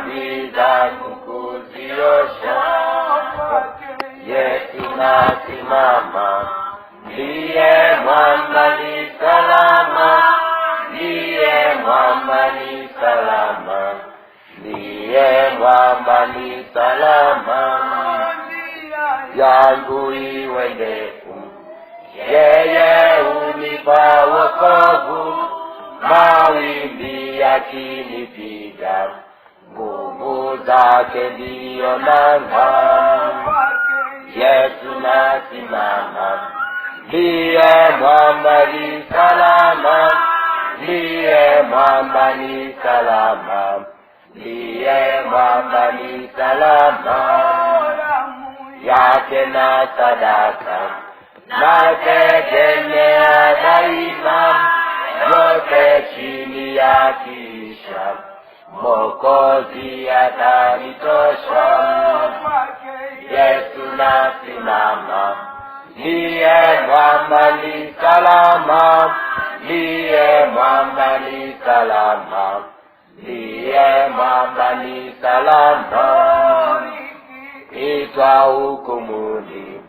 dhambi zangu kuziosha. Yesu nasimama, ndiye mwamba ni salama, ndiye mwamba ni salama, ndiye mwamba ni salama. Yangu iwe ndefu, yeye unipa wokovu, mawimbi yakinipiga, nguvu zake ndiyo nanga. Yesu nasimama, ndiye mwamba ni salama, ndiye mwamba ni salama, ndiye mwamba ni salama. Yake na sadaka nategemea daima, yote chini ya kisha Mwokozi atanitosha. Yesu nasimama, ndiye mwamba ni salama, ndiye mwamba ni salama, ndiye mwamba ni salama. Itwa hukumuni,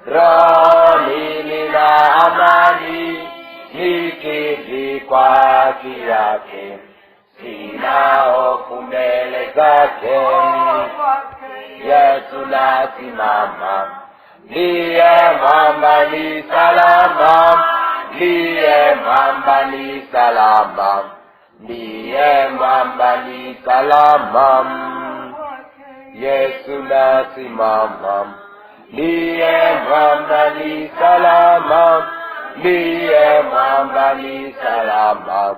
rohoni nina amani, nikivikwa haki yake, sina hofu mbele zake. Yesu nasimama, ndiye mwamba ni salama, ndiye mwamba ni salama, ndiye mwamba ni salama. Yesu nasimama, ndiye mwamba ni salama, ndiye mwamba ni salama,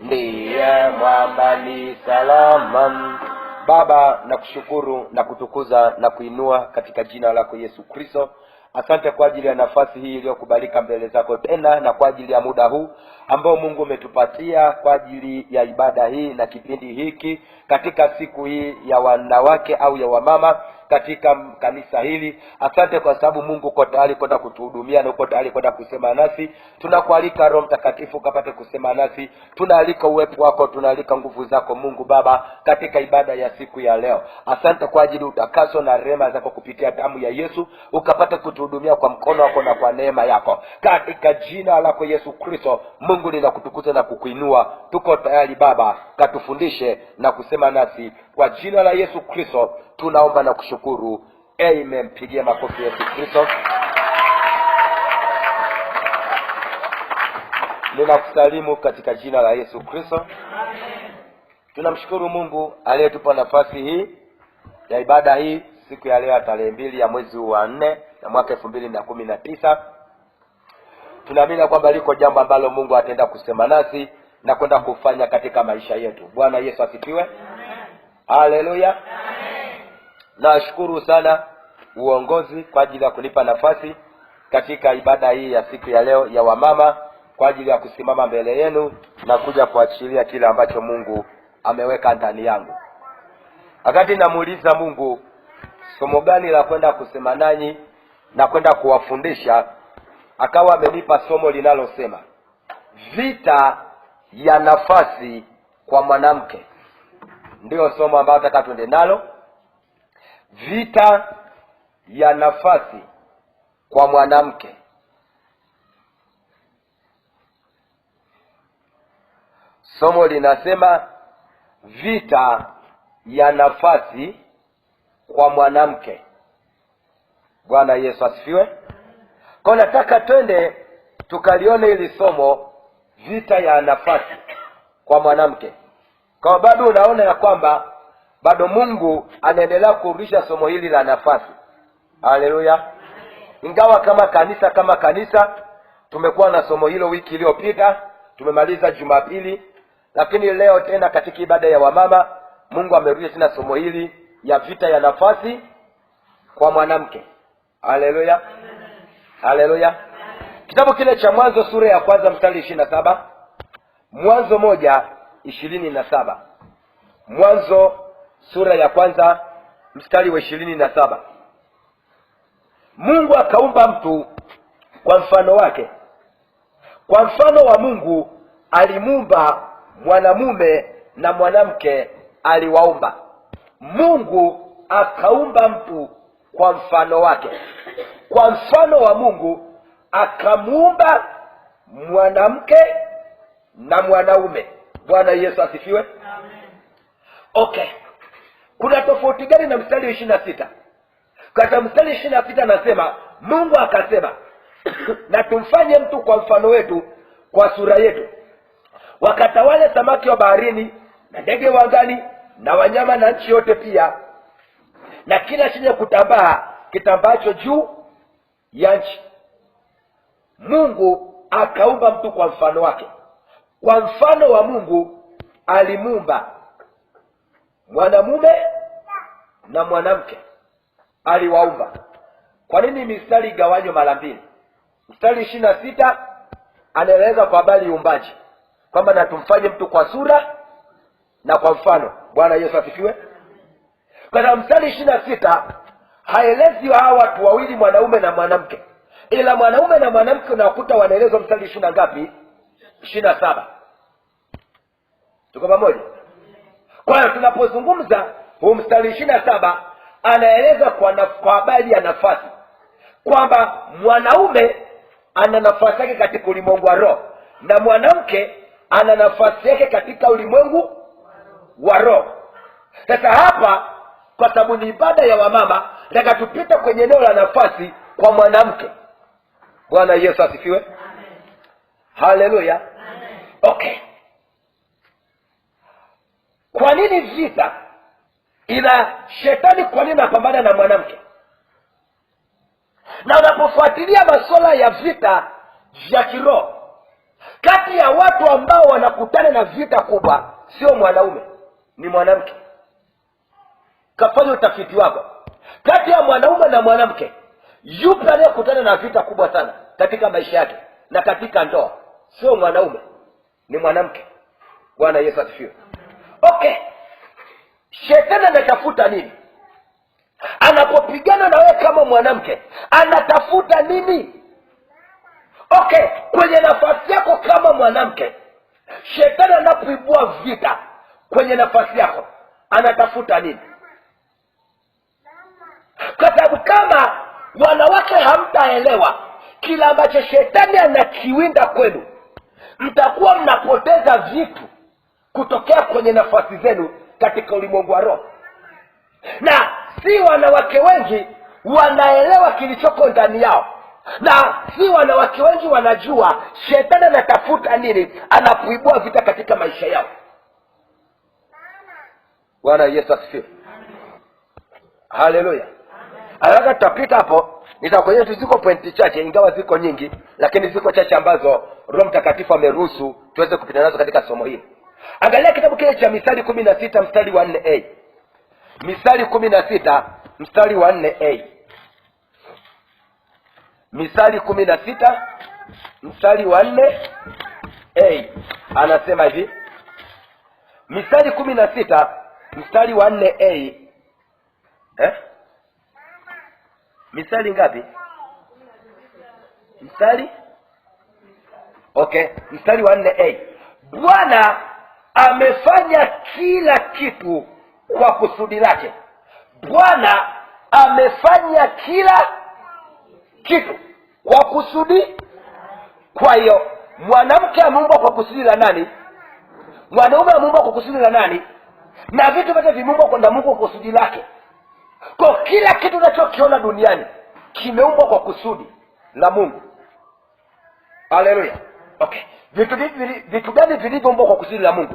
ndiye mwamba ni salama. Baba, nakushukuru na kutukuza na kuinua katika jina lako Yesu Kristo. Asante kwa ajili ya nafasi hii iliyokubalika mbele zako tena, na kwa ajili ya muda huu ambao Mungu umetupatia kwa ajili ya ibada hii na kipindi hiki katika siku hii ya wanawake au ya wamama katika kanisa hili. Asante kwa sababu Mungu uko tayari kwenda kutuhudumia na uko tayari kwenda kusema nasi. Tunakualika Roho Mtakatifu ukapate kusema nasi. Tunaalika uwepo wako, tunaalika nguvu zako Mungu Baba katika ibada ya siku ya leo. Asante kwa ajili utakaso na rehema zako kupitia damu ya Yesu, ukapate kutuhudumia kwa mkono wako na kwa neema yako. Katika jina lako Yesu Kristo, Mungu ninakutukuza na kukuinua. Tuko tayari Baba, katufundishe na kusema nasi. Kwa jina la Yesu Kristo tunaomba na kushukuru. Amen. Pigia makofi Yesu Kristo. Ninakusalimu katika jina la Yesu Kristo. Tunamshukuru Mungu aliyetupa nafasi hii ya ibada hii siku ya leo tarehe 2 ya mwezi wa 4 na mwaka 2019. Tunaamini kwamba liko jambo ambalo Mungu ataenda kusema nasi na kwenda kufanya katika maisha yetu. Bwana Yesu asifiwe. Haleluya. Nashukuru sana uongozi kwa ajili ya kunipa nafasi katika ibada hii ya siku ya leo ya wamama, kwa ajili ya kusimama mbele yenu na kuja kuachilia kile ambacho Mungu ameweka ndani yangu. Wakati namuuliza Mungu somo gani la kwenda kusema nanyi na kwenda kuwafundisha, akawa amenipa somo linalosema vita ya nafasi kwa mwanamke. Ndio somo ambalo nataka tuende nalo. Vita ya nafasi kwa mwanamke. Somo linasema vita ya nafasi kwa mwanamke. Bwana Yesu asifiwe. Kwa nataka twende tukalione hili somo, vita ya nafasi kwa mwanamke. Kwa bado unaona ya kwamba bado Mungu anaendelea kurudisha somo hili la nafasi. Haleluya. Ingawa kama kanisa tumekuwa na somo hilo wiki iliyopita, tumemaliza Jumapili, lakini leo tena katika ibada ya wamama Mungu amerudisha tena somo hili ya vita ya nafasi kwa mwanamke. Haleluya. Haleluya. Kitabu kile cha Mwanzo sura ya kwanza mstari 27. Mwanzo 1:27. Mwanzo sura ya kwanza mstari wa 27. Mungu akaumba mtu kwa mfano wake. Kwa mfano wa Mungu alimuumba, mwanamume na mwanamke aliwaumba. Mungu akaumba mtu kwa mfano wake. Kwa mfano wa Mungu akamuumba mwanamke na mwanaume. Bwana Yesu asifiwe. Amen. Okay. Kuna tofauti gani na mstari wa 26? Katika mstari 26 anasema Mungu akasema na tumfanye mtu kwa mfano wetu, kwa sura yetu, wakatawale samaki wa baharini na ndege wa angani na wanyama na nchi yote pia na kila chenye kutambaa kitambaacho juu ya nchi. Mungu akaumba mtu kwa mfano wake. Kwa mfano wa Mungu alimuumba mwanamume na mwanamke, aliwaumba. Kwa nini mistari igawanywe mara mbili? Mstari 26 anaeleza kwa habari ya uumbaji kwamba na tumfanye mtu kwa sura na kwa mfano. Bwana Yesu asifiwe. Kwa mstari 26 haelezi hawa watu wawili, mwanaume na mwanamke, ila mwanaume na mwanamke unakuta wanaelezwa mstari 20 ngapi? 27. Tuko pamoja? Kwa hiyo tunapozungumza huu mstari 27 anaeleza kwa habari ya nafasi, kwamba mwanaume ana nafasi yake katika ulimwengu wa roho na mwanamke ana nafasi yake katika ulimwengu wa roho. Sasa hapa, kwa sababu ni ibada ya wamama, nataka tupita kwenye eneo la nafasi kwa mwanamke. Bwana Yesu asifiwe. Amen. Haleluya. Amen. Okay. Kwa nini vita ila shetani, kwa nini anapambana na mwanamke? Na unapofuatilia masuala ya vita vya kiroho, kati ya watu ambao wanakutana na vita kubwa sio mwanaume, ni mwanamke. Kafanya utafiti wako, kati ya mwanaume na mwanamke, yupi anayekutana na vita kubwa sana katika maisha yake na katika ndoa? Sio mwanaume, ni mwanamke. Bwana Yesu asifiwe. Okay. Shetani anatafuta nini anapopigana na wewe kama mwanamke? Anatafuta nini? Okay, kwenye nafasi yako kama mwanamke, shetani anapoibua vita kwenye nafasi yako anatafuta nini? Kwa sababu kama wanawake hamtaelewa kila ambacho shetani anakiwinda kwenu, mtakuwa mnapoteza vitu kutokea kwenye nafasi zenu katika ulimwengu wa roho. Na si wanawake wengi wanaelewa kilichoko ndani yao, na si wanawake wengi wanajua shetani anatafuta nini anapoibua vita katika maisha yao. Bwana Yesu asifiwe. Haleluya. Alaga tutapita hapo, nitakuonyesha ziko pointi chache, ingawa ziko nyingi, lakini ziko chache ambazo Roho Mtakatifu ameruhusu tuweze kupita nazo katika somo hili. Angalia kitabu kile cha Mithali 16 mstari wa 4a. Mithali 16 mstari wa 4a. Mithali 16 mstari wa 4a anasema hivi. Mithali 16 mstari wa 4a. Mithali ngapi? Mstari? Okay, mstari wa 4a. Bwana amefanya kila kitu kwa kusudi lake. Bwana amefanya kila kitu kwa kusudi. Kwa hiyo mwanamke ameumbwa kwa kusudi la nani? Mwanaume ameumbwa kwa kusudi la nani? Na vitu vyote vimeumbwa na Mungu kwa kusudi lake. Kwa kila kitu unachokiona duniani kimeumbwa kwa kusudi la Mungu. Haleluya. Okay. Vitu gani vilivyoumbwa kwa kusudi la Mungu?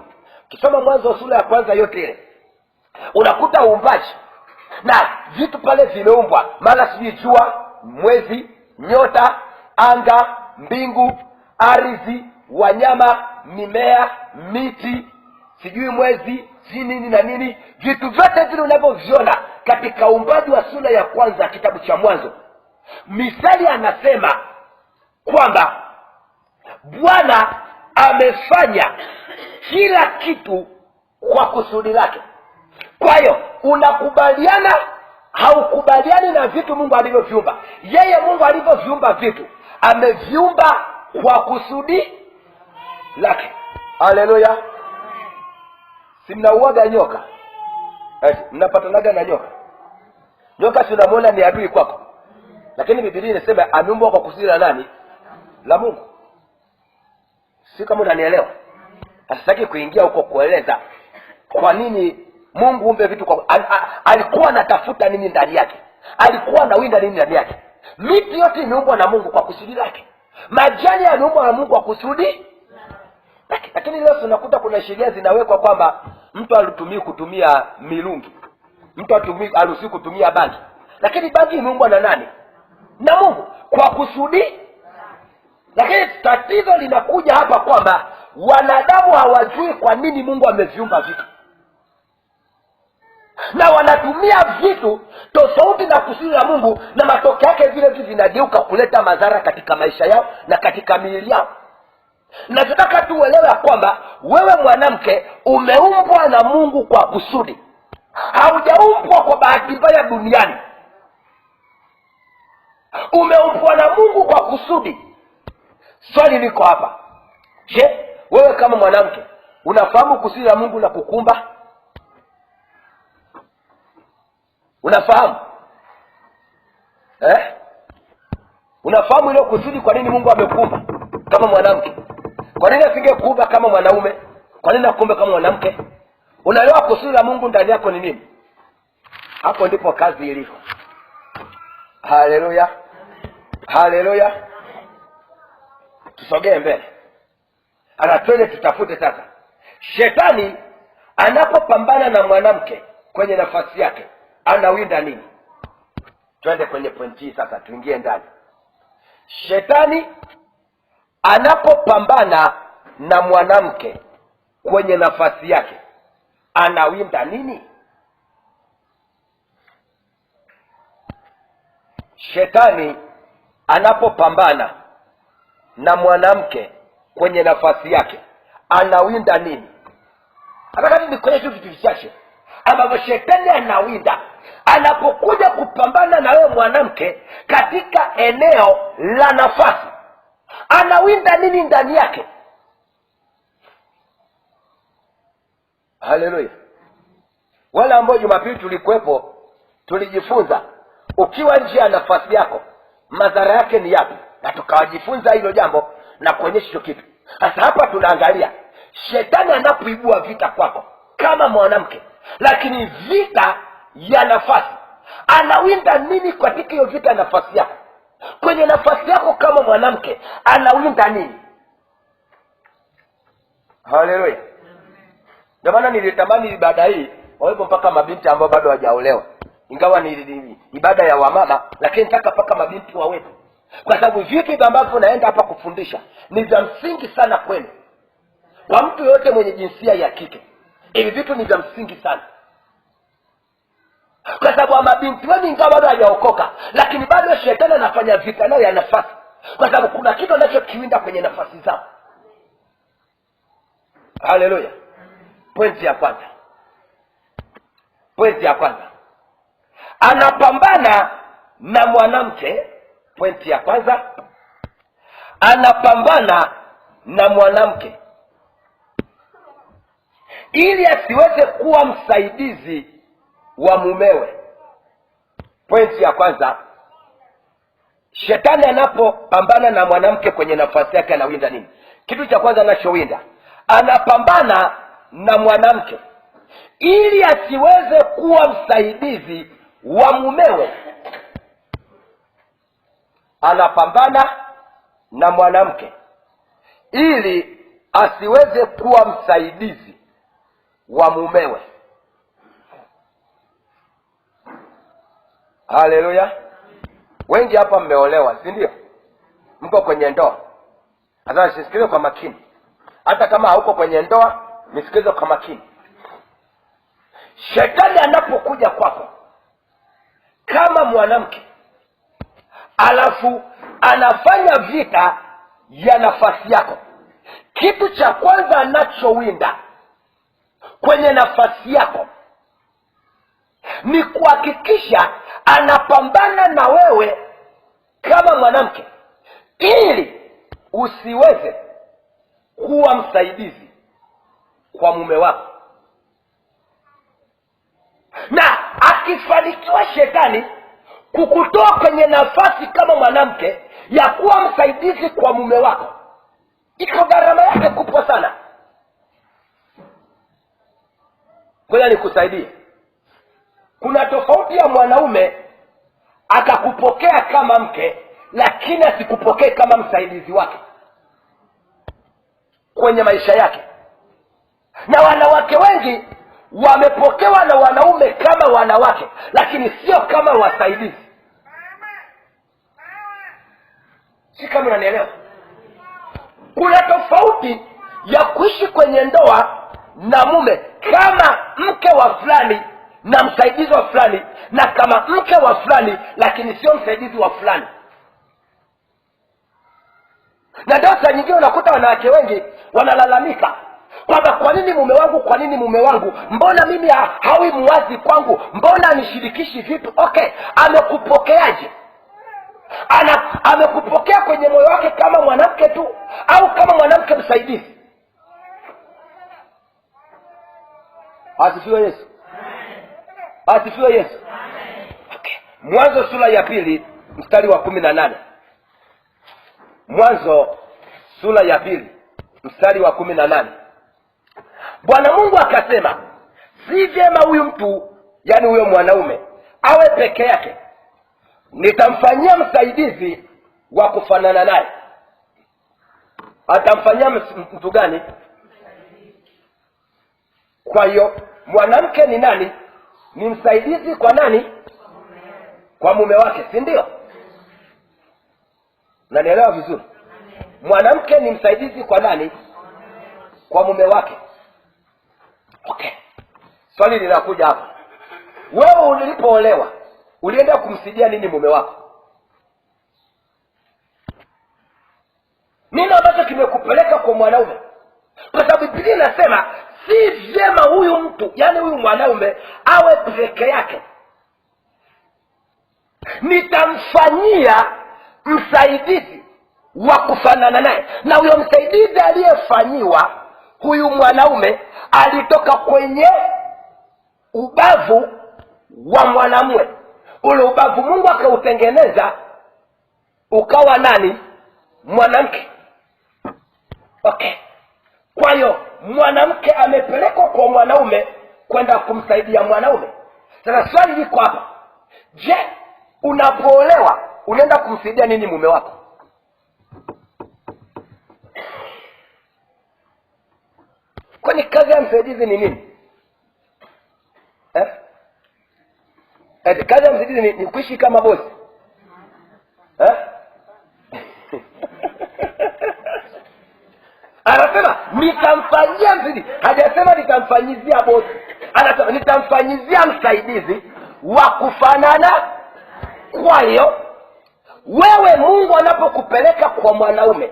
Kisoma Mwanzo sura ya kwanza yote ile, unakuta uumbaji na vitu pale vimeumbwa, maana sijui jua, mwezi, nyota, anga, mbingu, ardhi, wanyama, mimea, miti, sijui mwezi, nini na nini. Vitu vyote vile unavyoviona katika uumbaji wa sura ya kwanza kitabu cha Mwanzo, Mithali anasema kwamba Bwana amefanya kila kitu kwa kusudi lake. Kwa hiyo unakubaliana haukubaliani na vitu Mungu alivyoviumba? Yeye Mungu alivyoviumba vitu ameviumba kwa kusudi lake. Haleluya. Si mnauaga nyoka? Mnapatanaga na nyoka? Nyoka si unamwona ni adui kwako, lakini Biblia inasema ameumbwa kwa kusudi la nani? La Mungu. Si kama unanielewa? Asitaki kuingia huko kueleza kwa nini Mungu umbe vitu kwa alikuwa anatafuta nini ndani yake, alikuwa anawinda nini ndani yake. Miti yote imeumbwa na Mungu kwa kusudi lake, majani yameumbwa na Mungu kwa kusudi. Lakini leo tunakuta kuna sheria zinawekwa kwamba mtu alitumii kutumia milungi, mtu aruhusiwi kutumia bangi, lakini bangi imeumbwa na nani? Na Mungu kwa kusudi. Lakini tatizo linakuja hapa kwamba wanadamu hawajui kwa nini Mungu ameviumba vitu, na wanatumia vitu tofauti na kusudi la Mungu, na matokeo yake vile vitu vinageuka kuleta madhara katika maisha yao na katika miili yao. Na tunataka tuelewe kwamba wewe mwanamke umeumbwa na Mungu kwa kusudi, haujaumbwa kwa bahati mbaya duniani. Umeumbwa na Mungu kwa kusudi. Swali liko hapa, je, wewe kama mwanamke unafahamu kusudi la Mungu la kukumba? Unafahamu? Unafahamu ile kusudi, kwa nini Mungu amekumba kama mwanamke? Kwa nini asingekuumba kama mwanaume? Kwa nini akumbe kama mwanamke? Unaelewa kusudi la Mungu ndani yako ni nini? Hapo ndipo kazi ilipo. Haleluya, haleluya. Tusogee mbele, anatwende tutafute sasa. Shetani anapopambana na mwanamke kwenye nafasi yake anawinda nini? Twende kwenye pointi hii sasa, tuingie ndani. Shetani anapopambana na mwanamke kwenye nafasi yake anawinda nini? Shetani anapopambana na mwanamke kwenye nafasi yake anawinda nini? Nataka nikuonyeshe vitu vichache ambavyo shetani anawinda anapokuja kupambana na wewe mwanamke katika eneo la nafasi. Anawinda nini ndani yake? Haleluya. Wale ambao Jumapili tulikuwepo tulijifunza ukiwa nje ya nafasi yako madhara yake ni yapi, na tukawajifunza hilo jambo na kuonyesha hicho kitu. Sasa hapa tunaangalia shetani anapoibua vita kwako kama mwanamke, lakini vita ya nafasi, anawinda nini katika hiyo vita ya nafasi yako? Kwenye nafasi yako kama mwanamke anawinda nini? Haleluya. Ndio maana nilitamani ibada hii wawepo mpaka mabinti ambao bado hawajaolewa, ingawa ni ibada ya wamama, lakini nataka mpaka mabinti wawepo, kwa sababu vitu ambavyo naenda hapa kufundisha ni vya msingi sana kwenu, kwa mtu yote mwenye jinsia ya kike. Hivi vitu ni vya msingi sana, kwa sababu mabinti wengi ingawa bado hawajaokoka, lakini bado shetani anafanya vita nayo ya nafasi, kwa sababu kuna kitu anachokiwinda kwenye nafasi zao. Haleluya. Pointi ya kwanza, anapambana na mwanamke. Pointi ya kwanza, anapambana na mwanamke ili asiweze kuwa msaidizi wa mumewe. Pointi ya kwanza, shetani anapopambana na mwanamke kwenye nafasi yake anawinda nini? Kitu cha kwanza anachowinda, anapambana na mwanamke ili asiweze kuwa msaidizi wa mumewe. Anapambana na mwanamke ili asiweze kuwa msaidizi wa mumewe. Haleluya. Wengi hapa mmeolewa, si ndio? Mko kwenye ndoa. Sasa nisikilize kwa makini. Hata kama hauko kwenye ndoa, nisikilize kwa makini. Shetani anapokuja kwako kama mwanamke, alafu anafanya vita ya nafasi yako, kitu cha kwanza anachowinda kwenye nafasi yako ni kuhakikisha anapambana na wewe kama mwanamke ili usiweze kuwa msaidizi kwa mume wako. Akifanikiwa shetani kukutoa kwenye nafasi kama mwanamke ya kuwa msaidizi kwa mume wako, iko gharama yake kubwa sana. Ngoja nikusaidie. Kuna tofauti ya mwanaume akakupokea kama mke lakini asikupokee kama msaidizi wake kwenye maisha yake. Na wanawake wengi wamepokewa na wanaume kama wanawake lakini sio kama wasaidizi. Si kama unanielewa? Kuna tofauti ya kuishi kwenye ndoa na mume kama mke wa fulani na msaidizi wa fulani, na kama mke wa fulani lakini sio msaidizi wa fulani. Na ndio saa nyingine unakuta wanawake wengi wanalalamika kwamba kwa nini mume wangu, mbona mimi hawi muwazi kwangu, mbona anishirikishi vitu? Okay, amekupokeaje? Amekupokea kwenye moyo wake kama mwanamke tu au kama mwanamke msaidizi? Asifiwe Yesu. Asifiwe Yesu. Okay. Mwanzo sura ya 2 mstari wa 18. Mwanzo sura ya 2 mstari wa 18. Bwana Mungu akasema, si vyema huyu mtu, yani huyo mwanaume, awe peke yake. Nitamfanyia msaidizi wa kufanana naye. Atamfanyia mtu gani? Kwa hiyo mwanamke ni nani? Ni msaidizi kwa nani? Kwa mume wake, si ndio? Unanielewa vizuri? Mwanamke ni msaidizi kwa nani? Kwa mume wake. Okay. Swali linakuja hapa. Wewe ulipoolewa, ulienda kumsaidia nini mume wako? Nini ambacho kimekupeleka kwa mwanaume? Kwa sababu Biblia inasema si vyema huyu mtu, yani huyu mwanaume, awe peke yake. Nitamfanyia msaidizi wa kufanana naye. Na huyo msaidizi aliyefanyiwa huyu mwanaume alitoka kwenye ubavu wa mwanamume. Ule ubavu Mungu akautengeneza ukawa nani? Mwanamke. Okay. Kwa hiyo mwanamke amepelekwa kwa mwanaume kwenda kumsaidia mwanaume. Sasa swali liko hapa. Je, unapoolewa unaenda kumsaidia nini mume wako? Kwani kazi ya msaidizi ni nini? Kazi ya msaidizi ni kuishi kama bosi. Anasema nitamfanyia msaidizi. Hajasema nitamfanyizia bosi. Anasema nitamfanyizia msaidizi wa kufanana. Kwa hiyo wewe, Mungu anapokupeleka kwa mwanaume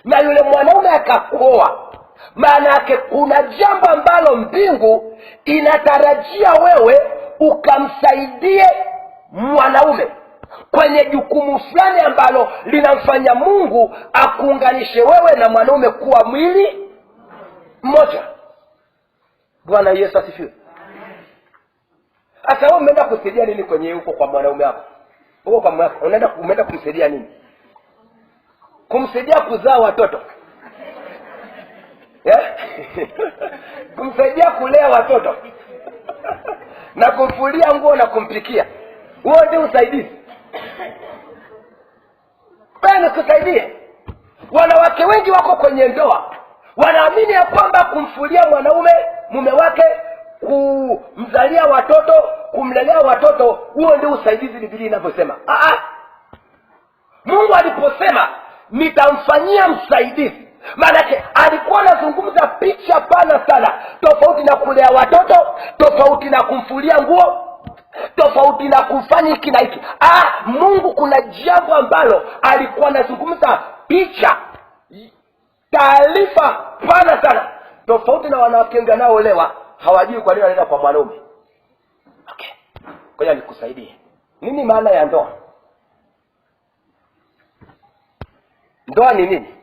na yule mwanaume akakuoa, maana yake kuna jambo ambalo mbingu inatarajia wewe ukamsaidie mwanaume kwenye jukumu fulani ambalo linamfanya Mungu akuunganishe wewe na mwanaume kuwa mwili mmoja. Bwana Yesu asifiwe. Sasa wewe umeenda kusaidia nini kwenye huko kwa mwanaume wako? Huko kwa mume wako umeenda kumsaidia nini? Kumsaidia kuzaa watoto? Kumsaidia kulea watoto na kumfulia nguo na kumpikia? Huo ndio usaidizi? Bwana kusaidie. Wanawake wengi wako kwenye ndoa wanaamini ya kwamba kumfulia mume wake, kumzalia watoto, kumlelea watoto, huo ndio usaidizi Biblia inavyosema. Mungu aliposema nitamfanyia msaidizi, maana alikuwa anazungumza picha pana sana, tofauti na kulea watoto, tofauti na kumfulia nguo, tofauti na kufanya hiki na hiki. Mungu kuna jambo ambalo alikuwa anazungumza picha, taarifa pana sana, tofauti na wanawake wengi wanaoolewa hawajui kwa nini wanaenda kwa mwanaume. Okay. Ngoja nikusaidie. Nini maana ya ndoa? Ndoa ni nini?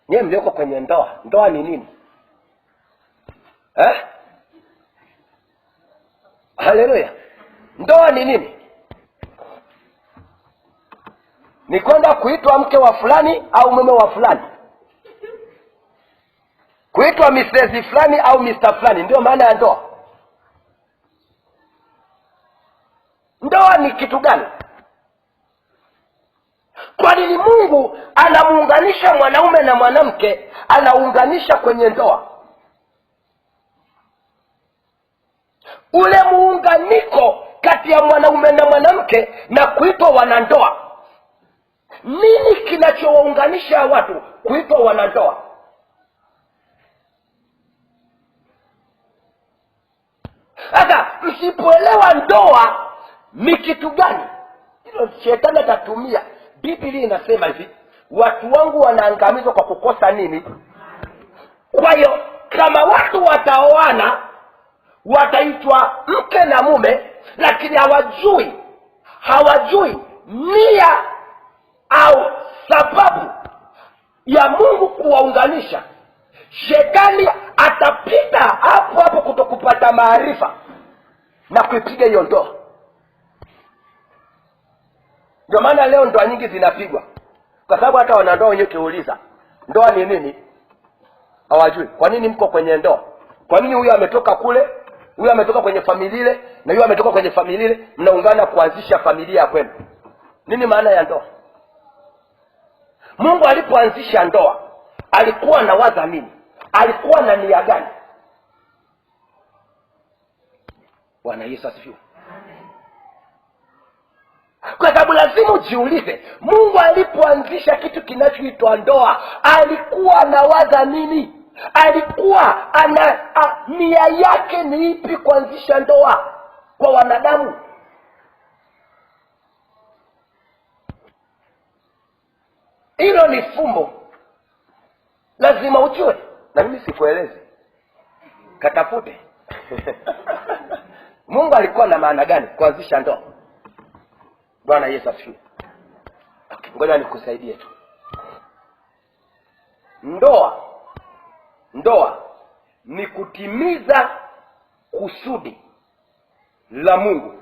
Nyewe mlioko kwenye ndoa, ndoa ni nini? Haleluya. Ndoa ni nini? Ni kwenda kuitwa mke wa fulani au mume wa fulani, kuitwa Mrs. fulani au Mr. fulani, ndio maana ya ndoa. Ndoa ni kitu gani? Kwa nini Mungu anamuunganisha mwanaume na mwanamke, anaunganisha kwenye ndoa? Ule muunganiko kati ya mwanaume na mwanamke na kuitwa wanandoa, nini kinachowaunganisha watu kuitwa wanandoa? Sasa msipoelewa ndoa ni kitu gani, hilo shetani atatumia. Biblia inasema hivi, watu wangu wanaangamizwa kwa kukosa nini? Kwa hiyo kama watu wataoana wataitwa mke na mume, lakini hawajui nia au sababu ya Mungu kuwaunganisha, shetani atapita hapo hapo kutokupata maarifa na kuipiga hiyo ndoa. Ndio maana leo ndoa nyingi zinapigwa, kwa sababu hata wanandoa wenyewe kiuliza ndoa ni nini hawajui. Kwa nini mko kwenye ndoa? Kwa nini huyu ametoka kule, huyu ametoka kwenye familia ile, na huyu ametoka kwenye familia ile, mnaungana kuanzisha familia ya kwenu? Nini maana ya ndoa? Mungu alipoanzisha ndoa alikuwa na waza nini? Alikuwa na nia gani? Bwana Yesu asifiwe. Kwa sababu lazima ujiulize, Mungu alipoanzisha kitu kinachoitwa ndoa alikuwa anawaza nini? Alikuwa nia yake ni ipi kuanzisha ndoa kwa wanadamu? Hilo ni fumbo, lazima ujue, na mimi sikueleze, katafute. Mungu alikuwa na maana gani kuanzisha ndoa? Bwana Yesu asifiwe. Okay, ngoja nikusaidie tu. Ndoa ni kutimiza kusudi la Mungu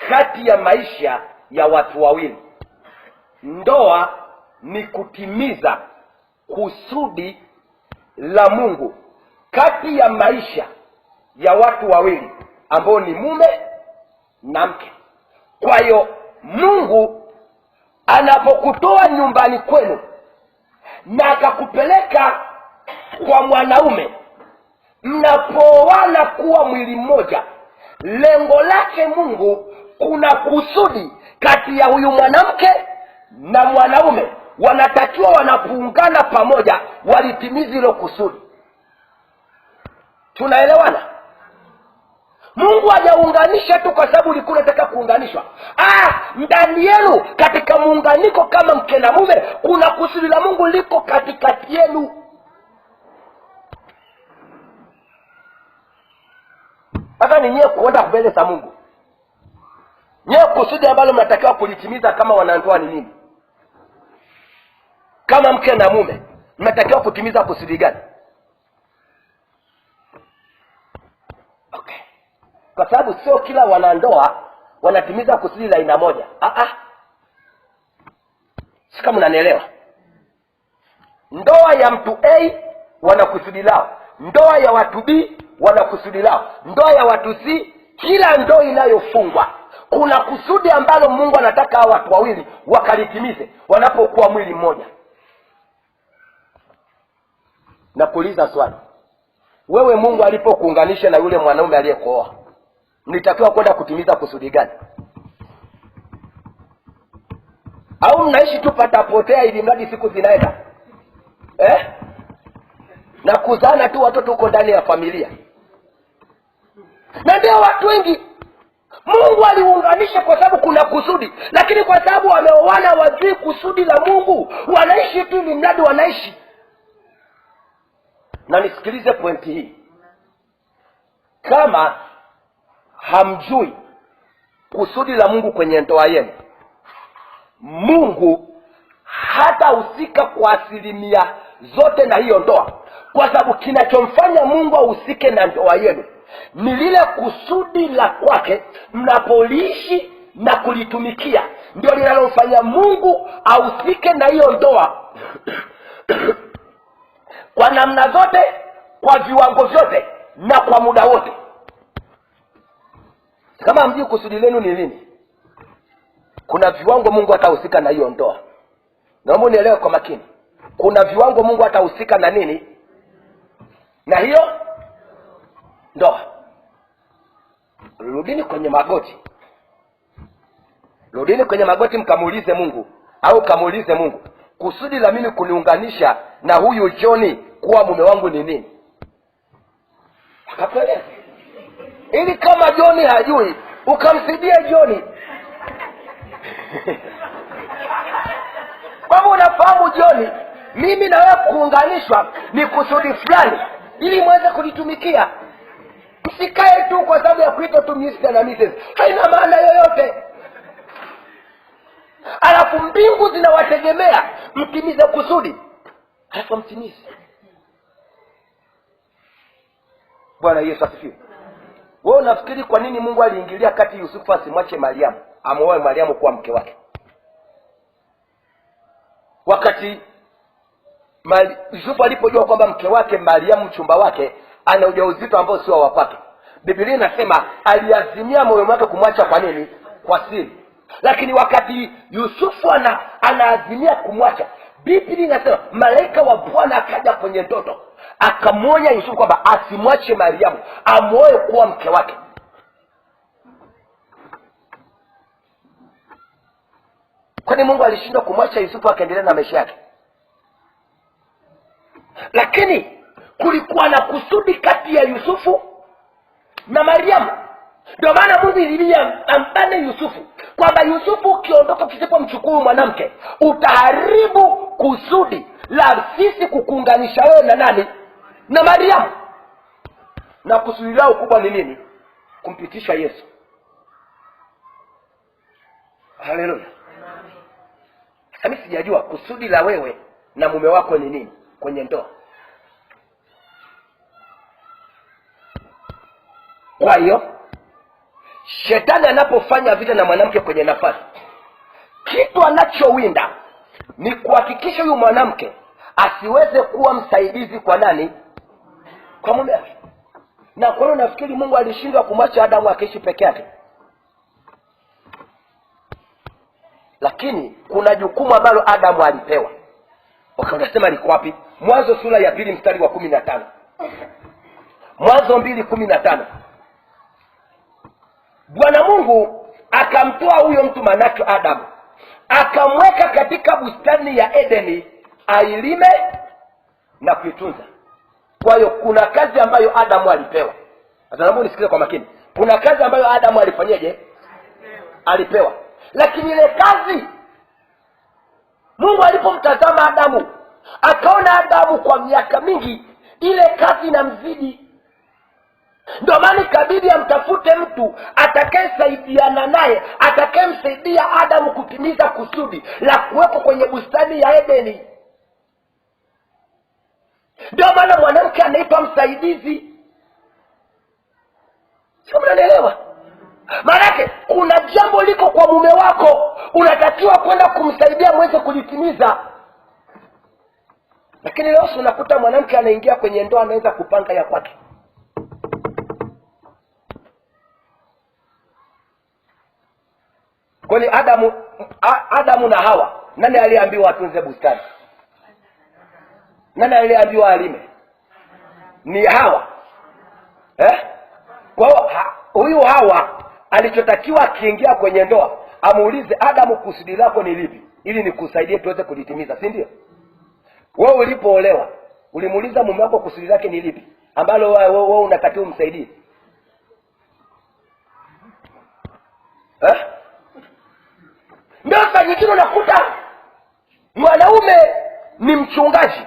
kati ya maisha ya watu wawili. Ndoa ni kutimiza kusudi la Mungu kati ya maisha ya watu wawili ambao ni mume na mke. Kwa hiyo Mungu anapokutoa nyumbani kwenu na akakupeleka kwa mwanaume, mnapooana kuwa mwili mmoja, lengo lake Mungu, kuna kusudi kati ya huyu mwanamke na mwanaume. Wanatakiwa wanapoungana pamoja walitimize hilo kusudi. Tunaelewana? Mungu hajaunganisha tu kwa sababu ulikuwa unataka kuunganishwa. Ndani yenu katika muunganiko kama mke na mume, kuna kusudi la Mungu liko katikati yenu. Hata ni nyewe kuenda mbele za Mungu, nyewe kusudi ambalo mnatakiwa kulitimiza kama wanandoa ni nini? Kama mke na mume mnatakiwa kutimiza kusudi gani? Okay. Kwa sababu sio kila wanandoa wanatimiza kusudi la aina moja. Si kama unanielewa. Ndoa ya mtu A wana kusudi lao, ndoa ya watu B wana kusudi lao, ndoa ya watu C. Kila ndoa inayofungwa kuna kusudi ambalo Mungu anataka hao watu wawili wakalitimize wanapokuwa mwili mmoja. Na kuuliza swali, wewe Mungu alipokuunganisha na yule mwanaume aliyekuoa, mlitakiwa kwenda kutimiza kusudi gani? Au mnaishi tu patapotea ili mradi siku zinaenda na kuzana tu watoto huko ndani ya familia? Na ndio watu wengi Mungu aliunganisha kwa sababu kuna kusudi, lakini kwa sababu wameoana wajui kusudi la Mungu, wanaishi tu ili mradi wanaishi. Na nisikilize pointi hii, kama hamjui kusudi la Mungu kwenye ndoa yenu, Mungu hatahusika kwa asilimia zote na hiyo ndoa. Kwa sababu kinachomfanya Mungu ahusike na ndoa yenu ni lile kusudi la kwake mnapoliishi na kulitumikia. Ndio linalomfanya Mungu ahusike na hiyo ndoa kwa namna zote, kwa viwango vyote na kwa muda wote. Kama mjui kusudi lenu ni nini, kuna viwango Mungu atahusika na hiyo ndoa. Naomba unielewe kwa makini. Kuna viwango Mungu atahusika na nini? Na hiyo ndoa. Rudini kwenye magoti. Rudini kwenye magoti mkamuulize Mungu, au kamuulize Mungu, kusudi la mimi kuniunganisha na huyu John kuwa mume wangu ni nini? Akakueleza. Ili kama John hajui, ukamsaidia John. Kama unafahamu John, mimi na wewe kuunganishwa ni kusudi fulani ili muweze kulitumikia. Msikae tu kwa sababu ya kuitwa tu Mr. na Mrs. Haina maana yoyote. Alafu mbingu zinawategemea mtimize kusudi, alafu mtimize. Bwana Yesu asifiwe. Wewe unafikiri kwa nini Mungu aliingilia kati Yusufu asimwache Mariamu, amuoe Mariamu kuwa mke wake? Wakati Yusufu alipojua kwamba mke wake Mariamu, mchumba wake, ana ujauzito ambao sio wa kwake, Biblia inasema aliazimia moyo wake kumwacha. Kwa nini? Kwa siri. Lakini wakati Yusufu anaazimia kumwacha, Biblia inasema malaika wa Bwana akaja kwenye ndoto akamwonya Yusufu kwamba asimwache Mariamu, amuoe kuwa mke wake. Kwani Mungu alishindwa kumwacha Yusufu akaendelea na maisha yake? Lakini kulikuwa na kusudi kati ya Yusufu na Mariamu. Ndio maana Mungu ililia ambane Yusufu kwamba Yusufu, ukiondoka usipomchukua mwanamke utaharibu kusudi la sisi kukuunganisha wewe na nani? Na Mariamu. Na kusudi lao kubwa ni nini? Kumpitisha Yesu. Haleluya. Mimi sijajua kusudi la wewe na mume wako ni nini kwenye ndoa. Kwa hiyo Shetani anapofanya vita na mwanamke kwenye nafasi, kitu anachowinda ni kuhakikisha huyu mwanamke asiweze kuwa msaidizi kwa nani? Kwa mume wake. Na kwa hiyo nafikiri Mungu alishindwa kumwacha Adamu akaishi peke yake. Lakini kuna jukumu ambalo Adamu alipewa. Wakasema liko wapi? Mwanzo sura ya 2 mstari wa 15. Mwanzo 2:15. Bwana Mungu akamtoa huyo mtu, manake Adamu, akamweka katika bustani ya Edeni ailime na kuitunza. Kwa hiyo kuna kazi ambayo Adamu alipewa. Sasa naomba nisikize kwa makini. Kuna kazi ambayo Adamu alifanyaje? Alipewa. Lakini ile kazi, Mungu alipomtazama Adamu, akaona Adamu kwa miaka mingi ile kazi inamzidi. Ndio maana ikabidi amtafute mtu atakayesaidiana naye, atakayemsaidia Adamu kutimiza kusudi la kuwepo kwenye bustani ya Edeni. Ndio maana mwanamke anaitwa msaidizi. Sio, mnaelewa? Maana kuna jambo liko kwa mume wako, unatakiwa kwenda kumsaidia mweze kulitimiza. Lakini leo unakuta mwanamke anaingia kwenye ndoa anaweza kupanga ya kwake. Kwani Adamu na Hawa, nani aliambiwa atunze bustani? Nani aliambiwa alime? Ni Hawa. Kwa huyu Hawa alichotakiwa akiingia kwenye ndoa amuulize Adamu, kusudi lako ni lipi ili nikusaidie tuweze kulitimiza, si ndio? Wewe ulipoolewa ulimuuliza mume wako kusudi lake ni lipi ambalo wewe unatakiwa umsaidie? Ndio sasa nyingine unakuta mwanaume ni mchungaji,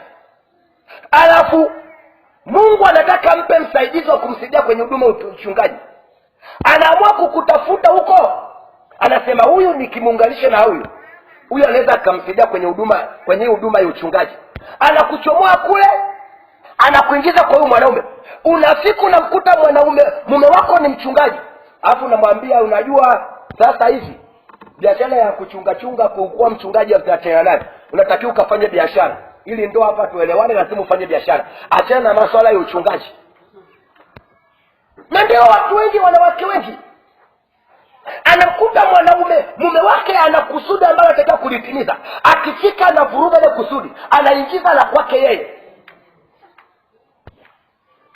alafu Mungu anataka mpe msaidizi wa kumsaidia kwenye huduma ya uchungaji. Anaamua kukutafuta huko, anasema huyu nikimuunganisha na huyu anaweza akamsaidia kwenye huduma ya uchungaji. Anakuchomoa kule, anakuingiza kwa huyu mwanaume. Unafika unamkuta mume wako ni mchungaji, alafu unamwambia unajua sasa hivi biashara ya kuchunga kuwa mchungaji mtatena naye, unatakiwa ukafanye biashara ili ndoa hapa tuelewane, lazima ufanye biashara, achana na masuala ya uchungaji. Na ndio watu wengi, wanawake wengi, anamkuta mume wake ana kusudi ambalo anataka kulitimiza, akifika na vuruga ile kusudi, anaingiza la kwake yeye,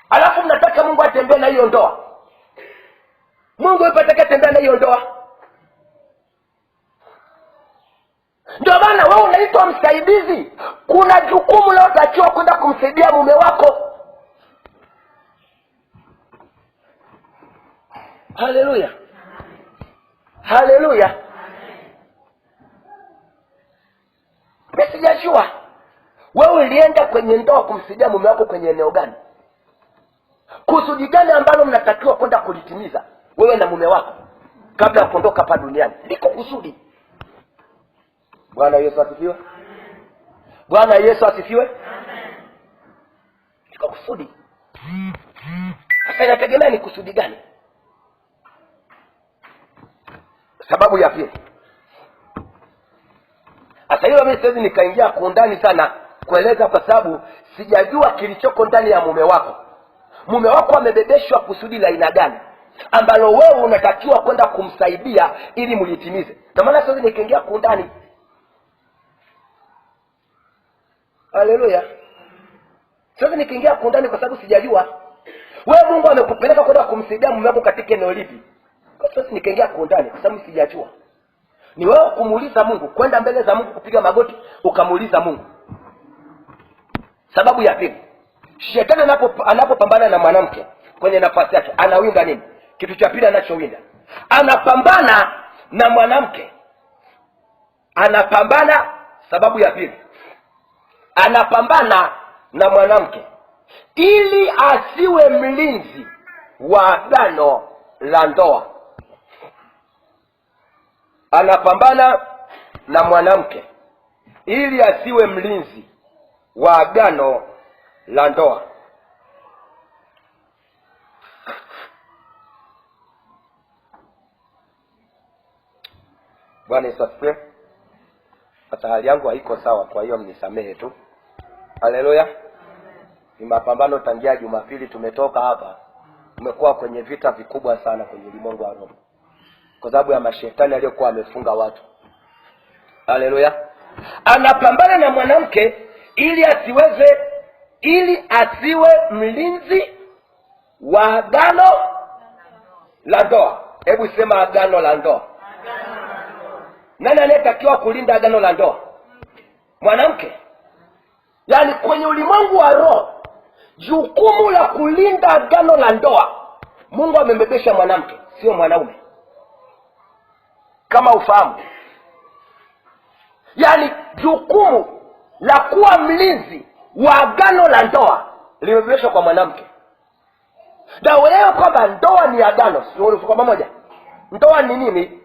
alafu mnataka Mungu atembee na hiyo ndoa. Mungu ipatake tembea na hiyo ndoa? Ndio maana wewe unaitwa msaidizi. Kuna jukumu la utakiwa kwenda kumsaidia mume wako. Haleluya, haleluya. Sijajua wewe ulienda kwenye ndoa kumsaidia mume wako kwenye eneo gani? Kusudi gani ambalo mnatakiwa kwenda kulitimiza wewe na mume wako kabla ya kuondoka hapa duniani? Liko kusudi. Bwana Yesu asifiwe. Bwana Yesu asifiwe. Liko kusudi. Sasa inategemea ni kusudi gani. Sababu ya pili. Sasa hiyo mimi siwezi nikaingia kwa undani sana kueleza, kwa sababu sijajua kilichoko ndani ya mume wako. Mume wako amebebeshwa kusudi la aina gani ambalo wewe unatakiwa kwenda kumsaidia ili mlitimize. Kwa maana siwezi nikaingia kwa undani. Haleluya. Siwezi nikaingia kwa undani kwa sababu sijajua. Wewe Mungu amekupeleka kwenda kumsaidia mume wako katika eneo lipi? Siwezi nikaingia kwa undani kwa sababu sijajua. Ni wewe kumuuliza Mungu, kwenda mbele za Mungu, kupiga magoti ukamuuliza Mungu. Sababu ya pili. Shetani anapopambana na mwanamke kwenye nafasi yake, anawinda nini? Kitu cha pili anachowinda, anapambana na mwanamke. Sababu ya pili, anapambana na mwanamke ili asiwe mlinzi wa agano la ndoa. Anapambana na mwanamke ili asiwe mlinzi wa agano la ndoa. Bwana Yesu asifiwe. Sasa hali yangu haiko sawa, kwa hiyo mnisamehe tu. Haleluya. Ni mapambano tangia Jumapili tumetoka hapa. Tumekuwa kwenye vita vikubwa sana kwenye ulimwengu wa roho, kwa sababu ya mashetani aliyokuwa amefunga watu. Haleluya. Anapambana na mwanamke ili asiwe mlinzi wa agano la ndoa. Hebu sema agano la ndoa. Nani anayetakiwa kulinda agano la ndoa? Mwanamke. Yaani kwenye ulimwengu wa roho, jukumu la kulinda agano la ndoa Mungu amembebesha mwanamke, sio mwanaume. Kama ufahamu. Yaani jukumu la kuwa mlinzi wa agano la ndoa limebebeshwa kwa mwanamke. Na wewe kwamba ndoa ni agano, sio kwa pamoja. Ndoa ni nini?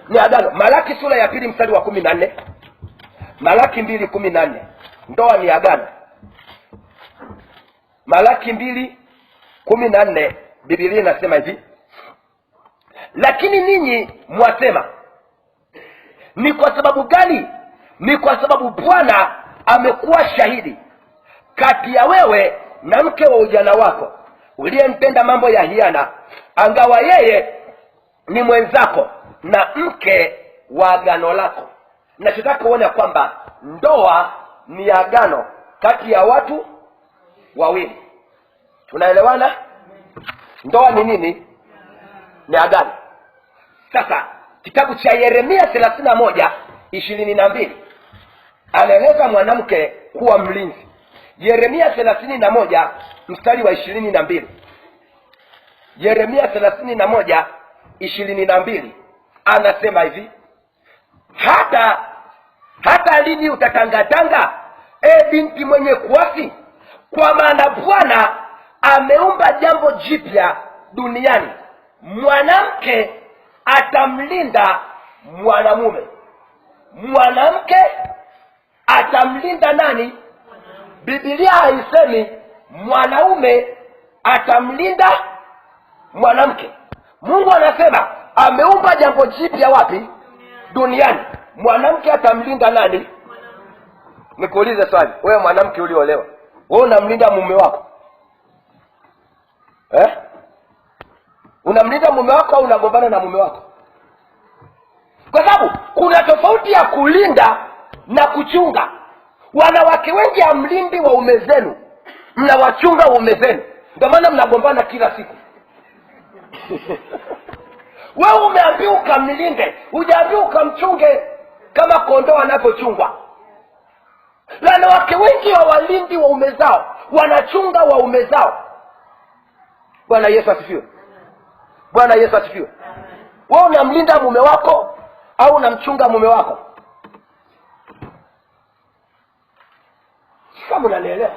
Ni agano. Malaki sura ya 2 mstari wa 14. Malaki 2:14. Ndoa ni agano. Malaki 2:14 Biblia inasema hivi: lakini ninyi mwasema, ni kwa sababu gani? Ni kwa sababu Bwana amekuwa shahidi kati ya wewe na mke wa ujana wako uliyemtenda mambo ya hiana, angawa yeye ni mwenzako na mke wa agano lako. Nachotaka kuona kwamba ndoa ni agano kati ya watu wawili. Tunaelewana? Ndoa ni nini? Ni agano. Sasa kitabu cha Yeremia 31:22 anaeleza mwanamke kuwa mlinzi. Yeremia 31 mstari wa 22. Yeremia 31:22 anasema hivi: hata lini utatangatanga, binti mwenye kuasi? Kwa maana Bwana ameumba jambo jipya duniani, mwanamke atamlinda mwanamume. Mwanamke atamlinda nani? Biblia haisemi mwanaume atamlinda mwanamke. Mungu anasema ameumba jambo jipya wapi? Duniani. Mwanamke atamlinda nani? Nikuulize swali, wewe mwanamke uliolewa, wewe unamlinda mume wako? Unamlinda mume wako au unagombana na mume wako? Kwa sababu kuna tofauti ya kulinda na kuchunga. Wanawake wengi hamlindi waume zenu, mnawachunga waume zenu, ndio maana mnagombana kila siku. Wewe umeambiwa ukamlinde, hujaambiwa ukamchunge kama kondoo anavyochungwa. Wanawake wengi hawalindi waume zao, wanachunga waume zao. Bwana Yesu asifiwe. Bwana Yesu asifiwe. Wewe unamlinda mume wako au unamchunga mume wako? Kama unanielewa.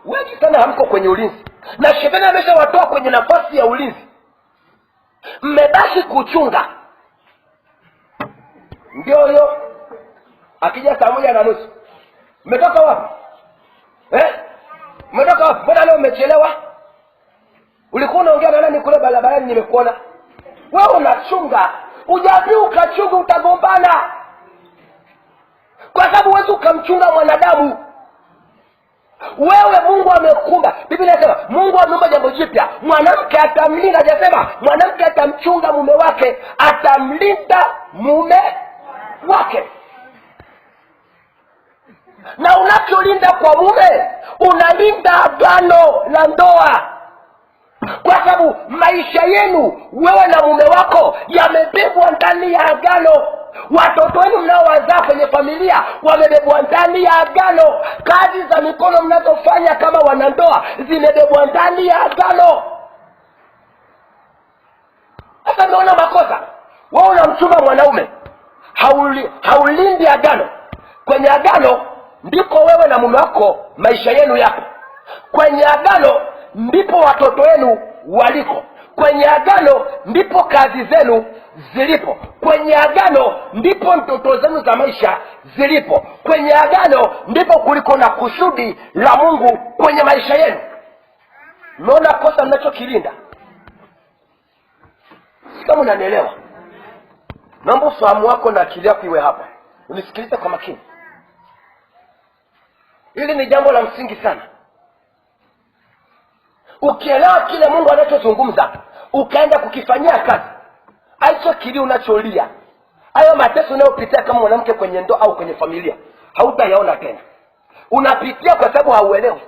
Wengi sana hamko kwenye ulinzi, na shetani ameshawatoa kwenye nafasi ya ulinzi. Mmebaki kuchunga. Ndio hiyo. Akija saa 1:30. Mmetoka wapi? Mmetoka wapi? Mbona leo umechelewa? Ulikuwa unaongea na nani kule barabarani nimekuona? Wewe unachunga. Hujaambiwa ukachunga, utagombana. Kwa sababu wewe ukamchunga mwanadamu. Wewe Mungu amekumba. Biblia inasema Mungu ameumba jambo jipya. Mwanamke atamlinda, hajasema mwanamke atamchunga mume wake, atamlinda mume wake. Na unacholinda kwa mume, unalinda agano la ndoa. Kwa sababu maisha yenu wewe na mume wako yamebebwa ndani ya agano. Watoto wenu mnaowazaa kwenye familia wamebebwa ndani ya agano. Kazi za mikono mnazofanya kama wanandoa zimebebwa ndani ya agano. Sasa umeona makosa? Wewe unamchunga mwanaume, haulindi agano. Kwenye agano ndipo wewe na mume wako maisha yenu yapo. Kwenye agano ndipo watoto wenu waliko. Kwenye agano ndipo kazi zenu zilipo. Kwenye agano ndipo ndoto zenu za maisha zilipo. Kwenye agano ndipo kuliko na kusudi la Mungu kwenye maisha yenu. Umeona kosa mnachokilinda? Kama unanielewa, naomba ufahamu wako na akili yako iwe hapa. Unisikilize kwa makini. Hili ni jambo la msingi sana. Ukielewa kile Mungu anachozungumza, ukaenda kukifanyia kazi, hicho kilio unacholia, hayo mateso unayopitia kama mwanamke kwenye ndoa au kwenye familia, hautayaona tena. Unapitia kwa sababu hauelewi.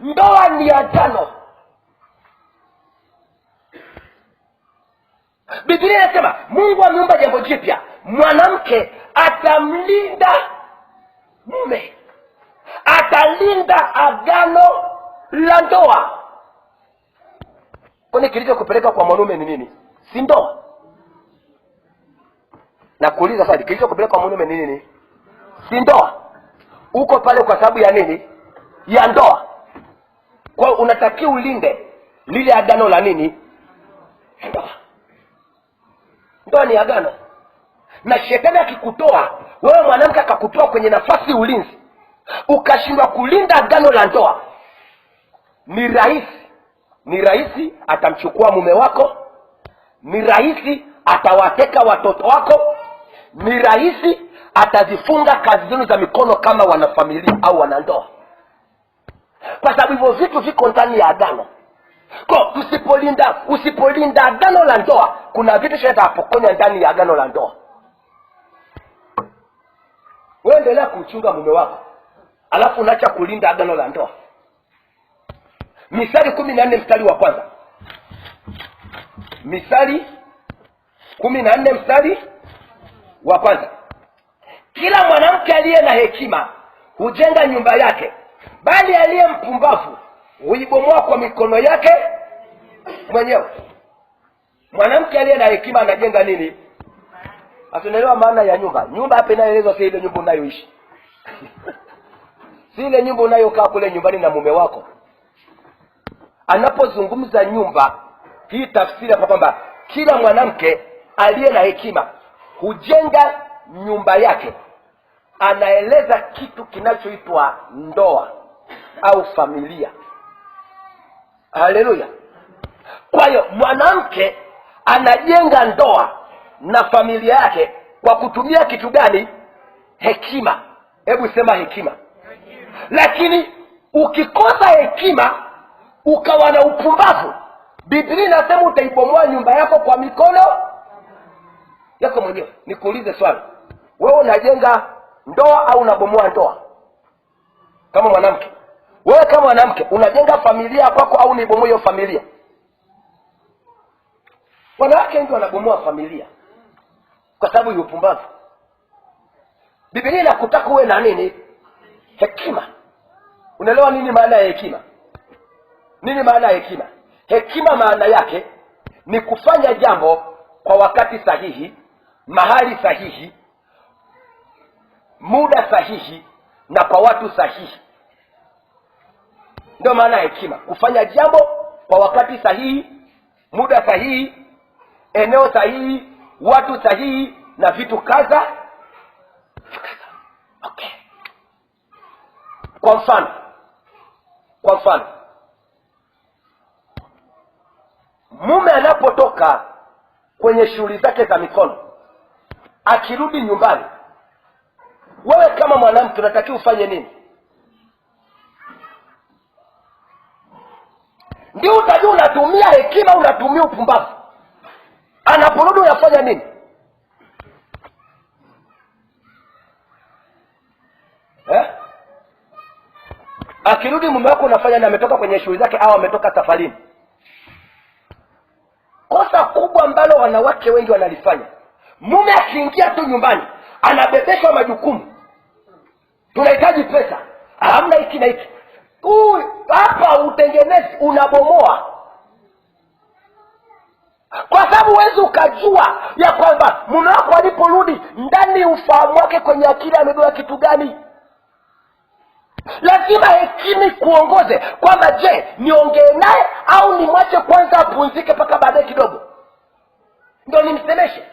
Ndoa ni agano. Biblia inasema Mungu ameumba jambo jipya. Mwanamke atamlinda mume, atalinda agano la ndoa. Kwani kilichokupeleka kwa mwanaume ni nini? Si ndoa? Na kuuliza sasa, kilichokupeleka kwa mwanaume ni nini? Si ndoa? Uko pale kwa sababu ya nini? Ya ndoa. Kwa unatakiwa ulinde lile agano la nini? Ndoa. Ndoa ni agano. Na shetani akikutoa wewe mwanamke, akakutoa kwenye nafasi ulinzi, ukashindwa kulinda agano la ndoa, ni rahisi atamchukua mume wako, ni rahisi atawateka watoto wako, ni rahisi atazifunga kazi zenu za mikono kama wanafamilia au wanandoa. Kwa sababu hivyo vitu viko ndani ya agano. Kwa usipolinda agano la ndoa, kuna vitu shatapokonya ndani ya agano la ndoa. Wewe endelea kumchunga mume wako, alafu unaacha kulinda agano la ndoa. Misali 14 mstari wa kwanza. Misali 14 mstari wa kwanza. Kila mwanamke aliye na hekima hujenga nyumba yake, bali aliye mpumbavu huibomoa kwa mikono yake mwenyewe. Mwanamke aliye na hekima anajenga nini? Atunaelewa maana ya nyumba. Nyumba hapa inaelezwa si ile nyumba unayoishi. Si ile nyumba unayokaa kule nyumbani na mume wako. Anapozungumza nyumba, hii tafsiri hapa kwamba kila mwanamke aliye na hekima hujenga nyumba yake. Anaeleza kitu kinachoitwa ndoa. au familia. Haleluya. Kwa hiyo mwanamke anajenga ndoa na familia yake kwa kutumia kitu gani? Hekima. Hebu sema hekima. Lakini ukikosa hekima ukawa na upumbavu, Biblia inasema utaibomoa nyumba yako kwa mikono yako mwenyewe. Nikuulize swali, wewe unajenga ndoa au unabomoa ndoa? Kama mwanamke, wewe kama mwanamke unajenga familia kwako au unibomoe hiyo familia? Wanawake wengi wanabomoa familia kwa sababu ya upumbavu. Biblia inakutaka uwe na nini? Hekima. Unaelewa nini maana ya hekima? Nini maana ya hekima? Hekima maana yake ni kufanya jambo kwa wakati sahihi, mahali sahihi, muda sahihi na kwa watu sahihi. Ndio maana ya hekima. Kufanya jambo kwa wakati sahihi, muda sahihi, eneo sahihi, watu sahihi na vitu kadha. Okay. Kwa mfano mume anapotoka kwenye shughuli zake za mikono, akirudi nyumbani, wewe kama mwanamke unatakiwa ufanye nini? Ndio utajua unatumia hekima, unatumia upumbavu. Anaporudi unafanya nini? Akirudi mume wako unafanya na ametoka kwenye shughuli zake au ametoka safarini. Kosa kubwa ambalo wanawake wengi wanalifanya, mume akiingia tu nyumbani anabebeshwa majukumu. Tunahitaji pesa, hamna hiki na hiki. Hapa utengenezi unabomoa. Kwa sababu huwezi ukajua ya kwamba mume wako aliporudi ndani ufahamu wake kwenye akili amebeba kitu gani. Lazima hekima kuongoze kwamba je, niongee naye au nimwache kwanza apumzike mpaka baadaye kidogo ndio nimsemeshe.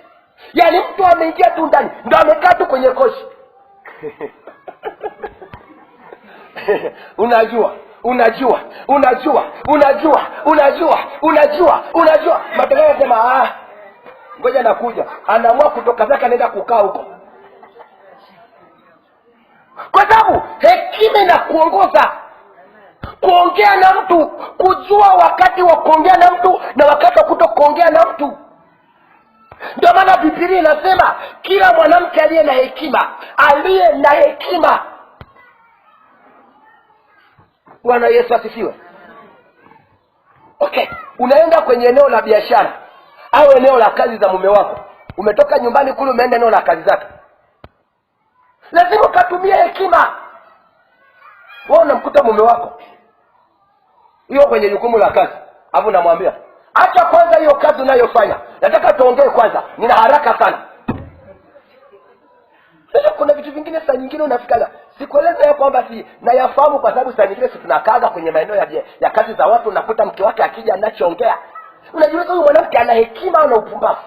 Yaani mtu ameingia tu ndani ndio amekaa tu kwenye koshi. unajua matokeo yanasema ngoja nakuja, anaamua kutoka zake anaenda kukaa huko. Kwa sababu hekima inakuongoza kuongea na mtu, kujua wakati wa kuongea na mtu na wakati wa kutokuongea na mtu. Ndio maana Biblia inasema kila mwanamke aliye na hekima. Bwana Yesu asifiwe. Okay, unaenda kwenye eneo la biashara au eneo la kazi za mume wako. Umetoka nyumbani kule umeenda eneo la kazi zake. Lazima ukatumie hekima. Wewe unamkuta mume wako hiyo kwenye jukumu la kazi, hapo namwambia acha kwanza hiyo kazi unayofanya, nataka tuongee kwanza, nina haraka sana. Sasa kuna vitu vingine saa nyingine unafikaga, sikueleza ya kwamba si na yafahamu, kwa sababu saa nyingine tunakaga kwenye maeneo ya kazi za watu, unakuta mke wake akija anachoongea unajua huyu mwanamke ana hekima au ana upumbavu.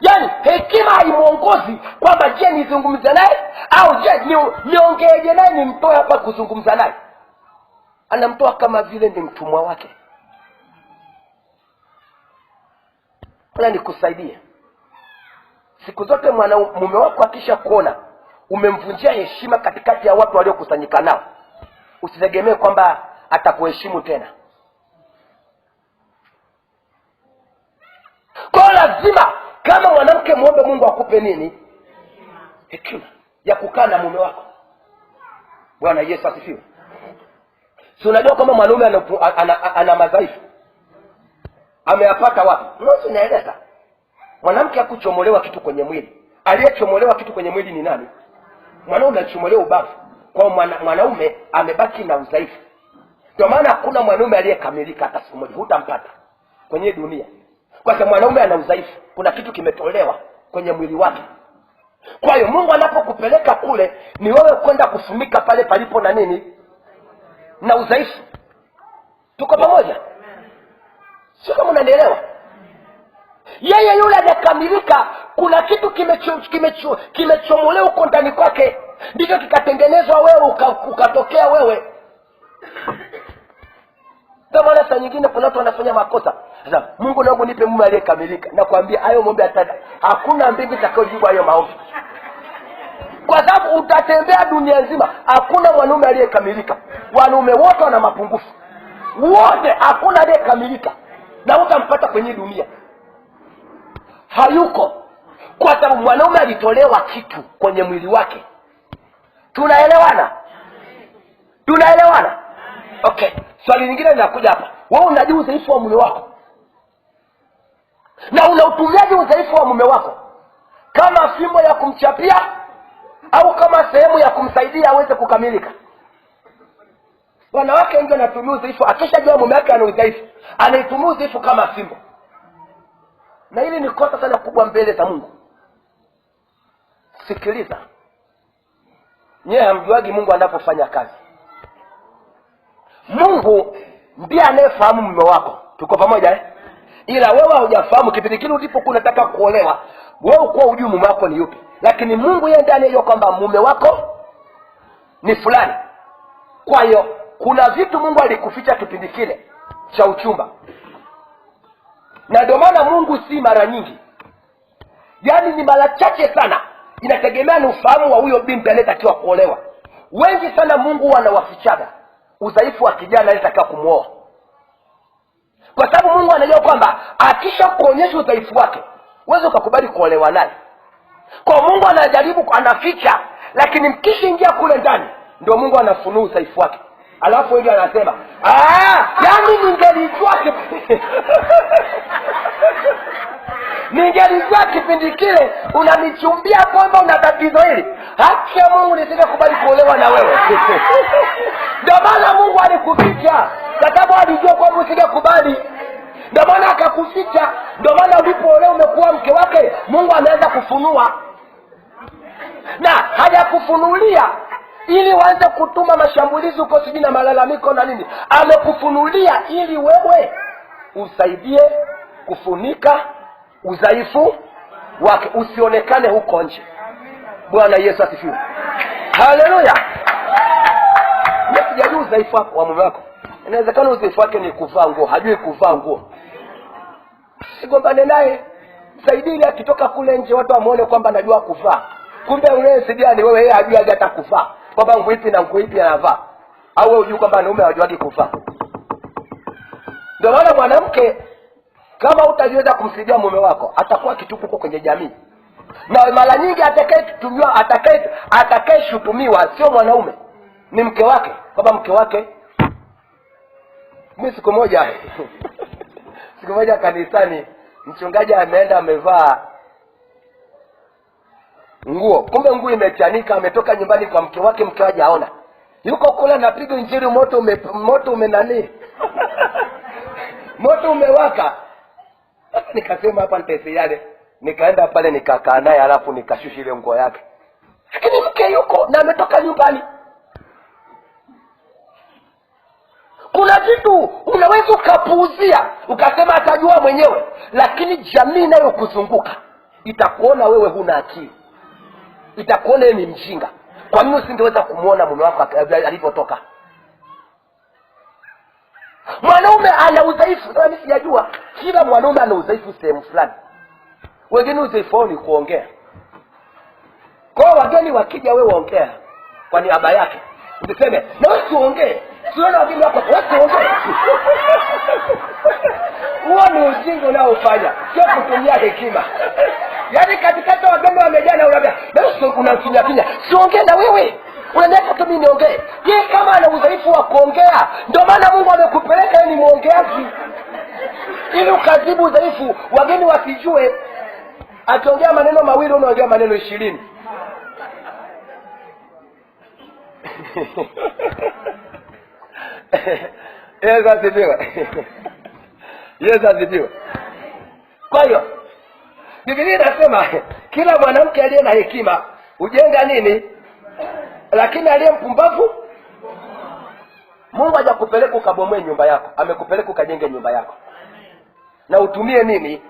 Yaani hekima haimuongozi kwamba je nizungumze naye au je niongeeje naye, nimtoe hapa kuzungumza naye. Anamtoa kama vile ni mtumwa wake. Wala nikusaidie. Siku zote mume wako akisha kuona umemvunjia heshima katikati ya watu waliokusanyika nao, usitegemee kwamba atakuheshimu tena. Kwa lazima kama mwanamke muombe Mungu akupe nini? Hekima ya kukaa na mume wako. Bwana Yesu asifiwe. Si unajua kama mwanaume ana madhaifu, ameyapata wapi? Mwanzo naeleza. Mwanamke hakuchomolewa kitu kwenye mwili. Aliyechomolewa kitu kwenye mwili ni nani? Mwanaume alichomolewa ubavu. Kwa mwanaume amebaki na udhaifu. Ndio maana hakuna mwanaume aliyekamilika hata siku moja, hutampata kwenye dunia. Kwa sababu mwanaume ana udhaifu, kuna kitu kimetolewa kwenye mwili wake. Kwa hiyo Mungu anapokupeleka kule ni wewe kwenda kufumika pale palipo na nini? Na udhaifu. Tuko pamoja? Sio kama unanielewa? Yeye yule hajakamilika, kuna kitu kimechomolewa huko ndani kwake. ndicho kikatengenezwa wewe ukatokea wewe. Ndio maana saa nyingine kuna watu wanafanya makosa. Sasa Mungu naomba nipe mume aliyekamilika. Nakwambia hayo maombi atada. Hakuna mbingu itakayojibu hayo maombi. Kwa sababu utatembea dunia nzima, hakuna mwanaume aliyekamilika. Wanaume wote wana mapungufu. Wote, hakuna aliyekamilika. Na utampata kwenye dunia. Hayuko. Kwa sababu mwanaume alitolewa kitu kwenye mwili wake. Tunaelewana? Tunaelewana? Okay. Swali lingine linakuja hapa. Wewe unajua udhaifu wa mume wako? Na unautumiaje udhaifu wa mume wako? Kama fimbo ya kumchapia au kama sehemu ya kumsaidia aweze kukamilika? Wanawake wengi wanatumia udhaifu, akishajua mume wake ana udhaifu, anaitumia udhaifu kama fimbo. Na hili ni kosa sana kubwa mbele za Mungu. Sikiliza. Nyewe hamjuagi Mungu anapofanya kazi. Mungu ndiye anayefahamu mume wako. Tuko pamoja eh? Ila wewe hujafahamu kipindi kile ulipokuwa unataka kuolewa, wewe uko hujui mume wako ni yupi. Lakini Mungu yeye ndiye anayejua kwamba mume wako ni fulani. Kwa hiyo kuna vitu Mungu alikuficha kipindi kile cha uchumba. Na ndio maana Mungu si mara nyingi, yaani ni mara chache sana, inategemea ni ufahamu wa huyo binti anayetakiwa kuolewa. Wengi sana Mungu wanawafichaga udhaifu wa kijana anayetakiwa kumuoa. Kwa sababu Mungu anajua kwamba akisha kuonyesha udhaifu wake, wewe ukakubali kuolewa naye. Kwa Mungu anajaribu, anaficha, lakini mkishaingia kule ndani ndio Mungu anafunua udhaifu wake. Alafu wengi anasema, yaani ningelijua kipindi kile unanichumbia kwamba una tatizo hili, haki ya Mungu nisingekubali kuolewa na wewe. Ndio maana Mungu alikuficha, kwa sababu alijua kwamba usingekubali. Ndio maana akakuficha. Ndio maana ulipoolewa umekuwa mke wake, Mungu anaweza kufunua. Na hajakufunulia ili uanze kutuma mashambulizi uko sijui na malalamiko na nini. Amekufunulia ili wewe usaidie kufunika udhaifu wake, usionekane huko nje. Bwana Yesu asifiwe. Haleluya. Msijali udhaifu wako wa mume wako. Inawezekana udhaifu wake ni kuvaa nguo, hajui kuvaa nguo. Sigombane naye. Saidili akitoka kule nje watu wamuone kwamba anajua kuvaa. Kumbe yule sidiani wewe yeye hajui hata kuvaa. Kwamba nguo ipi na nguo ipi anavaa. Au wewe unajua kwamba mume hajui kuvaa. Ndio maana mwanamke kama utajiweza kumsaidia mume wako, atakuwa kituko kwenye jamii. Na mara nyingi atakayeshutumiwa sio mwanaume, ni mke wake. Kwamba mke wake, mimi siku moja kanisani, mchungaji ameenda amevaa nguo, kumbe nguo imechanika, ametoka nyumbani kwa mke wake, mke wake haona. Yuko kule anapiga injili, moto umenani moto umewaka. Nikasema hapa nitesiane, nikaenda pale nikakaa naye, alafu nikashusha ile nguo yake. Lakini mke yuko na ametoka nyumbani. Kuna vitu unaweza ukapuuzia, ukasema atajua mwenyewe, lakini jamii nayo kuzunguka itakuona wewe huna akili. Itakuona ni mjinga. Kwa nini usingeweza kumuona mume wako alipotoka? Mwanaume ana udhaifu. Na mimi sijajua kila mwanaume ana udhaifu sehemu fulani. Wengine udhaifu wao ni kuongea. Kwa wageni wakija wewe ongea kwa niaba yake. Usiseme na wewe usiongee. Siona wageni wako wewe usiongee. Huo ni ujinga unaofanya, sio kutumia hekima. Yaani katikati wageni wamejaa na unaambia, "Wewe unafinya finya. Siongee na wewe. Unataka tu mimi niongee." Yeye kama ana udhaifu wa kuongea, ndio maana Mungu amekupeleka ni muongeaji. Ili ukazibu udhaifu, wageni wasijue akiongea maneno mawili unaongea maneno 20. Yesu asifiwe. Yesu asifiwe. Kwa hiyo Biblia inasema kila mwanamke aliye na hekima hujenga nini? Lakini aliye mpumbavu, Mungu hajakupeleka ukabomoe nyumba yako, amekupeleka ukajenge nyumba yako. Na utumie nini?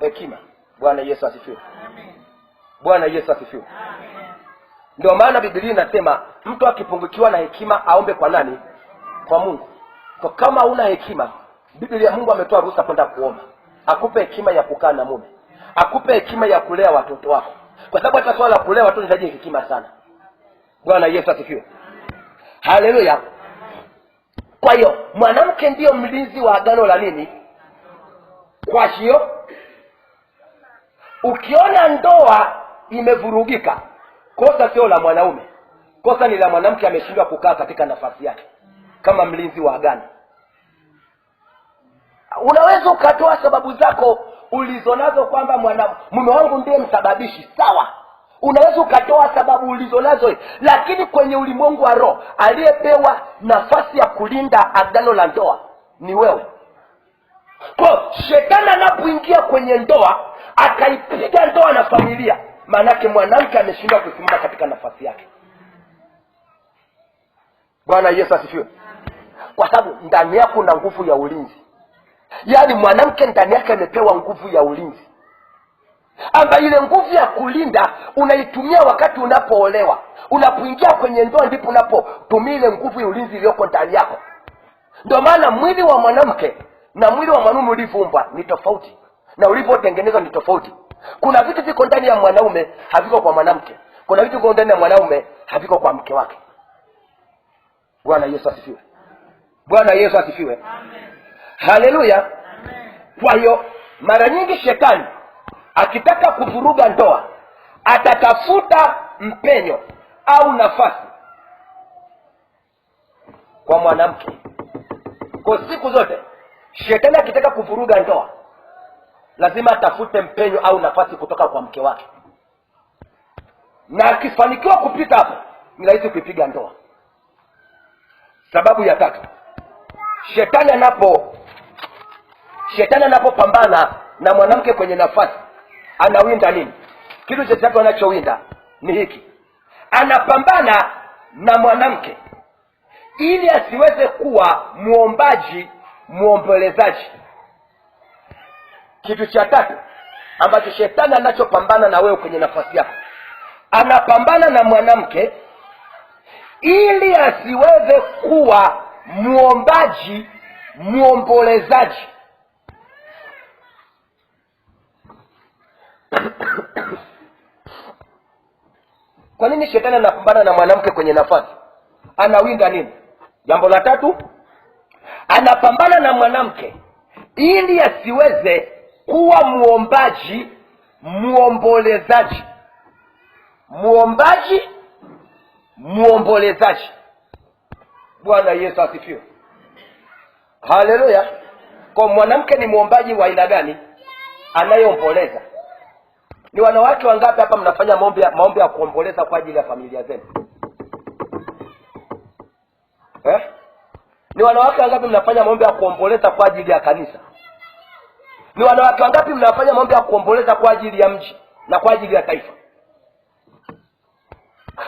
Hekima. Bwana Yesu asifiwe. Bwana Yesu asifiwe. Ndio maana Biblia inasema mtu akipungukiwa na hekima aombe kwa nani? Kwa Mungu. Kwa kama una hekima, Biblia, Mungu ametoa ruhusa kwenda kuomba. Akupe hekima ya kukaa na mume, akupe hekima ya kulea watoto wako, kwa sababu hata swala la kulea watoto linahitaji hekima sana. Bwana Yesu asifiwe. Haleluya. Kwa hiyo mwanamke ndiyo mlinzi wa agano la nini? Kwa hiyo ukiona ndoa imevurugika, kosa sio la mwanaume, kosa ni la mwanamke, ameshindwa kukaa katika nafasi yake kama mlinzi wa agano. Unaweza ukatoa sababu zako ulizonazo kwamba mume wangu ndiye msababishi, sawa. Unaweza ukatoa sababu ulizonazo, lakini kwenye ulimwengu wa roho aliyepewa nafasi ya kulinda agano la ndoa ni wewe. Kwa shetani anapoingia kwenye ndoa akaipiga ndoa na familia, maanake mwanamke ameshindwa kusimama katika nafasi yake. Bwana Yesu asifiwe. Kwa sababu ndani yako kuna nguvu ya ulinzi. Yaani mwanamke ndani yake amepewa nguvu ya ulinzi, ambayo ile nguvu ya kulinda unaitumia wakati unapoolewa. Unapoingia kwenye ndoa ndipo unapotumia ile nguvu ya ulinzi iliyoko ndani yako. Ndio maana mwili wa mwanamke na mwili wa mwanaume ulivyoumbwa ni tofauti, na ulivyotengenezwa ni tofauti. Kuna vitu viko ndani ya mwanaume haviko kwa mwanamke, kuna vitu viko ndani ya mwanaume haviko kwa mke wake. Bwana Yesu asifiwe. Bwana Yesu asifiwe. Amen. Haleluya. Kwa hiyo mara nyingi shetani akitaka kuvuruga ndoa atatafuta mpenyo au nafasi kwa mwanamke. Kwa siku zote shetani akitaka kuvuruga ndoa lazima atafute mpenyo au nafasi kutoka kwa mke wake, na akifanikiwa kupita hapo ni rahisi kuipiga ndoa. Sababu ya tatu, shetani anapopambana na mwanamke kwenye nafasi anawinda nini? Kitu cha tatu anachowinda ni hiki: anapambana na mwanamke ili asiweze kuwa muombaji, muombolezaji. Kitu cha tatu ambacho shetani anachopambana na wewe kwenye nafasi yako, anapambana na mwanamke ili asiweze kuwa muombaji, muombolezaji. Kwa nini shetani anapambana na mwanamke kwenye nafasi? Anawinda nini? Jambo la tatu, anapambana na mwanamke ili asiweze kuwa muombaji, muombolezaji. Muombaji, muombolezaji. Bwana Yesu asifiwe. Haleluya. Kwa mwanamke ni muombaji wa aina gani? Anayeomboleza. Ni wanawake wangapi hapa mnafanya maombi ya kuomboleza kwa ajili ya familia zenu? Ni wanawake wangapi mnafanya maombi ya kuomboleza kwa ajili ya kanisa? Ni wanawake wangapi mnafanya maombi ya kuomboleza kwa ajili ya mji na kwa ajili ya taifa?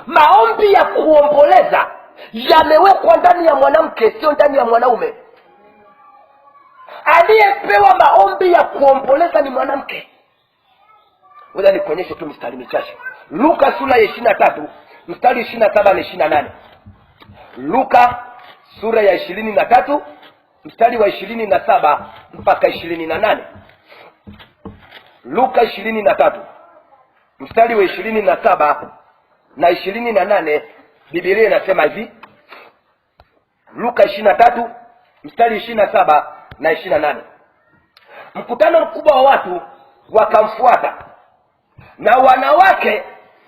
Maombi ya kuomboleza yamewekwa ndani ya mwanamke, sio ndani ya mwanaume. Aliyepewa maombi ya kuomboleza ni mwanamke. Ngoja nikuonyeshe tu mstari michache. Luka sura ya 23 mstari 27 na 28. Luka sura ya 23 mstari wa 27 mpaka 28. Luka 23 mstari wa 27 na 28, Biblia inasema hivi. Luka 23 mstari 27 na 28. Mkutano mkubwa wa watu wakamfuata, na wanawake,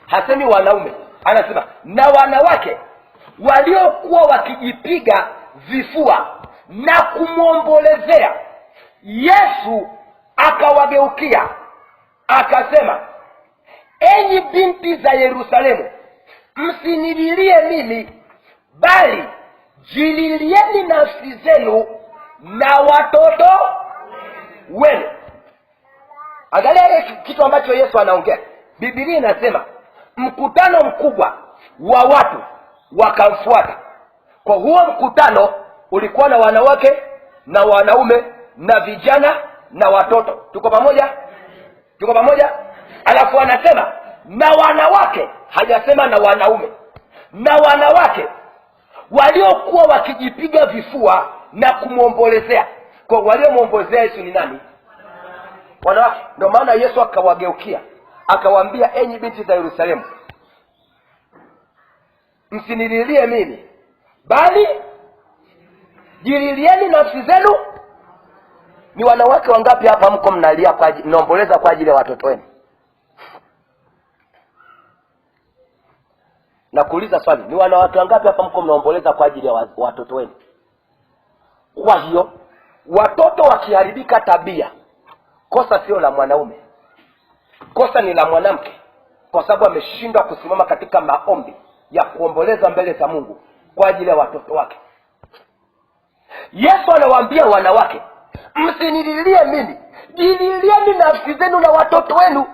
hasemi wanaume, anasema na wanawake waliokuwa wakijipiga vifua na kumwombolezea. Yesu akawageukia akasema, enyi binti za Yerusalemu, msinililie mimi, bali jililieni nafsi zenu na watoto wenu. Angalia kitu ambacho Yesu anaongea. Biblia inasema mkutano mkubwa wa watu wakamfuata. Kwa huo mkutano ulikuwa na wanawake na wanaume na vijana na watoto. Tuko pamoja? Tuko pamoja? Alafu anasema na wanawake hajasema na wanaume na wanawake waliokuwa wakijipiga vifua na kumwombolezea. Kwa waliomwombolezea Yesu ni nani? Wanawake. Ndio maana Yesu akawageukia akawaambia, enyi binti za Yerusalemu, msinililie mimi, bali jililieni nafsi zenu. Ni wanawake wangapi hapa mko mnalia mnaomboleza kwa ajili ya watoto wenu? Na kuuliza swali, ni wanawake wangapi hapa mko mnaomboleza kwa ajili ya watoto wenu? Kwa hiyo watoto wakiharibika tabia, kosa sio la mwanaume, kosa ni la mwanamke, kwa sababu ameshindwa kusimama katika maombi ya kuomboleza mbele za Mungu kwa ajili ya watoto wake. Yesu anawaambia wanawake, msinililie mimi, jililieni nafsi zenu na watoto wenu.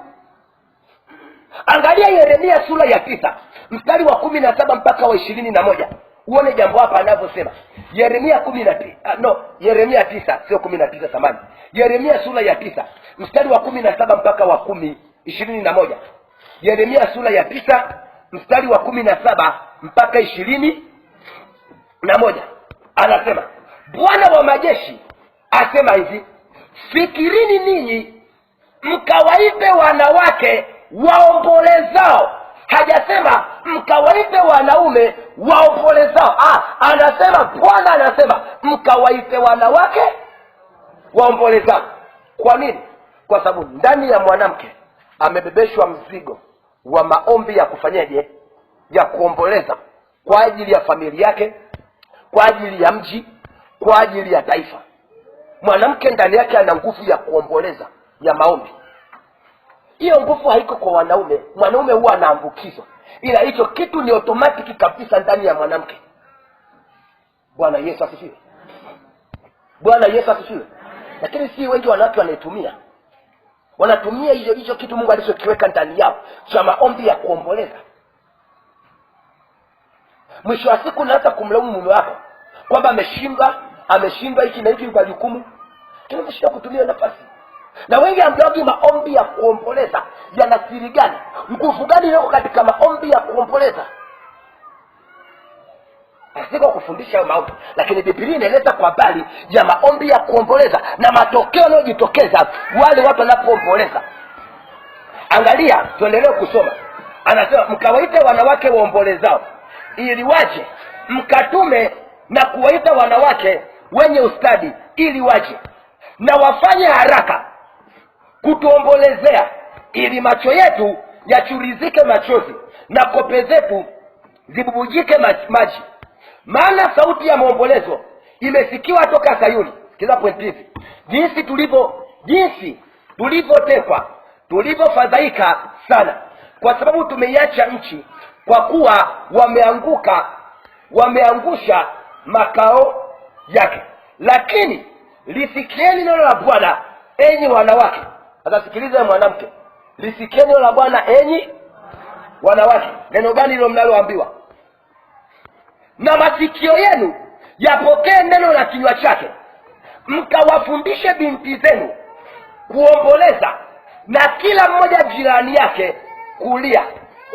Angalia Yeremia sura ya 9 mstari wa 17 mpaka wa 21. Uone jambo hapa anavyosema. Yeremia 9 sio 19 samani. Yeremia sura ya 9 mstari wa 17 mpaka wa 21. Yeremia sura ya 9 mstari wa 17 mpaka 21. Anasema, Bwana wa majeshi asema hivi, fikirini ninyi mkawaite wanawake waombolezao. Hajasema mkawaite wanaume waombolezao. Anasema Bwana anasema mkawaite wanawake waombolezao. Kwa nini? Kwa sababu ndani ya mwanamke amebebeshwa mzigo wa maombi ya kufanyaje, ya kuomboleza kwa ajili ya familia yake, kwa ajili ya mji, kwa ajili ya taifa. Mwanamke ndani yake ana nguvu ya kuomboleza, ya maombi. Hiyo nguvu haiko kwa wanaume. Mwanaume huwa anaambukizwa, ila hicho kitu ni automatic kabisa ndani ya mwanamke. Bwana Yesu asifiwe. Bwana Yesu asifiwe. Lakini si wengi wanawake wanaitumia. Wanatumia hicho kitu Mungu alichokiweka ndani yao cha maombi ya kuomboleza. Mwisho wa siku unaanza kumlaumu mume wako kwamba ameshindwa hiki na hiki kwa jukumu. Tunashindwa kutumia nafasi. Na wengi hamjui maombi ya kuomboleza yana siri gani? Nguvu gani iko katika maombi ya kuomboleza? Asiko kufundisha maombi, lakini Biblia inaeleza kwa habari ya maombi ya kuomboleza na matokeo yanayojitokeza wale watu wanapoomboleza. Angalia, tuendelee kusoma. Anasema mkawaite wanawake waombolezao ili waje, mkatume na kuwaita wanawake wenye ustadi ili waje na wafanye haraka kutuombolezea, ili macho yetu yachurizike machozi na kope zetu zibubujike maji. Maana sauti ya maombolezo imesikiwa toka Sayuni. Sikiza point hizi. Jinsi tulivyotekwa, tulivyofadhaika sana, kwa sababu tumeiacha nchi, kwa kuwa wameangusha makao yake. Lakini lisikieni neno la Bwana enyi wanawake. Atasikiliza mwanamke. Lisikieni neno la Bwana enyi wanawake. Neno gani hilo mnaloambiwa? Na masikio yenu yapokee neno la kinywa chake, mkawafundishe binti zenu kuomboleza na kila mmoja jirani yake kulia.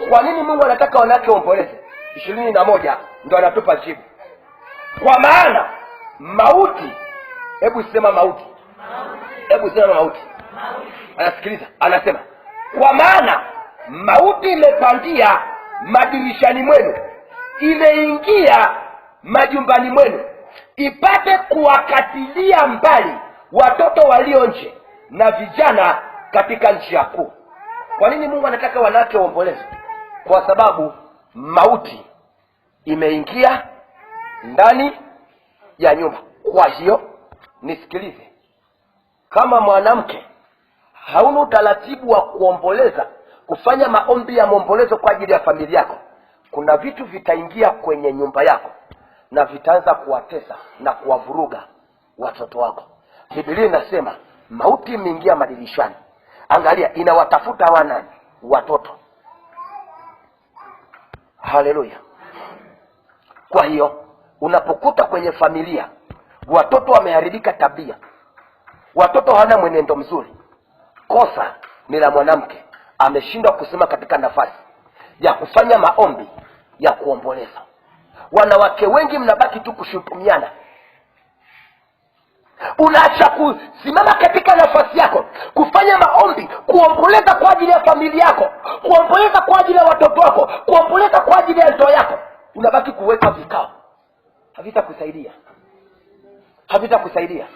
Kwa nini Mungu anataka wanawake waomboleze? 21 ndio anatupa jibu. Kwa maana mauti, hebu sema mauti. Hebu sema mauti. Anasikiliza, anasema kwa maana mauti imepandia madirishani mwenu, imeingia majumbani mwenu, ipate kuwakatilia mbali watoto walio nje na vijana katika nchi yako. Kwa nini Mungu anataka wanawake waomboleze? Kwa sababu mauti imeingia ndani ya nyumba. Kwa hiyo nisikilize, kama mwanamke hauna utaratibu wa kuomboleza, kufanya maombi ya maombolezo kwa ajili ya familia yako, kuna vitu vitaingia kwenye nyumba yako na vitaanza kuwatesa na kuwavuruga watoto wako. Biblia inasema mauti imeingia madirishani. Angalia, inawatafuta wana watoto. Haleluya. Kwa hiyo unapokuta kwenye familia watoto wameharibika tabia, watoto hawana mwenendo mzuri, kosa ni la mwanamke. Ameshindwa kusema katika nafasi ya kufanya maombi ya kuomboleza. Wanawake wengi mnabaki tu kushutumiana. Unaacha kusimama katika nafasi yako, kufanya maombi, kuomboleza kwa ajili ya familia yako, kuomboleza kwa ajili ya watoto wako, kuomboleza kwa ajili ya ndoa yako. Unabaki kuweka vikao. Havitakusaidia.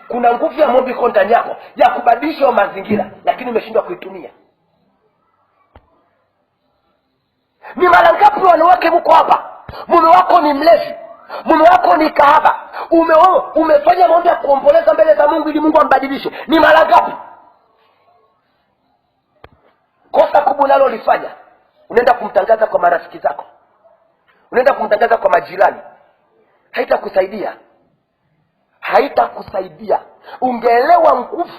Kuna nguvu ya maombi iko ndani yako ya kubadilisha mazingira, lakini umeshindwa kuitumia. Ni mara ngapi wanawake mko hapa, mume wako ni mlevi, mume wako ni kahaba, umefanya maombi ya kuomboleza mbele za Mungu ili Mungu ambadilishe? Ni mara ngapi? Kosa kubwa unalolifanya, unaenda kumtangaza kwa marafiki zako, unaenda kumtangaza kwa majirani. Haitakusaidia. Ungeelewa nguvu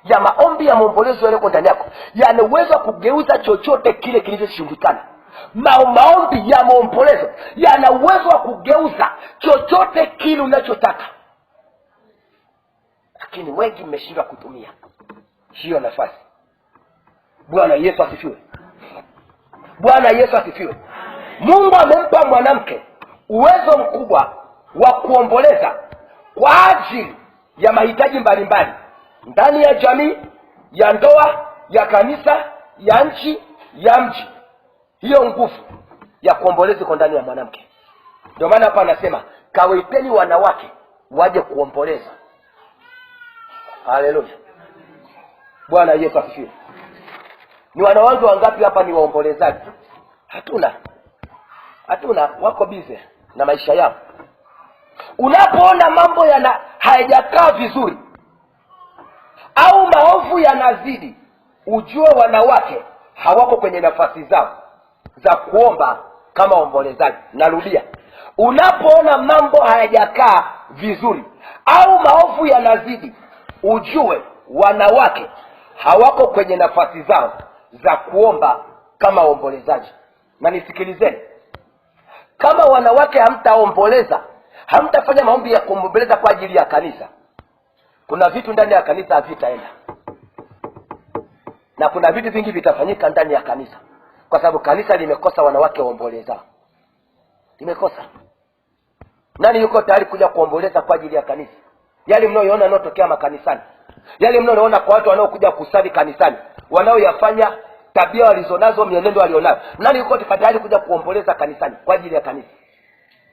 ya maombi ya maombolezo yaliyoko ndani yako, yana uwezo wa kugeuza chochote kile kilichoshindikana. Maombi ya maombolezo yana uwezo wa kugeuza chochote kile unachotaka, lakini wengi mmeshindwa kutumia hiyo nafasi. Bwana Yesu asifiwe. Bwana Yesu asifiwe. Mungu amempa mwanamke uwezo mkubwa wa kuomboleza kwa ajili ya mahitaji mbalimbali ndani ya jamii, ya ndoa, ya kanisa, ya nchi, ya mji. Hiyo nguvu ya kuomboleza iko ndani ya mwanamke. Ndio maana hapa anasema kawaiteni wanawake waje kuomboleza. Haleluya. Bwana Yesu asifiwe. Ni wanawake wangapi hapa ni waombolezaji? Hatuna, wako busy na maisha yao. Unapoona mambo hayajakaa vizuri au maovu yanazidi, ujue wanawake hawako kwenye nafasi zao za kuomba kama waombolezaji. Narudia, unapoona mambo hayajakaa vizuri au maovu yanazidi, ujue wanawake hawako kwenye nafasi zao za kuomba kama waombolezaji. Na nisikilizeni, kama wanawake hamtaomboleza, hamtafanya maombi ya kuomboleza kwa ajili ya kanisa, kuna vitu ndani ya kanisa havitaenda, na kuna vitu vingi vitafanyika ndani ya kanisa, kwa sababu kanisa limekosa wanawake waomboleza. Limekosa. Nani yuko tayari kuja kuomboleza kwa ajili ya kanisa? Yale mnaoona yanayotokea makanisani, yale mnaoona kwa watu wanaokuja kusali kanisani, wanaoyafanya, tabia walizonazo, mienendo walionayo, nani yuko tayari kuja kuomboleza kanisani kwa ajili ya kanisa?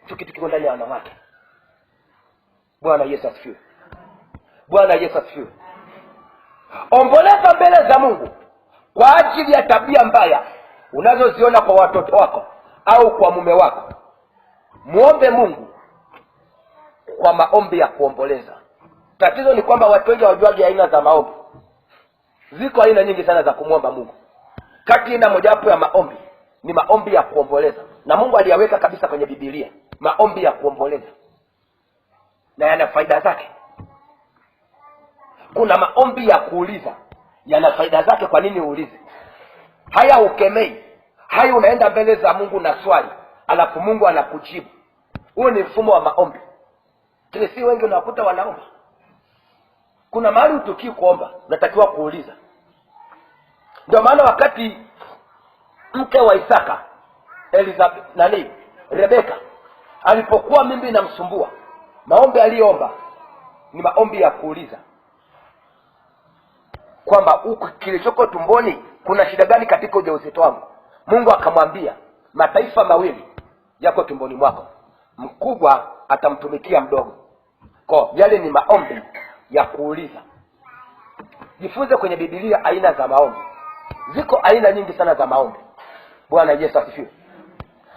Kitu kiko ndani ya wanawake. Bwana Yesu asifiwe. Bwana Yesu asifiwe. Omboleza mbele za Mungu kwa ajili ya tabia mbaya unazoziona kwa watoto wako au kwa mume wako. Muombe Mungu kwa maombi ya kuomboleza. Tatizo ni kwamba watu wengi hawajuagi aina za maombi. Ziko aina nyingi sana za kumwomba Mungu. Kati na mojawapo ya maombi ni maombi ya kuomboleza, na Mungu aliyaweka kabisa kwenye Biblia, maombi ya kuomboleza, na yana faida zake. Kuna maombi ya kuuliza, yana faida zake. Kwa nini uulize? Haya ukemei, haya unaenda mbele za Mungu na swali, alafu Mungu anakujibu. Huo ni mfumo wa maombi. Kile si wengi unakuta wanaomba. Kuna mahali utukii kuomba, unatakiwa kuuliza. Ndio maana wakati mke wa Isaka, Rebeka, alipokuwa mimba inamsumbua, maombi aliyoomba ni maombi ya kuuliza kwamba huku kilichoko tumboni kuna shida gani katika ujauzito wangu. Mungu akamwambia, mataifa mawili yako tumboni mwako, mkubwa atamtumikia mdogo. Kwa yale ni maombi ya kuuliza. Jifunze kwenye Biblia aina za maombi. Ziko aina nyingi sana za maombi. Bwana Yesu asifiwe.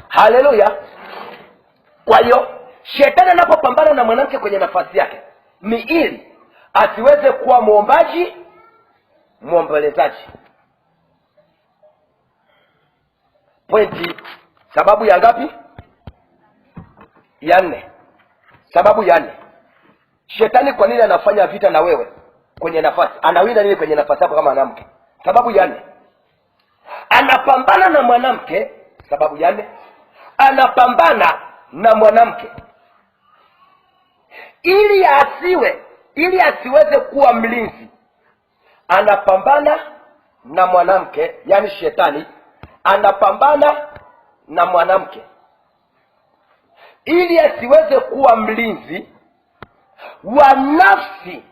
Haleluya. Kwa hiyo shetani anapopambana na mwanamke kwenye nafasi yake, ni ili asiweze kuwa muombaji, muombolezaji. Pointi, sababu ya ngapi? Ya 4. Sababu ya 4. Shetani kwa nini anafanya vita na wewe kwenye nafasi? Anawinda nini kwenye nafasi yako kama mwanamke? Sababu ya 4. Anapambana na mwanamke. Sababu ya 4. Anapambana na mwanamke ili asiweze kuwa mlinzi. Anapambana na mwanamke, yani shetani anapambana na mwanamke ili asiweze kuwa mlinzi wa nafsi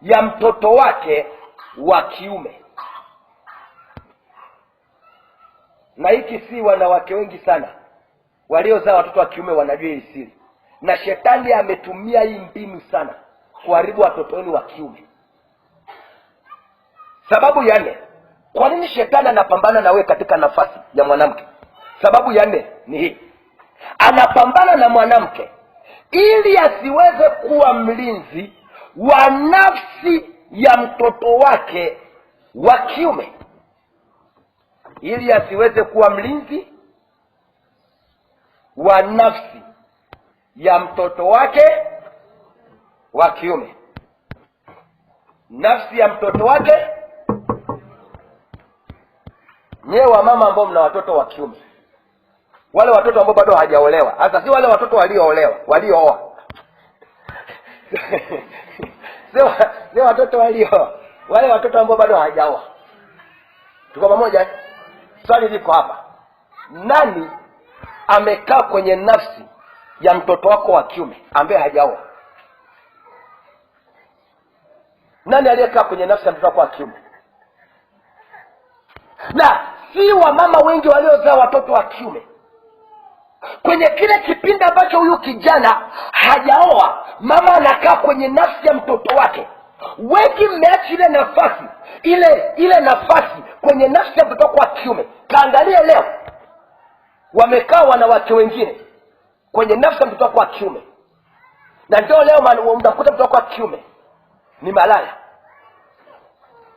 ya mtoto wake wa kiume. Na hiki si wanawake wengi sana waliozaa watoto wa kiume wanajua hii siri, na shetani ametumia hii mbinu sana kuharibu watoto wenu wa kiume. Sababu ya nne, kwa nini shetani anapambana na wewe katika nafasi ya mwanamke? Sababu ya nne ni hii: anapambana na mwanamke ili asiweze kuwa mlinzi wa nafsi ya mtoto wake wa kiume. Ili asiweze kuwa mlinzi wa nafsi ya mtoto wake wa kiume. Nafsi ya mtoto wake. Nyewe wa mama ambao mna watoto wa kiume, wale watoto ambao bado hawajaolewa, hasa si wale watoto walioolewa, waliooa sio watoto wale watoto ambao bado hawajaoa. Tuko pamoja? Swali liko hapa: nani amekaa kwenye nafsi ya mtoto wako wa kiume ambaye hajaoa? Nani aliyekaa kwenye nafsi ya mtoto wako wa kiume? Na si wamama wengi waliozaa watoto wa kiume, kwenye kile kipindi ambacho huyu kijana hajaoa, mama anakaa kwenye nafsi ya mtoto wake. Wengi mmeacha ile nafasi kwenye nafsi ya mtoto wako wa kiume. Kaangalia leo, wamekaa wanawake wengine kwenye nafsi ya mtoto wako wa kiume, na ndio leo mnakuta mtoto wako wa kiume ni malaya,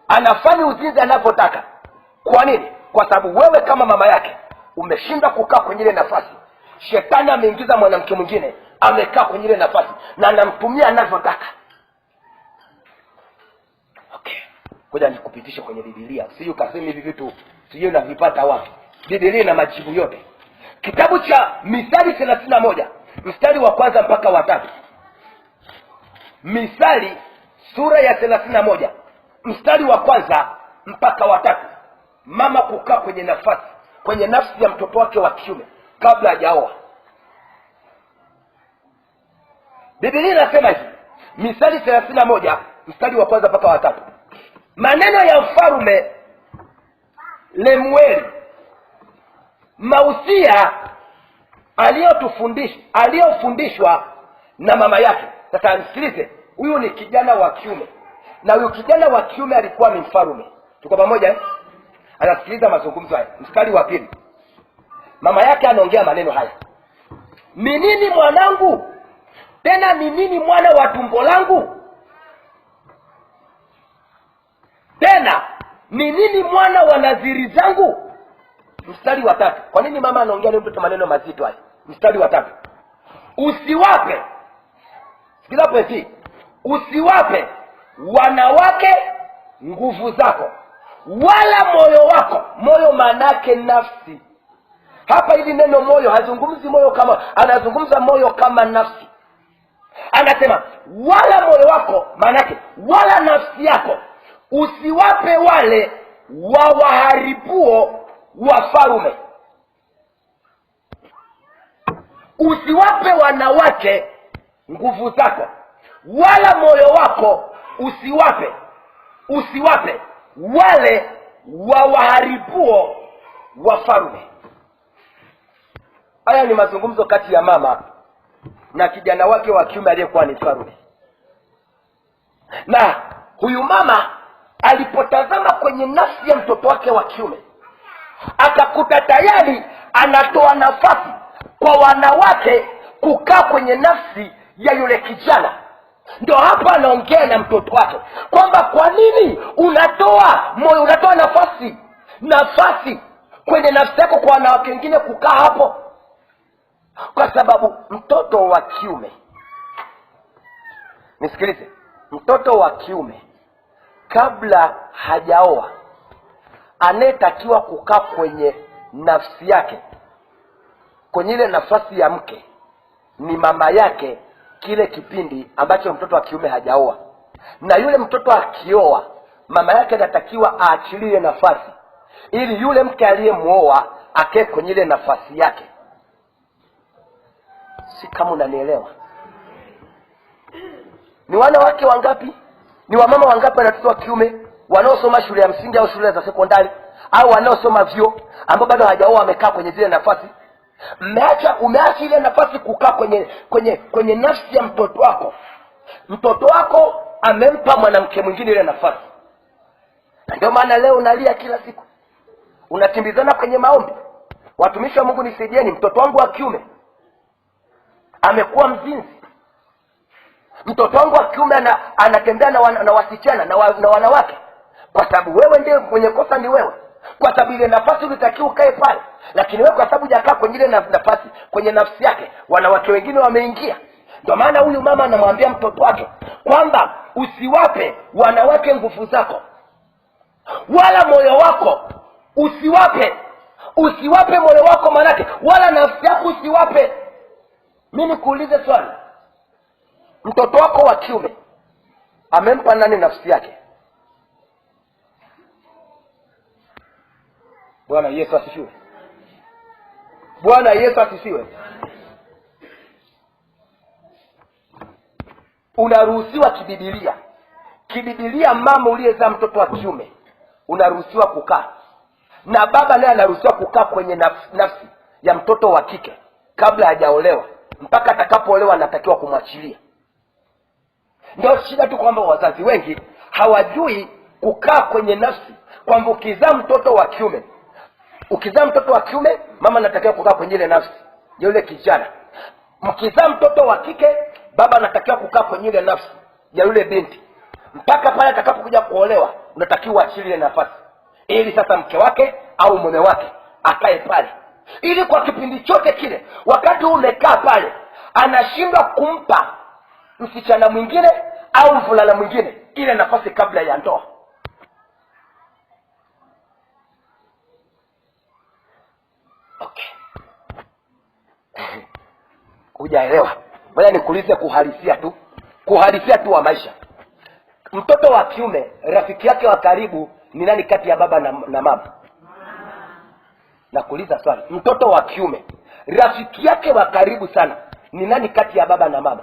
anafanya uzinzi anapotaka. Kwa nini? Kwa sababu wewe kama mama yake umeshindwa kukaa kwenye ile nafasi. Shetani ameingiza mwanamke mwingine, amekaa kwenye ile nafasi na anamtumia anavyotaka. Okay, ngoja nikupitishe kwenye Biblia. Sio ukasema hivi vitu sio unavipata wapi. Biblia ina majibu yote. Kitabu cha Mithali 31 mstari wa kwanza mpaka wa 3. Mithali sura ya 31 mstari wa kwanza mpaka wa 3. Mama kukaa kwenye nafsi ya mtoto wake wa kiume kabla hajaoa. Biblia inasema hivi, Mithali 31 mstari wa kwanza mpaka wa 3. Maneno ya mfalme Lemueli, mausia aliyofundishwa na mama yake. Sasa msikilize, huyu ni kijana wa kiume, na huyu kijana wa kiume alikuwa ni mfalme. Tuko pamoja? Anasikiliza mazungumzo haya. Mstari wa 2, mama yake anaongea maneno haya: ni nini mwanangu, tena ni nini mwana wa tumbo langu? Tena ni nini mwana wa nadhiri zangu? Mstari wa 3. Kwa nini mama anaongea na mtoto maneno mazito haya? Mstari wa 3, usiwape, sikiliza poeti, usiwape wanawake nguvu zako wala moyo wako. Moyo manake nafsi. Hapa hili neno moyo, hazungumzi moyo kama, anazungumza moyo kama nafsi. Anasema wala moyo wako, manake wala nafsi yako, usiwape wale wawaharibuo wafalme. Usiwape wanawake nguvu zako wala moyo wako, usiwape wale wawaharibuo wafalme. Haya ni mazungumzo kati ya mama na kijana wake wa kiume aliyekuwa ni mfalme. Na huyu mama alipotazama kwenye nafsi ya mtoto wake wa kiume, akakuta tayari anatoa nafasi kwa wanawake kukaa kwenye nafsi ya yule kijana. Ndio hapa anaongea na mtoto wake kwamba kwa nini unatoa nafasi kwenye nafsi yako kwa wanawake wengine kukaa hapo? Kwa sababu mtoto wa kiume, nisikilize, mtoto wa kiume kabla hajaoa, anayetakiwa kukaa kwenye nafsi yake, kwenye ile nafasi ya mke, ni mama yake, kile kipindi ambacho mtoto wa kiume hajaoa. Na yule mtoto akioa, mama yake anatakiwa aachilie nafasi ili yule mke aliyemuoa akae kwenye ile nafasi yake. Si kama unanielewa? Ni wanawake wangapi, ni wamama wangapi na watoto wa kiume wanaosoma shule ya msingi au shule za sekondari au wanaosoma vyuo ambao bado hawajaoa wamekaa kwenye zile nafasi? Umeacha ile nafasi kukaa kwenye nafsi ya mtoto wako. Mtoto wako amempa mwanamke mwingine ile nafasi. Ndio maana leo unalia kila siku, unatimbizana kwenye maombi, watumishi wa Mungu nisaidieni, mtoto wangu wa kiume amekuwa mzinzi, mtoto wangu wa kiume anatembea na wasichana na wanawake. Kwa sababu wewe ndiye mwenye kosa, ni wewe, kwa sababu ile nafasi ulitakiwa ukae pale, lakini wewe kwa sababu hujakaa kwenye ile nafasi, kwenye nafsi yake, wanawake wengine wameingia. Ndio maana huyu mama anamwambia mtoto wake kwamba usiwape wanawake nguvu zako wala moyo wako, usiwape moyo wako, manake wala nafsi yako usiwape. Mimi nikuulize swali, mtoto wako wa kiume amempa nani nafsi yake? Bwana Yesu asifiwe. Bwana Yesu asifiwe. Unaruhusiwa kibibilia, mama uliyezaa mtoto wa kiume unaruhusiwa kukaa, na baba naye anaruhusiwa kukaa kwenye nafsi ya mtoto wa kike kabla hajaolewa. Mpaka atakapoolewa anatakiwa kumwachilia. Ndio shida tu kwamba wazazi wengi hawajui kukaa kwenye nafsi, kwamba ukizaa mtoto wa kiume mama anatakiwa kukaa kwenye ile nafsi ya yule kijana. Mkizaa mtoto wa kike baba anatakiwa kukaa kwenye ile nafsi ya yule binti. Mpaka pale atakapokuja kuolewa unatakiwa achilie ile nafasi, ili sasa mke wake au mume wake akae pale, ili kwa kipindi chote kile wakati umekaa pale anashindwa kumpa msichana mwingine au mvulana mwingine ile nafasi kabla ya ndoa. Okay. Hujaelewa? Ngoja nikuulize kuhalisia tu wa maisha. Mtoto wa kiume rafiki yake wa karibu ni nani kati ya baba na mama? Nakuuliza swali, mtoto wa kiume rafiki yake wa karibu sana ni nani kati ya baba na mama?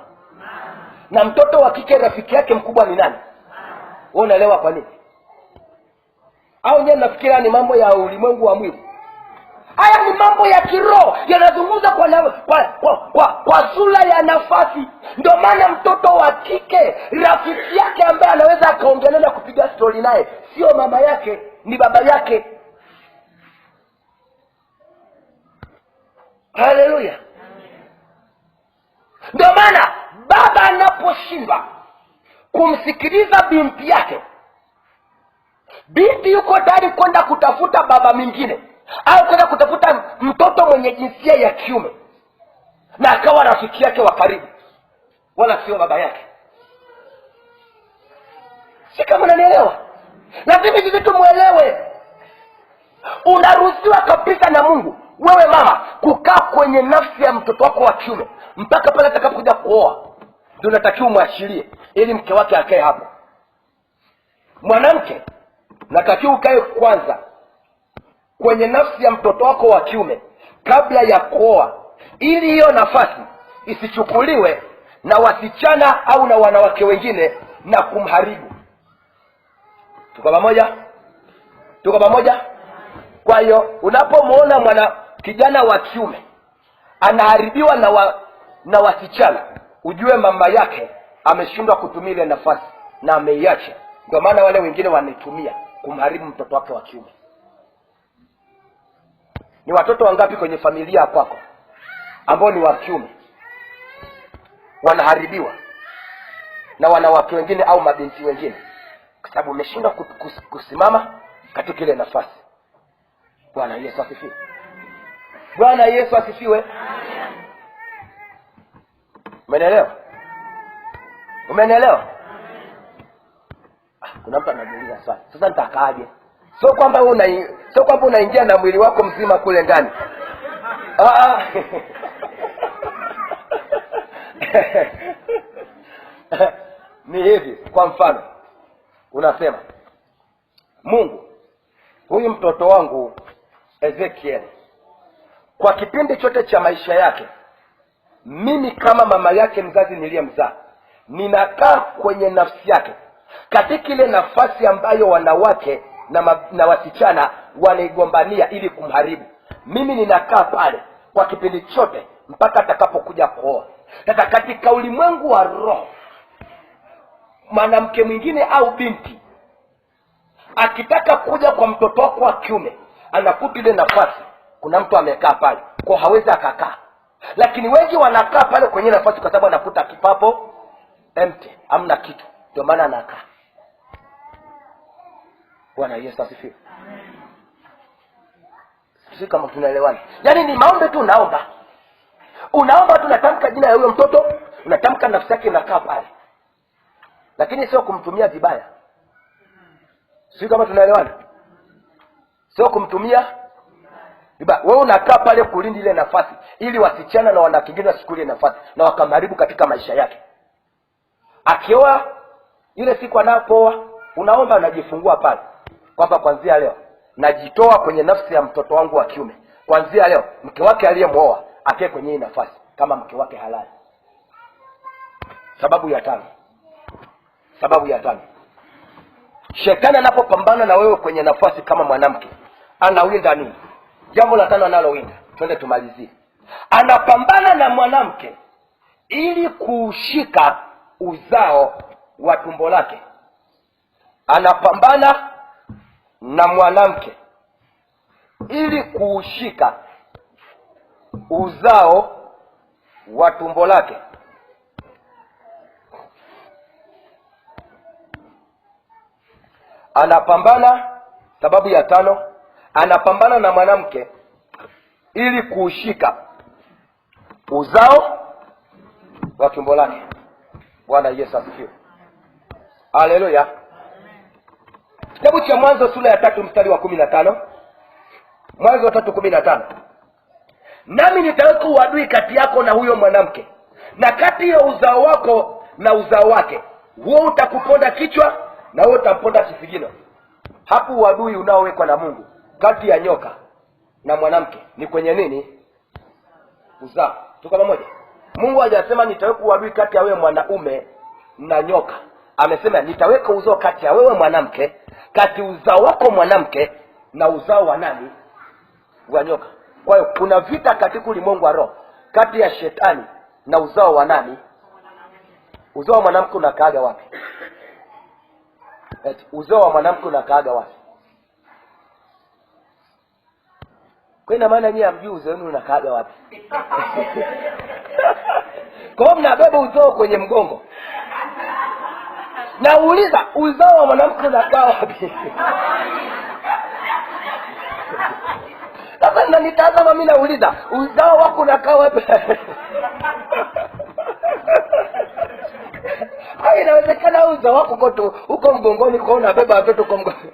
Na mtoto wa kike rafiki yake mkubwa ni nani? Wewe unaelewa kwa nini? Au nyewe nafikiria ni mambo ya ulimwengu wa mwili? Haya ni mambo ya kiroho, yanazungumza kwa sura ya nafasi. Ndio maana mtoto wa kike rafiki yake ambaye anaweza akaongelea na kupiga story naye sio mama yake, ni baba yake. Haleluya. Ndio maana baba anaposhindwa kumsikiliza binti yake, binti yuko tayari kwenda kutafuta baba mwingine au kwenda kutafuta mtoto mwenye jinsia ya kiume, na akawa rafiki yake wa karibu, wala sio baba yake. Si kama unanielewa? Lazima hivi vitu muelewe. Unaruhusiwa kabisa na Mungu, wewe mama, kukaa kwenye nafsi ya mtoto wako wa kiume mpaka pale atakapokuja kuoa. Ndio unatakiwa muachilie ili mke wake akae hapo. Mwanamke, natakiwa ukae kwanza kwenye nafsi ya mtoto wako wa kiume kabla ya kuoa, ili hiyo nafasi isichukuliwe na wasichana au na wanawake wengine na kumharibu. Tuko pamoja? Kwa hiyo unapomwona kijana wa kiume anaharibiwa na wasichana, ujue mama yake ameshindwa kutumia ile nafasi na ameiacha. Ndio maana wale wengine wanaitumia kumharibu mtoto wake wa kiume. Ni watoto wangapi kwenye familia kwako ambao ni wa kiume wanaharibiwa na wanawake wengine au mabinti wengine, kwa sababu umeshindwa kusimama katika ile nafasi? Bwana Yesu asifiwe. Bwana Yesu asifiwe. Umeelewa? Kuna mtu anajiuliza swali, sasa nitakaaje? Sio kwamba unaingia na mwili wako mzima kule ndani. Ni hivi, kwa mfano unasema, Mungu, Huyu mtoto wangu Ezekiel, kwa kipindi chote cha maisha yake, mimi kama mama yake mzazi niliyemzaa, ninakaa kwenye nafsi yake, katika ile nafasi ambayo wanawake na wasichana wanaigombania ili kumharibu. Mimi ninakaa pale kwa kipindi chote mpaka atakapokuja kuoa. Sasa katika ulimwengu wa roho, mwanamke mwingine au binti akitaka kuja kwa mtoto wako wa kiume, anakuta ile nafasi kuna mtu amekaa pale, kwa hawezi akakaa. Lakini wengi wanakaa pale kwenye nafasi kwa sababu anakuta kipapo empty, hamna kitu, ndio maana anakaa. Bwana Yesu asifiwe. Sisi kama tunaelewana. Yaani ni maombi tu, unaomba tu, unatamka jina la huyo mtoto, unatamka nafsi yake inakaa pale. Lakini sio kumtumia vibaya. Sisi kama tunaelewana. Sio kumtumia vibaya. Wewe unakaa pale kulinda ile nafasi ili wasichana na wanakingine wasikulie nafasi na wakamharibu katika maisha yake. Akioa ile siku anapoa, unaomba, unajifungua pale kwamba kuanzia leo najitoa kwenye nafsi ya mtoto wangu wa kiume. Kuanzia leo mke wake aliyemuoa akae kwenye hii nafasi kama mke wake halali. Sababu ya tano. Shetani anapopambana na wewe kwenye nafasi kama mwanamke, anawinda nini? Jambo la 5 analowinda, twende tumalizie. Anapambana na mwanamke ili kushika uzao wa tumbo lake. Anapambana na mwanamke ili kushika uzao wa tumbo lake. Sababu ya 5, anapambana na mwanamke ili kushika uzao wa tumbo lake. Bwana Yesu asifiwe. Haleluya. Kitabu cha Mwanzo sura ya 3 mstari wa 15. Mwanzo 3:15. Nami nitaweka uadui kati yako na huyo mwanamke, na kati ya uzao wako na uzao wake. Huo utakuponda kichwa na huo utamponda kisigino. Hapo uadui unaowekwa na Mungu kati ya nyoka na mwanamke ni kwenye nini? Uzao. Tuko pamoja? Mungu hajasema nitaweka uadui kati ya wewe mwanaume na nyoka. Amesema nitaweka uzao kati ya wewe mwanamke, kati uzao wako mwanamke na uzao wa nani? Wa nyoka. Kwa hiyo kuna vita katika ulimwengu wa roho kati ya shetani na uzao wa nani? Uzao wa mwanamke unakaaga wapi? Uzao wa mwanamke unakaaga wapi? Kwa ina maana nyinyi hamjui uzao wenu unakaaga wapi? Kwa hiyo mnabeba uzao kwenye mgongo. Na uuliza uzao wa mwanamke unakaa wapi? Sasa nitazama mimi nauliza uzao wako unakaa wapi? Inawezekana uzao wako uko mgongoni, kwa unabeba watoto kwa mgongoni.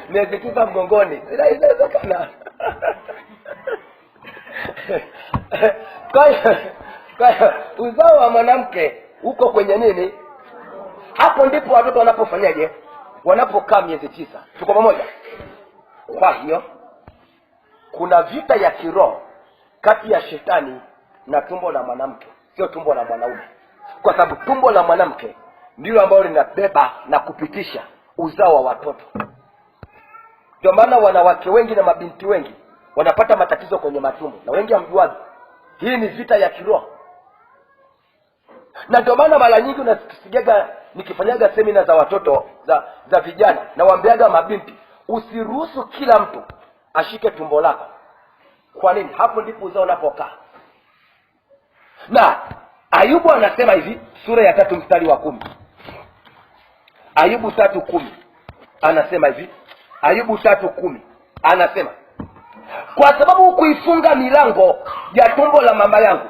Miezi 9 mgongoni. Inawezekana. Kwa hiyo uzao wa mwanamke uko kwenye nini? Hapo ndipo watoto wanapofanyaje? Wanapokaa miezi 9. Tuko pamoja? Kwa hiyo kuna vita ya kiroho kati ya shetani na tumbo la mwanamke, sio tumbo la mwanaume. Kwa sababu tumbo la mwanamke ndilo ambalo linabeba na kupitisha uzao wa watoto. Ndio maana wanawake wengi na mabinti wengi wanapata matatizo kwenye matumbo, na wengi hamjuaji. Hii ni vita ya kiroho. Na ndio maana mara nyingi unasikiaga nikifanyaga semina za watoto za vijana, na waambiaga mabinti, usiruhusu kila mtu ashike tumbo lako. Kwa nini? Hapo ndipo uzao unapokaa. Na Ayubu anasema hivi, sura ya 3 mstari wa 10. Ayubu 3:10 anasema hivi. Ayubu 3:10 anasema, kwa sababu hukuifunga milango ya tumbo la mama yangu,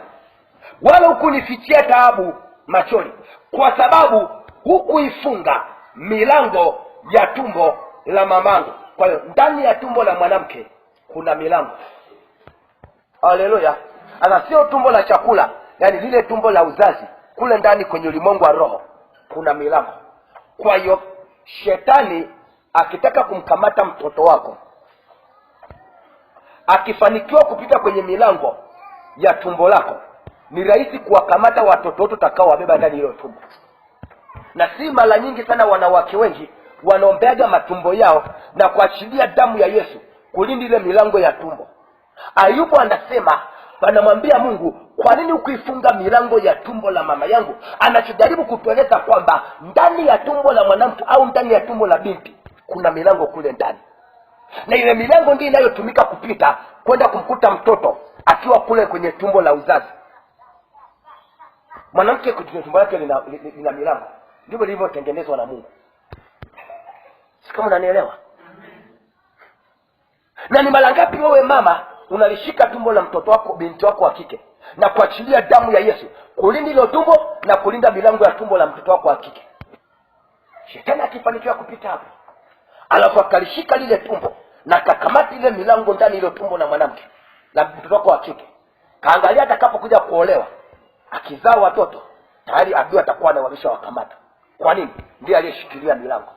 wala hukunifichia taabu machoni. Kwa sababu hukuifunga milango ya tumbo la mamangu. Kwa hiyo ndani ya tumbo la mwanamke kuna milango. Haleluya. Ana sio tumbo la chakula, yani lile tumbo la uzazi, kule ndani kwenye ulimwengu wa roho kuna milango. Kwa hiyo shetani akitaka kumkamata mtoto wako, akifanikiwa kupita kwenye milango ya tumbo lako, ni rahisi kuwakamata watoto wote utakao wabeba ndani hilo tumbo. Na si mara nyingi sana wanawake wengi wanaombeaga matumbo yao na kuachilia damu ya Yesu kulinda ile milango ya tumbo. Ayubu anasema, anamwambia Mungu, kwa nini ukuifunga milango ya tumbo la mama yangu? Anachojaribu kutueleza kwamba ndani ya tumbo la mwanamke au ndani ya tumbo la binti kuna milango kule ndani, na ile milango ndiyo inayotumika kupita kwenda kumkuta mtoto akiwa kule kwenye tumbo la uzazi. Mwanamke kwenye tumbo lake lina milango, ndivyo lilivyotengenezwa na Mungu. Kama unanielewa? Na ni mara ngapi wewe mama unalishika tumbo la mtoto wako, binti wako wa kike, na kuachilia damu ya Yesu kulinda hilo tumbo na kulinda milango ya tumbo la mtoto wako wa kike. Shetani akifanikiwa kupita hapo, alafu akalishika lile tumbo na kakamata ile milango ndani hilo tumbo la mwanamke la mtoto wako wa kike, kaangalia atakapokuja kuolewa, akizaa watoto tayari adui atakuwa anawalisha wakamata. Kwa nini? Ndiye aliyeshikilia milango.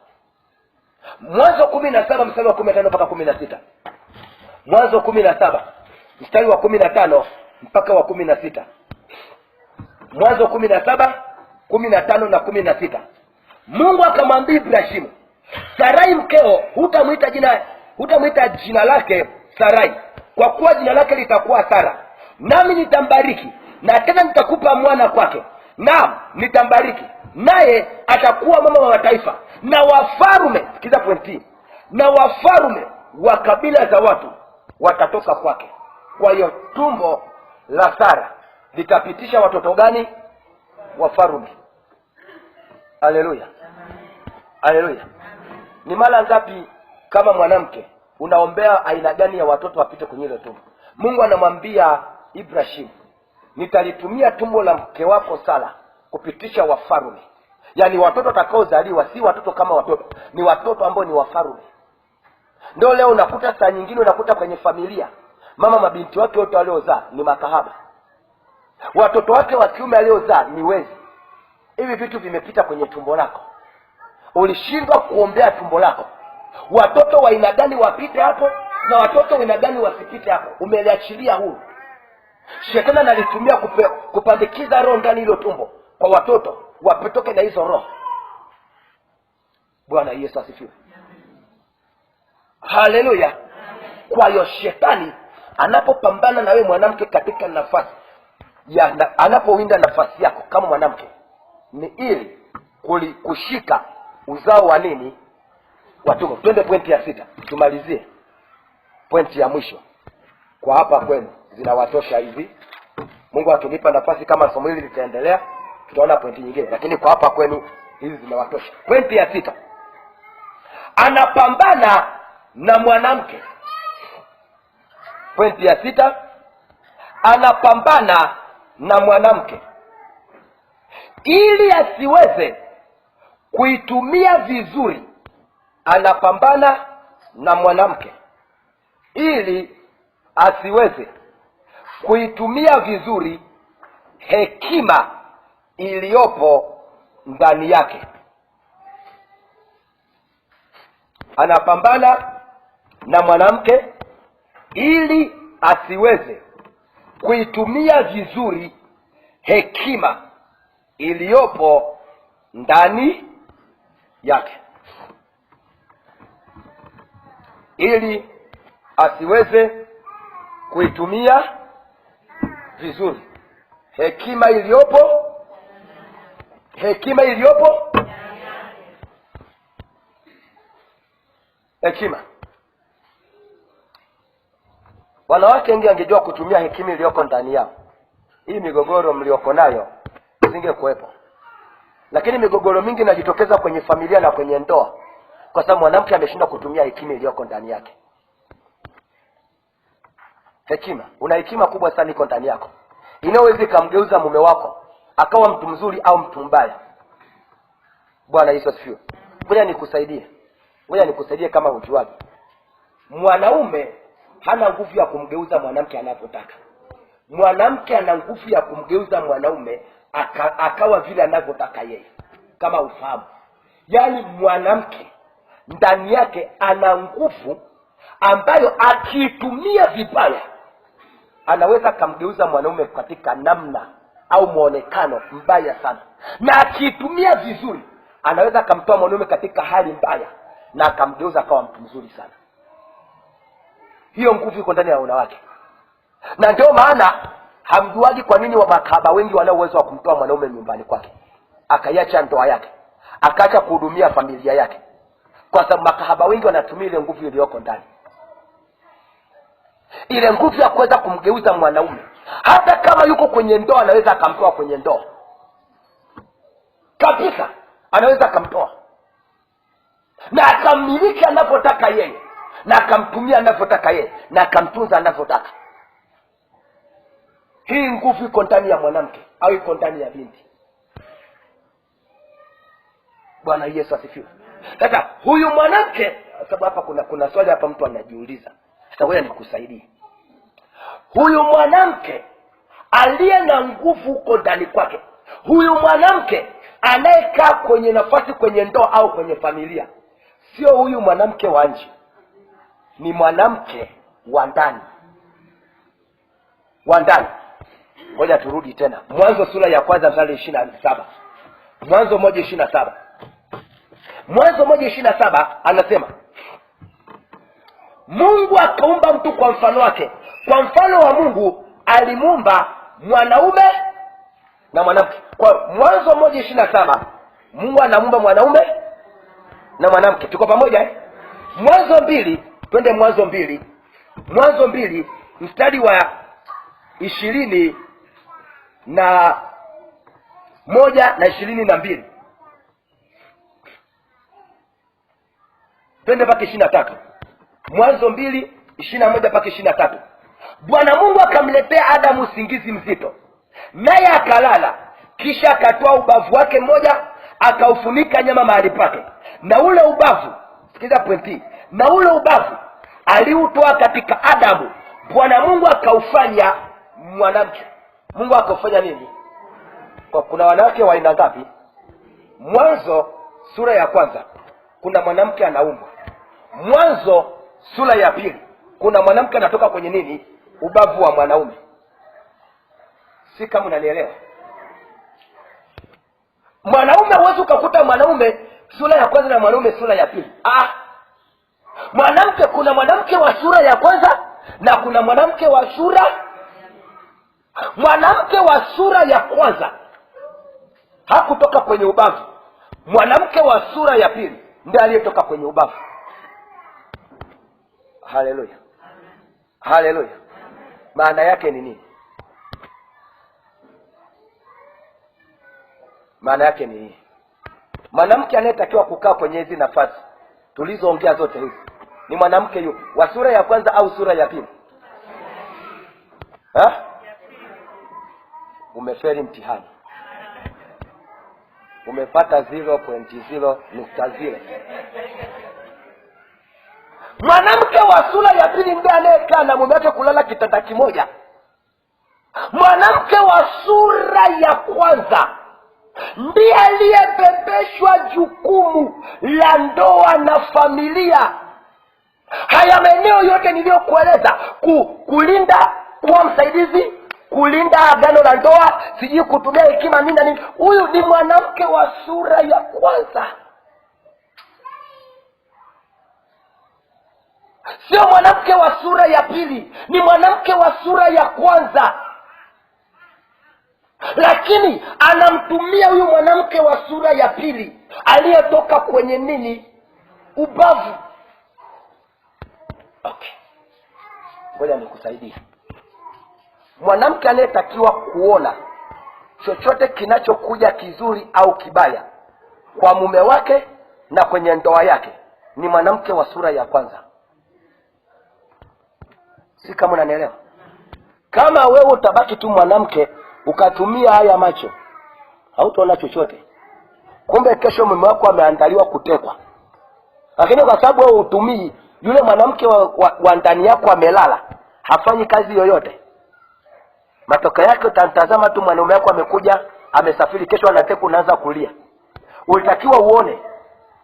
Mwanzo 17 mstari wa 15 mpaka 16. Mwanzo 17 mstari wa 15 mpaka wa 16. Mwanzo 17 15 na 16. Mungu akamwambia Ibrahimu, Sarai mkeo hutamwita jina lake Sarai, kwa kuwa jina lake litakuwa Sara, nami nitambariki, na tena nitakupa mwana kwake. Naam, nitambariki, naye atakuwa mama wa mataifa, na wafalme, sikiza pointi, na wafalme wa kabila za watu watatoka kwake. Kwa hiyo tumbo la Sara litapitisha watoto gani? Wafalme. Haleluya, haleluya. Ni mara ngapi kama mwanamke unaombea aina gani ya watoto wapite kwenye ile tumbo? Mungu anamwambia Ibrahim, nitalitumia tumbo la mke wako Sara kupitisha wafalme. Yaani watoto watakaozaliwa si watoto kama watoto, ni watoto ambao ni wafalme. Ndio leo unakuta saa nyingine unakuta kwenye familia mama mabinti wake wote waliozaa ni makahaba, watoto wake wa kiume aliozaa ni wezi. Hivi vitu vimepita kwenye tumbo lako, ulishindwa kuombea tumbo lako. Watoto wa aina gani wapite hapo na watoto wa aina gani wasipite hapo? Umeliachilia huru. Shetani analitumia kupandikiza roho ndani hilo tumbo kwa watoto wapitoke na hizo roho. Bwana Yesu asifiwe. Haleluya. Kwa hiyo shetani anapopambana na wewe mwanamke katika nafasi anapowinda nafasi yako kama mwanamke, ni ili kushika uzao wa nini? Watu. Twende pointi ya 6 tumalizie. Pointi ya mwisho kwa hapa kwenu zinawatosha hivi. Mungu atunipa nafasi, kama somo hili litaendelea tutaona pointi nyingine, lakini kwa hapa kwenu hizi zinawatosha. Pointi ya 6, anapambana na mwanamke. Pointi ya 6, anapambana na mwanamke ili asiweze kuitumia vizuri. Anapambana na mwanamke ili asiweze kuitumia vizuri hekima iliyopo ndani yake. Anapambana na mwanamke ili asiweze kuitumia vizuri hekima iliyopo ndani yake. Ili asiweze kuitumia vizuri hekima iliyopo hekima. Wanawake wengi angejua kutumia hekima iliyoko ndani yao, hii migogoro mlioko nayo isingekuwepo. Lakini migogoro mingi inajitokeza kwenye familia na kwenye ndoa kwa sababu mwanamke ameshindwa kutumia hekima iliyoko ndani yake. Hekima, una hekima kubwa sana iko ndani yako, inaweza kumgeuza mume wako akawa mtu mzuri au mtu mbaya. Bwana Yesu asifiwe. Ngoja nikusaidie kama ujuaje. Mwanaume hana nguvu ya kumgeuza mwanamke anavyotaka. Mwanamke ana nguvu ya kumgeuza mwanaume akawa vile anavyotaka yeye, kama ufahamu. Yaani mwanamke ndani yake ana nguvu ambayo akiitumia vibaya anaweza kumgeuza mwanaume katika namna au muonekano mbaya sana, na akiitumia vizuri anaweza kumtoa mwanaume katika hali mbaya na akamgeuza akawa mtu mzuri sana. Hiyo nguvu iko ndani ya wanawake, na ndio maana hamjuaji kwa nini makahaba wengi wana uwezo wa kumtoa mwanaume nyumbani kwake akaiacha ndoa yake, akaacha kuhudumia familia yake, kwa sababu makahaba wengi wanatumia ile nguvu iliyoko ndani, ile nguvu ya kuweza kumgeuza mwanaume. Hata kama yuko kwenye ndoa anaweza akamtoa kwenye ndoa kabisa, anaweza akamtoa na akammiliki anavyotaka yeye, na akamtumia anavyotaka yeye, na akamtunza anavyotaka. Hii nguvu iko ndani ya mwanamke au iko ndani ya binti. Bwana Yesu asifiwe. Sasa huyu mwanamke, sababu hapa kuna swali hapa mtu anajiuliza. Sasa wewe nikusaidie. Huyu mwanamke aliye na nguvu uko ndani kwake, huyu mwanamke anayekaa kwenye nafasi kwenye ndoa au kwenye familia, sio huyu mwanamke wa nje, ni mwanamke wa ndani. Wa ndani. Ngoja turudi tena Mwanzo sura ya kwanza mstari 27. Mwanzo 1:27. Mwanzo 1:27 anasema, Mungu akaumba mtu kwa mfano wake, kwa mfano wa Mungu alimuumba, mwanaume na mwanamke. Kwa Mwanzo 1:27 Mungu anamuumba mwanaume na mwanamke. Tuko pamoja eh? Mwanzo 2, twende Mwanzo 2. Mwanzo 2 mstari wa 20 na 1 na 22. Twende mpaka 23. Mwanzo 2:21 mpaka 23. Bwana Mungu akamletea Adamu usingizi mzito, naye akalala. Kisha akatoa ubavu wake mmoja, akaufunika nyama mahali pake, na ule ubavu, sikiza pointi, na ule ubavu aliutoa katika Adamu, Bwana Mungu akaufanya mwanamke. Mungu akaufanya nini? Kwa kuna wanawake wa aina ngapi? Mwanzo sura ya kwanza kuna mwanamke anaumbwa. Mwanzo sura ya pili kuna mwanamke anatoka kwenye nini? Ubavu wa mwanaume. Si kama unanielewa? Mwanaume huwezi ukakuta mwanaume sura ya kwanza na mwanaume sura ya pili. Mwanamke, kuna mwanamke wa sura ya kwanza na kuna mwanamke wa sura. Mwanamke wa sura ya kwanza hakutoka kwenye ubavu. Mwanamke wa sura ya pili ndiye aliyetoka kwenye ubavu. Haleluya. Haleluya. Maana yake ni nini? Maana yake ni nini? Mwanamke anayetakiwa kukaa kwenye hizi nafasi tulizoongea zote hizi ni mwanamke yupi? Wa sura ya kwanza au sura ya pili? Umefeli mtihani. Umepata 0.0. Mwanamke wa sura ya pili ndiye anayekaa na mume wake kulala kitanda kimoja. Mwanamke wa sura ya kwanza ndiye aliyebebeshwa jukumu la ndoa na familia. Haya maeneo yote niliyokueleza, kulinda, kuwa msaidizi, kulinda agano la ndoa, sijui kutumia hekima nini na nini, huyu ni mwanamke wa sura ya kwanza. Sio mwanamke wa sura ya pili, ni mwanamke wa sura ya kwanza. Lakini anamtumia huyu mwanamke wa sura ya pili aliyetoka kwenye nini? Ubavu. Okay. Ngoja nikusaidie. Mwanamke anayetakiwa kuona chochote kinachokuja kizuri au kibaya kwa mume wake na kwenye ndoa yake ni mwanamke wa sura ya kwanza. Si kama unanielewa? Kama wewe utabaki tu mwanamke ukatumia haya macho, hautaona chochote. Kumbe kesho mume wako ameandaliwa kutekwa. Lakini kwa sababu wewe utumii, yule mwanamke wa ndani yako amelala, hafanyi kazi yoyote. Matokeo yake utamtazama tu mwanaume wako amekuja, amesafiri, kesho anatekwa, unaanza kulia. Ulitakiwa uone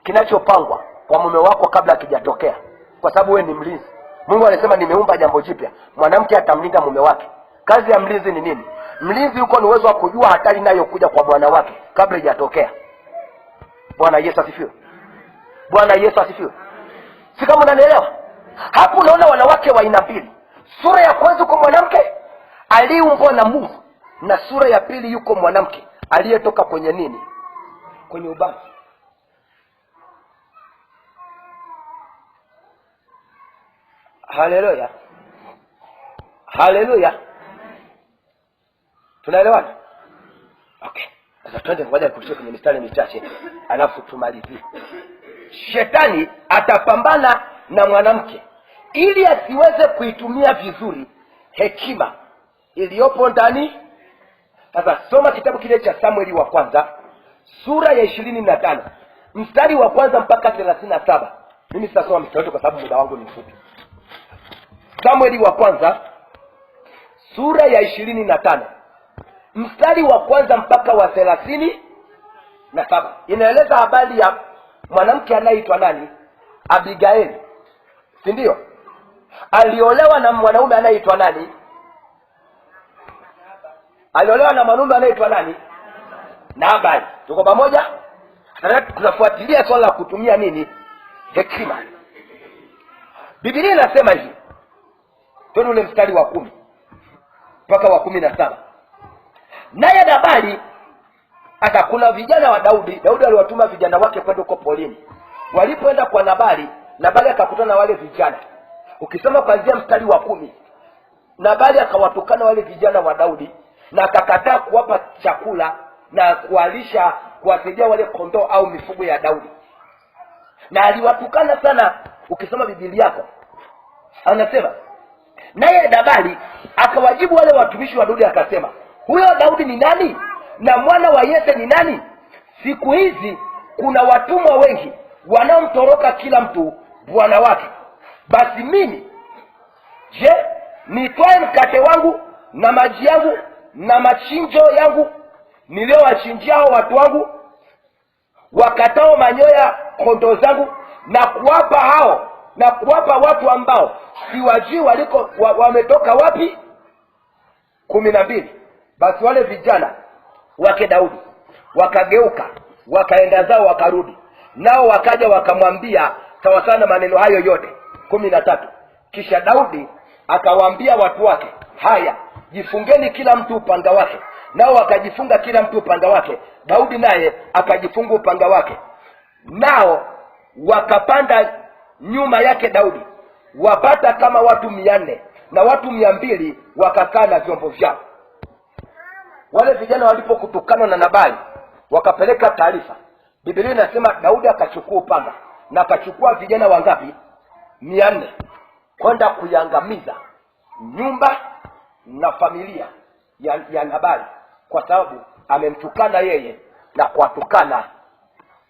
kinachopangwa kwa mume wako kabla kijatokea, kwa sababu wewe ni mlinzi. Mungu anasema nimeumba jambo jipya, mwanamke atamlinda mume wake. Kazi ya mlinzi ni nini? Mlinzi yuko ni uwezo wa kujua hatari inayokuja kwa bwana wake kabla haijatokea. Bwana Yesu asifiwe. Bwana Yesu asifiwe. Si kama unanielewa? Hapo unaona wanawake wa aina mbili. Sura ya kwanza kwa mwanamke aliumbwa na Mungu, na sura ya pili yuko mwanamke aliyetoka kwenye nini? Kwenye ubavu. Haleluya. Haleluya. Tunaelewana? Okay. Sasa twende ngoja kushika kwenye mistari michache alafu tumalizie. Shetani atapambana na mwanamke ili asiweze kuitumia vizuri hekima iliyopo ndani. Sasa soma kitabu kile cha Samueli wa kwanza sura ya 25 mstari wa kwanza mpaka 37. Mimi sitasoma mstari kwa sababu muda wangu ni mfupi. Samueli wa kwanza sura ya 25 mstari wa kwanza mpaka wa 37. Inaeleza habari ya mwanamke anayeitwa nani? Abigaili. Si ndio? Aliolewa na mwanaume anayeitwa nani? Aliolewa na mwanaume anayeitwa nani? Nabali. Tuko pamoja? Tunafuatilia swala la kutumia nini? Hekima. Biblia inasema hivi. Twende ule mstari wa 10 mpaka wa 17. Naye Nabali, hata kuna vijana wa Daudi aliwatuma vijana wake kwenda huko polini. Walipoenda kwa Nabali, Nabali akakutana na wale vijana. Ukisoma kuanzia mstari wa 10, Nabali akawatukana wale vijana wa Daudi na akakataa kuwapa chakula na kuwalisha, kuwasaidia wale kondoo au mifugo ya Daudi. Na aliwatukana sana. Ukisoma Biblia yako anasema, naye Nabali akawajibu wale watumishi wa Daudi akasema, huyo Daudi ni nani? Na mwana wa Yese ni nani? Siku hizi kuna watumwa wengi wanaomtoroka kila mtu bwana wake. Basi mimi, je, nitwae mkate wangu na maji yangu na machinjo yangu niliowachinjia watu wangu wakatao manyoya kondoo zangu, na kuwapa watu ambao siwajui waliko wametoka wapi? 12. Basi wale vijana wake Daudi wakageuka, wakaenda zao, wakarudi nao wakaja wakamwambia sawa sana maneno hayo yote. 13. Kisha Daudi akawaambia watu wake, haya, jifungeni kila mtu upanga wake. Nao wakajifunga kila mtu upanga wake. Daudi naye akajifunga upanga wake. Nao wakapanda nyuma yake Daudi, wapata kama watu 400, na watu 200 wakakaa na vyombo vyao. Wale vijana walipokutukana na Nabali, wakapeleka taarifa. Biblia inasema Daudi akachukua upanga na akachukua vijana wangapi? 400, kwenda kuiangamiza nyumba na familia ya Nabali, kwa sababu amemtukana yeye na kuwatukana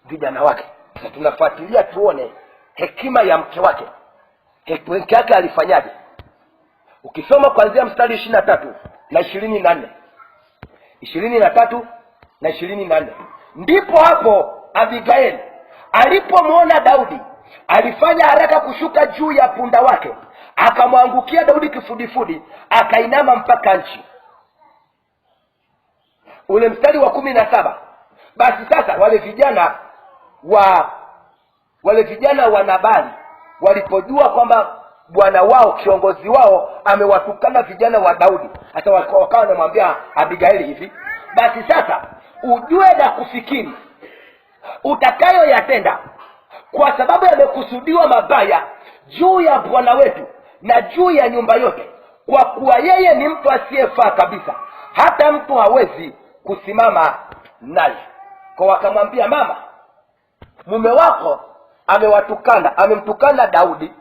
vijana wake. Sasa tunafuatilia tuone hekima ya mke wake. Mke wake alifanyaje? Ukisoma kuanzia mstari 23 na 24, 23 na 24, ndipo hapo Abigaili alipomwona Daudi alifanya haraka kushuka juu ya punda wake, akamwangukia Daudi kifudifudi, akainama mpaka nchi. Ule mstari wa 17. Basi sasa wale vijana wa Nabali walipojua kwamba bwana wao, kiongozi wao, amewatukana vijana wa Daudi, hata wakawa wanamwambia Abigaili hivi, basi sasa ujue na kufikiri utakayoyatenda, kwa sababu yamekusudiwa mabaya juu ya bwana wetu na juu ya nyumba yote, kwa kuwa yeye ni mtu asiyefaa kabisa, hata mtu hawezi kusimama naye. Kwa wakamwambia, mama, mume wako amemtukana Daudi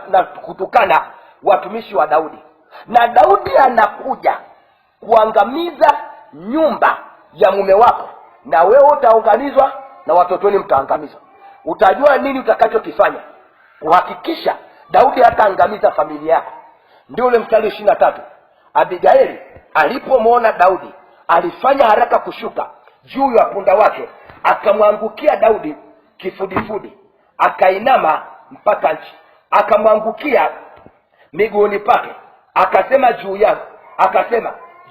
na kutukana watumishi wa Daudi, na Daudi anakuja kuangamiza nyumba ya mume wako, na wewe utaangamizwa na watoto wenu mtaangamizwa. Utajua nini utakachokifanya kuhakikisha Daudi hataangamiza familia yako. Ndio ule mstari 23. Abigaili alipomwona Daudi alifanya haraka kushuka juu ya punda wake, akamwangukia Daudi kifudifudi, akainama mpaka nchi, akamwangukia miguuni pake, akasema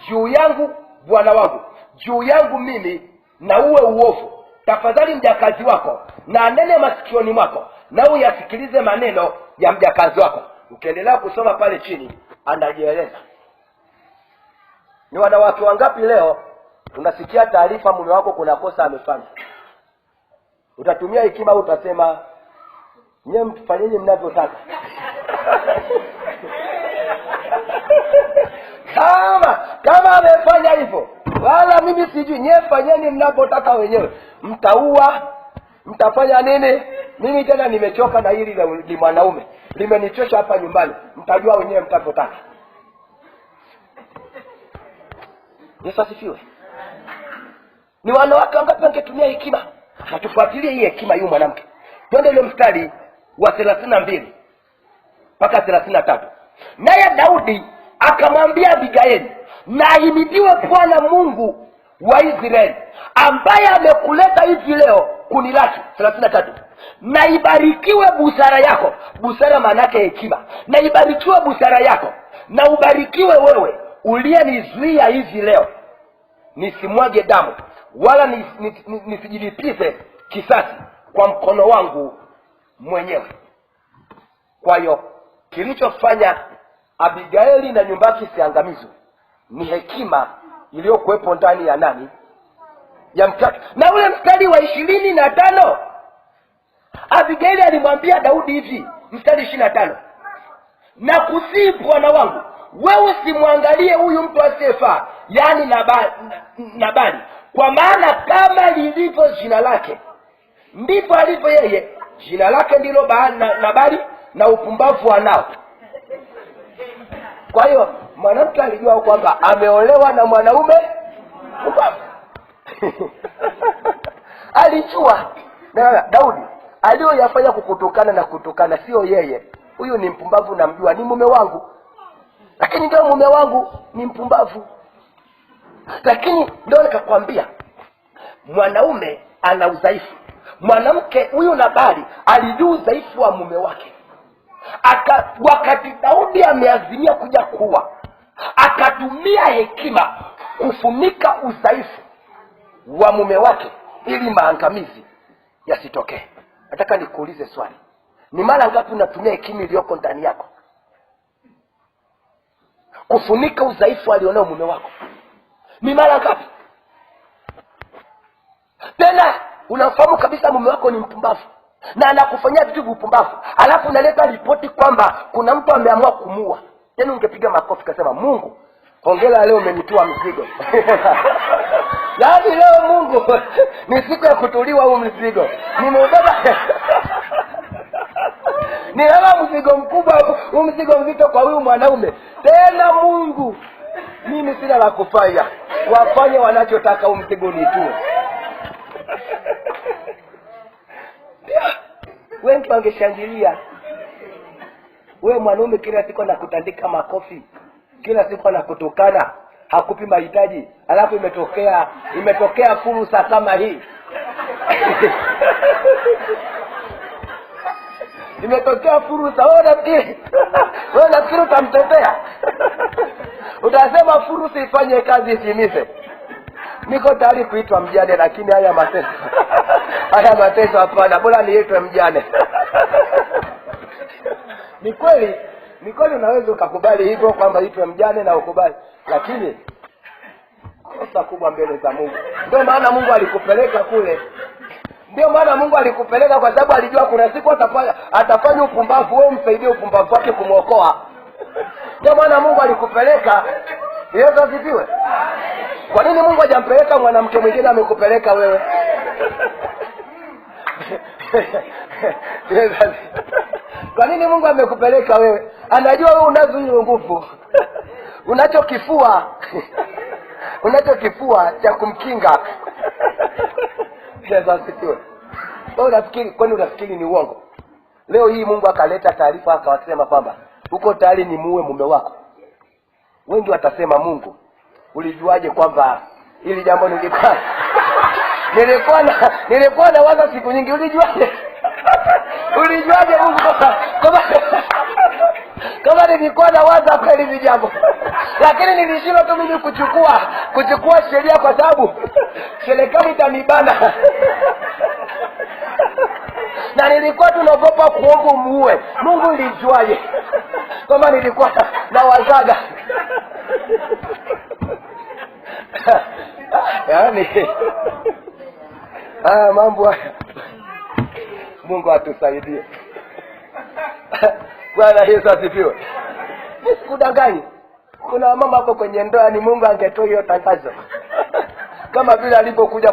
juu yangu bwana wangu, juu yangu mimi na uwe uovu. Tafadhali mjakazi wako na anene masikioni mwako, na uyasikilize maneno ya mjakazi wako. Ukiendelea kusoma pale chini anajieleza. Ni wanawake wangapi leo tunasikia taarifa mume wako kuna kosa amefanya? Utatumia hekima, utasema nyewe mfanyeni mnavyotaka. kama amefanya hivyo, wala mimi sijui, nyewe fanyeni mnavyotaka wenyewe. Mtaua, mtafanya nini? Mimi tena nimechoka na hili ni mwanaume, limenichosha hapa nyumbani. Mtajua wenyewe mtavyotaka. Yesu asifiwe. Ni wanawake wangapi wangetumia hekima? Hatufuatilie hii hekima yu mwanamke. Twende ile mstari wa 32 mpaka 33. Naye Daudi akamwambia Abigaili, na ahimidiwe Bwana Mungu wa Israeli, ambaye amekuleta hivi leo kunilaki. 33. Na ibarikiwe busara yako. Busara maana yake hekima. Na ibarikiwe busara yako, na ubarikiwe wewe uliyenizuia hivi leo nisimwage damu, wala nisijilipize kisasi kwa mkono wangu mwenyewe. Kwa hiyo kilichofanya Abigaili na nyumba yake siangamizwe ni hekima iliyokuwepo ndani ya nani? Ya mtatu. Na ule mstari wa 25, Abigaili alimwambia Daudi hivi, mstari 25, na kusii bwana wangu, wewe usimwangalie huyu mtu asiyefaa, yani Nabali, kwa maana kama lilivyo jina lake ndivyo alivyo yeye. Jina lake ndilo Nabali, na upumbavu anao. Kwa hiyo mwanamke alijua kwamba ameolewa na mwanaume mpumbavu. Alijua na Daudi aliyoyafanya kukutukana na kutukana sio yeye. Huyu ni mpumbavu, namjua, ni mume wangu, lakini ndio mume wangu ni mpumbavu. Lakini ndio nikakwambia mwanaume ana udhaifu. Mwanamke huyu Nabali alijua udhaifu wa mume wake. Wakati Daudi ameazimia kuja kuua, akatumia hekima kufunika udhaifu wa mume wake ili maangamizi yasitokee. Nataka nikuulize swali. Ni mara ngapi unatumia hekima iliyoko ndani yako kufunika udhaifu alionao mume wako? Ni mara ngapi? Tena unafahamu kabisa mume wako ni mpumbavu na anakufanyia vitu vipumbavu, alafu unaleta ripoti kwamba kuna mtu ameamua kumuua. Tena ungepiga makofi kasema, Mungu hongera, leo umenitua mzigo. Yaani leo Mungu ni siku ya kutuliwa huu mzigo. Nimeubeba. Nilala mzigo mkubwa, huu mzigo mzito kwa huyu mwanaume. Tena Mungu, mimi sina la kufanya, wafanye wanachotaka, huu mzigo nitue. Wengi wangeshangilia. Wewe mwanaume kila siku anakutandika makofi, kila siku anakutukana, hakupi mahitaji, alafu imetokea fursa kama hii. Imetokea fursa, wewe nafikiri utamtetea? Utasema fursa ifanye kazi itimize. Niko tayari kuitwa mjane, lakini haya mateso hapana, bora niitwe mjane. Ni kweli unaweza ukakubali hivyo kwamba itwe mjane na ukubali, lakini kosa kubwa mbele za Mungu. Ndio maana Mungu alikupeleka kule. Ndio maana Mungu alikupeleka, kwa sababu alijua kuna siku atafanya upumbavu, wewe msaidie upumbavu wake kumwokoa. Ndio maana Mungu alikupeleka. Yesu asifiwe. Kwa nini Mungu hajampeleka mwanamke mwingine, amekupeleka wewe? Kwa nini Mungu amekupeleka wewe? Anajua wewe unazo hiyo nguvu. Unachokifua cha kumkinga. Yesu asifiwe. Unafikiri ni uongo? Leo hii Mungu akaleta taarifa akawasema kwamba uko tayari ni muue mume wako. Wengi watasema, Mungu, ulijuaje kwamba hili jambo nilikuwa na waza siku nyingi, ulijuaje? Ulijuaje Mungu kama nilikuwa na waza kweli hivi jambo? Lakini nilishindwa tu mimi kuchukua sheria kwa sababu serikali itanibana. Na nilikuwa tunaogopa kuomba muue. Mungu ulijuaje kama nilikuwa na wazaga? Yaani mambo haya. Mungu atusaidie. Bwana Yesu asifiwe. Sikudanganyi. Kuna mama hapo kwenye ndoa, ni Mungu angetoa hiyo tangazo. Kama vile alipokuja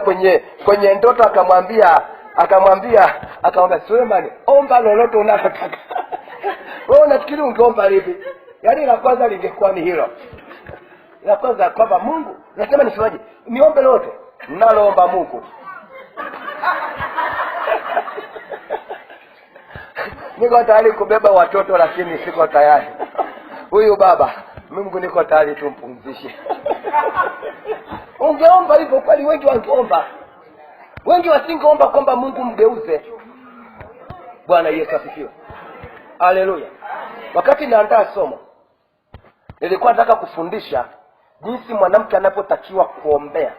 kwenye ndoto akamwambia Suleiman, omba lolote unalotaka. Wewe unafikiri ungeomba lipi? Yaani la kwanza lingekuwa ni hilo. La kwanza kwamba Mungu, nasema nisemaje? Niombe lolote ninaloomba Mungu. Niko tayari kubeba watoto lakini siko tayari. Huyu baba, Mungu niko tayari tumpumzishe. Ungeomba hivyo kweli, wengi wangeomba. Wengi wasingeomba kwamba Mungu mgeuze. Bwana Yesu asifiwe. Haleluya. Wakati naandaa somo, nilikuwa nataka kufundisha jinsi mwanamke anapotakiwa kuombea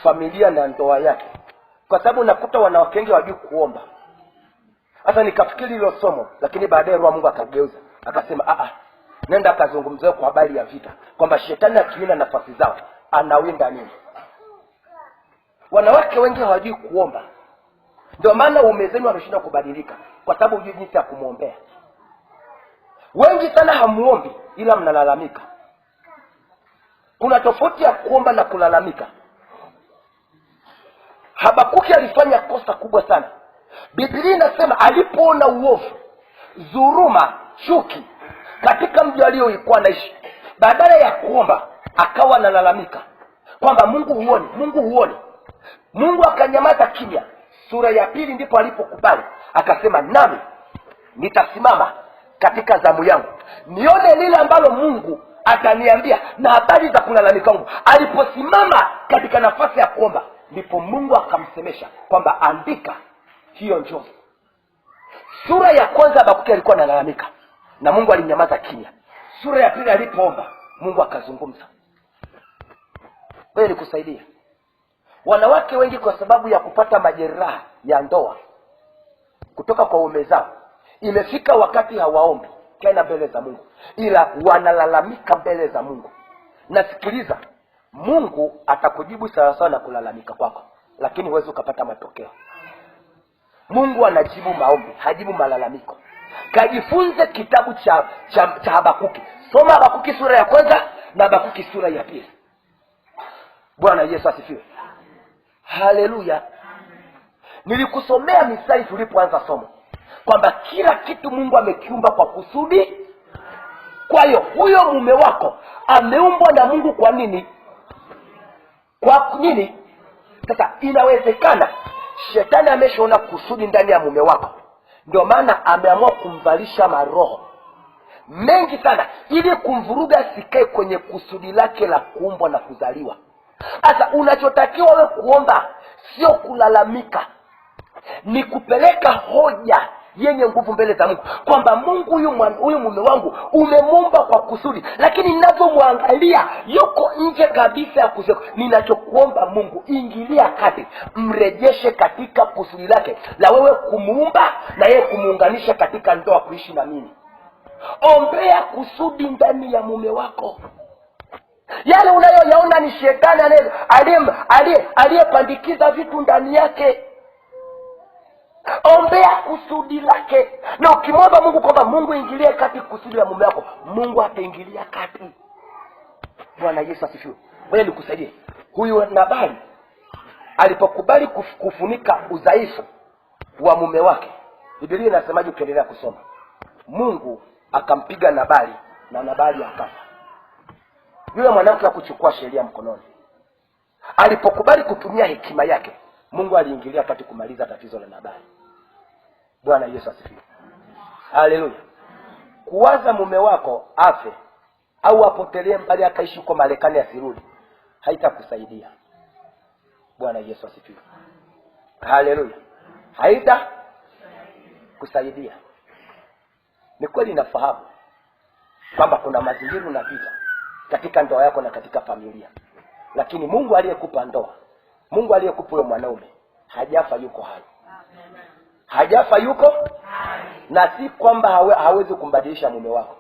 familia na ndoa yake. Kwa sababu nakuta wanawake wengi hawajui kuomba. Sasa nikafikiri hilo somo, lakini baadaye Roho Mungu akageuza. Akasema nenda akazungumzia kwa habari ya vita, kwamba shetani akiwina nafasi zao anawinda nini. Wanawake wengi hawajui kuomba. Ndio maana uume zenu wameshindwa kubadilika, kwa sababu hujui jinsi ya kumuombea. Wengi sana hamuombi ila mnalalamika. Kuna tofauti ya kuomba na kulalamika. Habakuki alifanya kosa kubwa sana. Biblia inasema alipoona uovu, dhuluma, chuki katika mji aliokuwa anaishi, badala ya kuomba akawa analalamika kwamba Mungu huoni, Mungu huoni. Mungu akanyamaza kimya. Sura ya 2 ndipo alipokubali, akasema nami nitasimama katika zamu yangu nione lile ambalo Mungu ataniambia na habari za kulalamika wangu. Aliposimama katika nafasi ya kuomba, ndipo Mungu akamsemesha kwamba andika hiyo njozi. Sura ya kwanza Habakuki alikuwa analalamika na Mungu alinyamaza kimya. Sura ya 2 alipoomba, Mungu akazungumza. Wewe nikusaidia. Wanawake wengi kwa sababu ya kupata majeraha ya ndoa kutoka kwa waume zao, imefika wakati hawaombi tena mbele za Mungu, ila wanalalamika mbele za Mungu. Nasikiliza, Mungu atakujibu sawa sawa na kulalamika kwako, lakini huwezi ukapata matokeo. Mungu anajibu maombi, hajibu malalamiko. Kajifunze kitabu cha Habakuki. Soma Habakuki sura ya 1 na Habakuki sura ya 2. Bwana Yesu asifiwe. Haleluya. Nilikusomea misali tulipoanza somo kwamba kila kitu Mungu amekiumba kwa kusudi. Kwa hiyo huyo mume wako ameumbwa na Mungu kwa nini? Kwa nini? Sasa inawezekana shetani ameshaona kusudi ndani ya mume wako, ndio maana ameamua kumvalisha maroho mengi sana ili kumvuruga sikae kwenye kusudi lake la kuumbwa na kuzaliwa. Sasa unachotakiwa wewe kuomba sio kulalamika, ni kupeleka hoja yenye nguvu mbele za Mungu kwamba Mungu, huyu mume wangu umemuumba kwa kusudi, lakini ninapomwangalia yuko nje kabisa ya kusudi. Ninachokuomba Mungu, ingilia kati, mrejeshe katika kusudi lake la wewe kumuumba na yeye kumuunganisha katika ndoa kuishi na mimi. Ombea kusudi ndani ya mume wako. Yale unayoyaona ni shetani aliyepandikiza vitu ndani yake. Ombea kusudi lake. Na ukimwomba Mungu kwamba Mungu ingilie kati kusudi la mume wako, Mungu ataingilia kati. Bwana Yesu asifiwe. Wewe nikusaidie. Huyu Nabali alipokubali kufunika udhaifu wa mume wake, Biblia inasemaje ukiendelea kusoma? Mungu akampiga Nabali na Nabali akafa. Yule mwanamke hakuchukua sheria mkononi. Alipokubali kutumia hekima yake, Mungu aliingilia kati kumaliza tatizo la Nabali. Bwana Yesu asifiwe. Haleluya. Kuwaza mume wako afe au apotelee mbali akaishi kwa Marekani asirudi, haitakusaidia. Bwana Yesu asifiwe. Haleluya. kusaidia. Ni kweli nafahamu kwamba kuna mazingira unapita katika ndoa yako na katika familia, lakini Mungu aliyekupa ndoa, Mungu aliyekupa wewe mwanaume, hajafa, yuko hai. Hajafa, yuko hai. Na si kwamba hawezi kumbadilisha mume wako,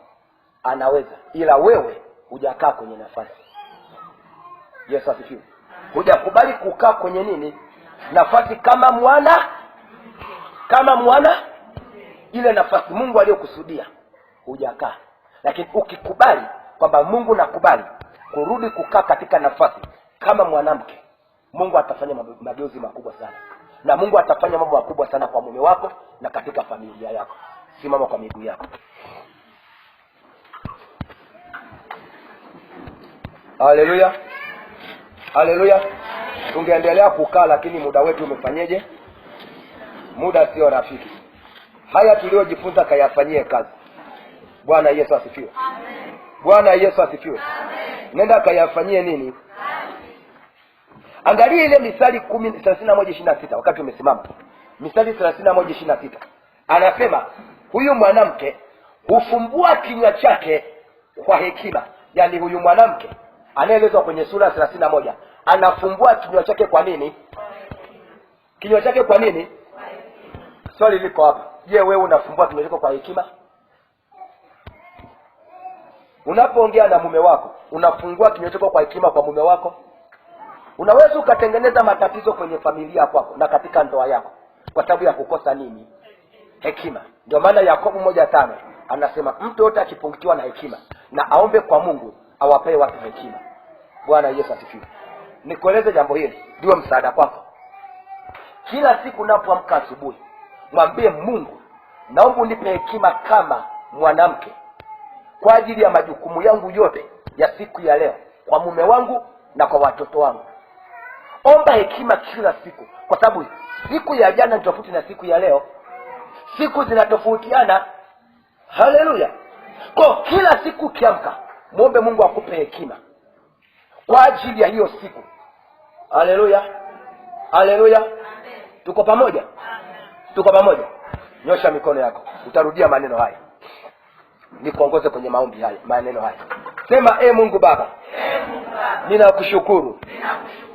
anaweza, ila wewe hujakaa kwenye nafasi. Yesu asifiwe. Hujakubali kukaa kwenye nini? Nafasi kama mwana ile nafasi Mungu aliyokusudia hujakaa. Lakini ukikubali kwamba Mungu nakubali kurudi kukaa katika nafasi kama mwanamke, Mungu atafanya mageuzi makubwa sana, na Mungu atafanya mambo makubwa sana kwa mume wako na katika familia yako. Simama kwa miguu yako. Haleluya, haleluya. Tungeendelea kukaa, lakini muda wetu umefanyeje? Muda sio rafiki. Haya tuliojifunza kayafanyie kazi. Bwana Yesu asifiwe. Amen. Bwana Yesu asifiwe. Amen. Nenda kayafanyie nini? Angalia ile Misali 31:26 wakati umesimama. Misali 31:26. Anasema huyu mwanamke hufumbua kinywa chake kwa hekima. Yaani huyu mwanamke anaelezwa kwenye sura 31 anafumbua kinywa chake kwa nini? Kinywa chake kwa nini? Swali liko hapa. Je, wewe unafumbua kinywa chako kwa hekima? Unapoongea na mume wako, unafungua kinywa chako kwa hekima kwa mume wako? Unaweza ukatengeneza matatizo kwenye familia yako na katika ndoa yako kwa sababu ya kukosa nini? Hekima. Ndio maana Yakobo 1:5 anasema mtu yote akipungukiwa na hekima na aombe kwa Mungu awapee watu hekima. Bwana Yesu asifiwe. Nikueleze jambo hili ndio msaada kwako. Kila siku unapoamka asubuhi, mwambie Mungu, naomba unipe hekima kama mwanamke kwa ajili ya majukumu yangu yote ya siku ya leo, kwa mume wangu na kwa watoto wangu. Omba hekima kila siku, kwa sababu siku ya jana ni tofauti na siku ya leo. Siku zinatofautiana. Haleluya. Kwa kila siku ukiamka, muombe Mungu akupe hekima kwa ajili ya hiyo siku. Haleluya. Haleluya. Tuko pamoja? Tuko pamoja? Nyosha mikono yako. Utarudia maneno haya. Nikuongoze kwenye maombi haya, maneno haya. Sema, Mungu Baba, ninakushukuru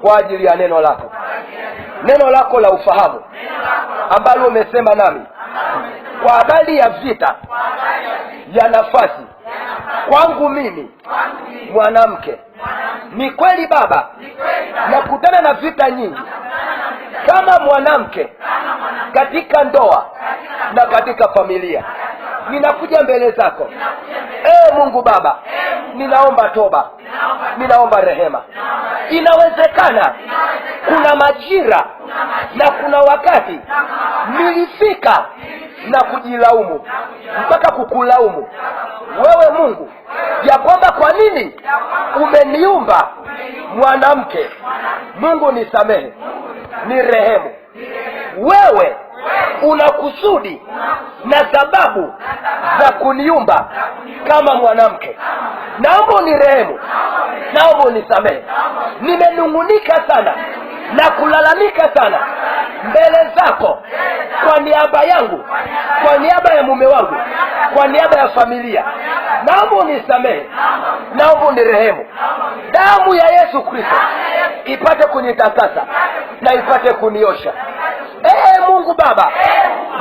kwa ajili ya neno lako. Neno lako la ufahamu ambalo umesema nami kwa habari ya vita ya nafasi kwangu mimi mwanamke. Ni kweli Baba, nakutana na vita nyingi kama mwanamke katika ndoa na katika familia. Ninakuja mbele zako Mungu Baba, ninaomba toba, ninaomba rehema. Inawezekana kuna majira na kuna wakati nilifika na kujilaumu mpaka kukulaumu wewe Mungu ya kwamba kwa nini umeniumba mwanamke. Mungu nisamehe, ni rehemu. Wewe una kusudi na sababu za kuniumba kama mwanamke. Naomba unirehemu, naomba unisamehe. Nimenungunika sana na kulalamika sana mbele zako kwa niaba yangu, kwa niaba ya mume wangu, kwa niaba ya familia. Naomba unisamehe, naomba unirehemu. Damu ya Yesu Kristo ipate kunitakasa na ipate kuniosha. Mungu Baba,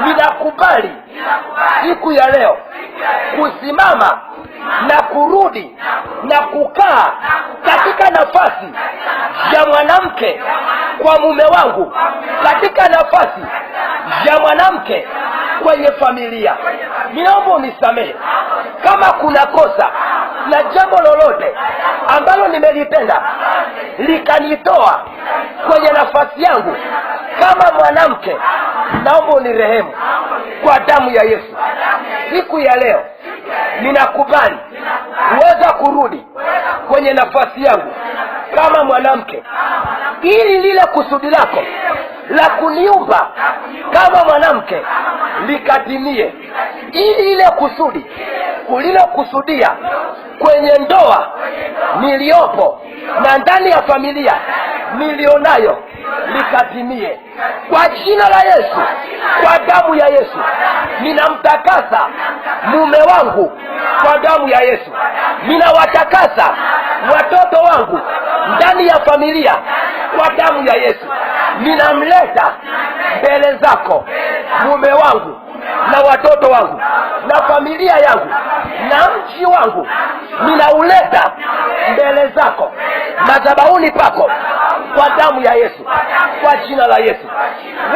ninakubali siku ya leo kusimama na kurudi na kukaa katika nafasi ya mwanamke kwa mume wangu, katika nafasi ya mwanamke kwenye familia. Ninaomba unisamehe kama kuna kosa na jambo lolote ambalo nimelitenda likanitoa kwenye nafasi yangu kama mwanamke. Naomba unirehemu kwa damu ya Yesu. Siku ya leo ninakubali uweza kurudi kwenye nafasi yangu kama mwanamke, ili lile kusudi lako la kuniumba kama mwanamke likatimie, ili ile kusudi kulilokusudia kwenye ndoa niliopo na ndani ya familia nilionayo likatimie kwa jina la Yesu. Kwa damu ya Yesu ninamtakasa mume wangu kwa damu ya Yesu. Ninawatakasa watoto wangu ndani ya familia kwa damu ya Yesu. Ninamleta mbele zako mume wangu na watoto wangu na familia yangu na mji wangu, ninauleta mbele zako madhabahuni pako kwa damu ya Yesu, kwa jina la Yesu.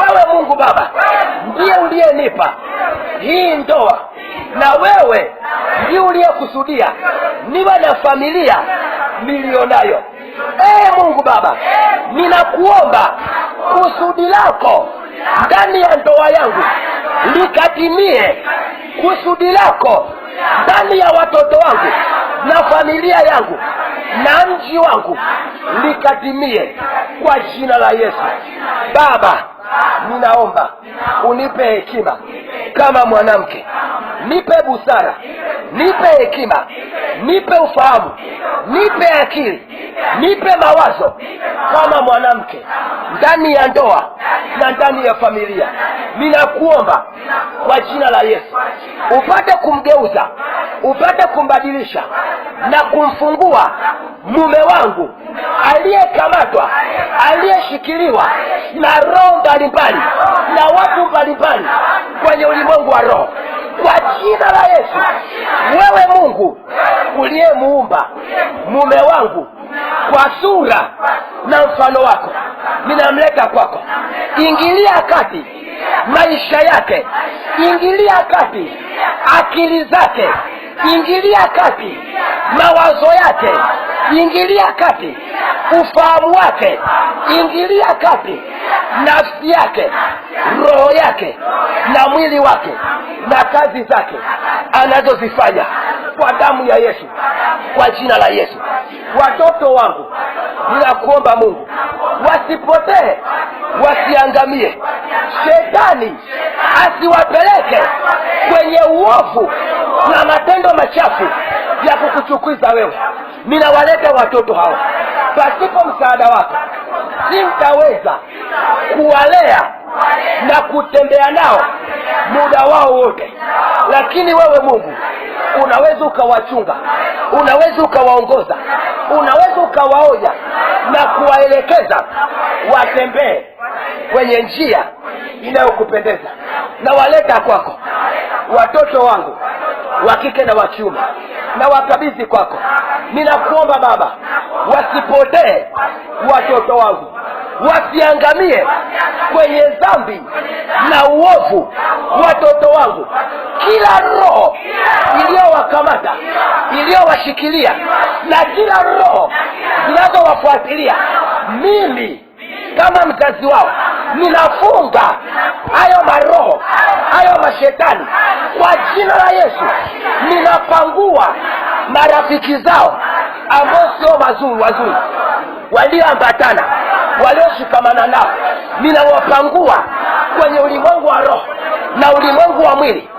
Wewe Mungu Baba ndiye uliyenipa hii ndoa, na wewe ndiye uliyekusudia niwe na familia nilionayo. Mungu Baba, ninakuomba kusudi lako ndani ya ndoa yangu likatimie, kusudi lako ndani ya watoto wangu na familia yangu na mji wangu likatimie kwa jina la Yesu. Baba, ninaomba unipe hekima kama mwanamke, nipe busara, nipe hekima, nipe ufahamu, nipe akili, nipe mawazo kama mwanamke ndani ya ndoa na ndani ya familia. Ninakuomba kwa jina la Yesu upate kumgeuza, upate kumbadilisha na kumfungua mume wangu aliyekamatwa, aliyeshikiliwa na roho mbalimbali na watu mbalimbali kwenye ulimwengu wa roho kwa jina la Yesu. Wewe Mungu uliyemuumba mume wangu kwa sura na mfano wako, ninamleta kwako. Ingilia kati maisha yake, ingilia kati akili zake, ingilia kati mawazo yake, ingilia kati ufahamu wake, ingilia kati nafsi yake, roho yake na mwili wake na kazi zake anazozifanya kwa damu ya Yesu, kwa jina la Yesu. Watoto wangu ninakuomba Mungu wasipotee, wasiangamie. Shetani asiwapeleke kwenye uovu na matendo machafu ya kukuchukiza wewe. Ninawaleta watoto hao, pasipo msaada wako sintaweza kuwalea na kutembea nao muda wao wote, lakini wewe Mungu unaweza ukawachunga, unaweza ukawaongoza, unaweza ukawaonya na kuwaelekeza watembee kwenye njia inayokupendeza. Na waleta kwako watoto wangu wa kike na wa kiume, na wakabidhi kwako. Ninakuomba Baba, wasipotee watoto wangu, wasiangamie kwenye dhambi na uovu watoto wangu. Kila roho iliyowakamata, iliyowashikilia, na kila roho zinazowafuatilia, mimi kama mzazi wao ninafunga hayo maroho, hayo mashetani kwa jina la Yesu. Ninapangua marafiki zao ambao sio wazuri, walioambatana, walioshikamana nao, ninawapangua kwenye ulimwengu wa roho na ulimwengu wa mwili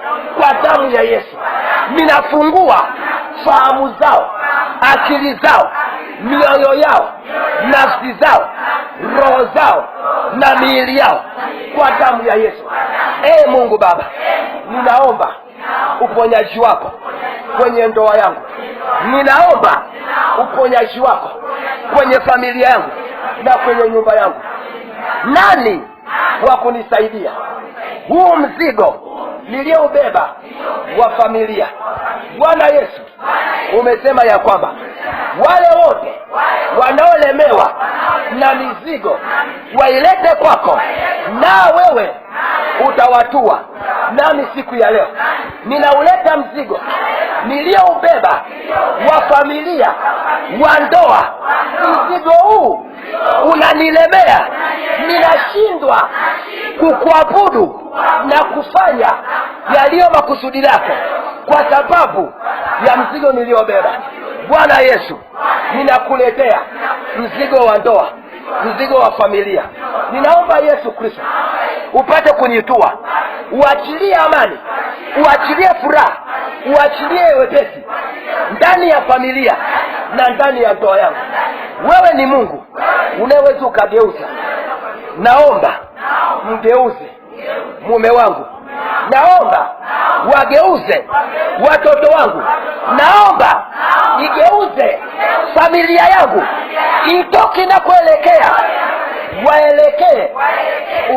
kwa damu ya Yesu. Ninafungua fahamu zao, akili zao, mioyo yao, nafsi zao, roho zao na miili yao kwa damu ya Yesu. Mungu Baba, ninaomba uponyaji wako kwenye ndoa yangu, ninaomba uponyaji wako kwenye familia yangu na kwenye nyumba yangu. Nani wa kunisaidia huu mzigo nilioubeba wa familia? Bwana Yesu, umesema ya kwamba wale wote wanaolemewa na mizigo wailete kwako, na wewe utawatua. Nami siku ya leo ninauleta mzigo nilioubeba wa familia, wa ndoa. Mzigo huu unanilemea, ninashindwa kukuabudu na kufanya yaliyo makusudi lako kwa sababu ya mzigo niliobeba. Bwana Yesu, ninakuletea mzigo wa ndoa, mzigo wa familia. Ninaomba Yesu Kristo upate kunitua, uachilie amani, uachilie furaha, uachilie wepesi ndani ya familia na ndani ya ndoa yangu. Wewe ni Mungu unaweza ukageuza. Naomba mgeuze mume wangu, naomba wageuze watoto wangu, naomba igeuze familia yangu itoke na kuelekea, waelekee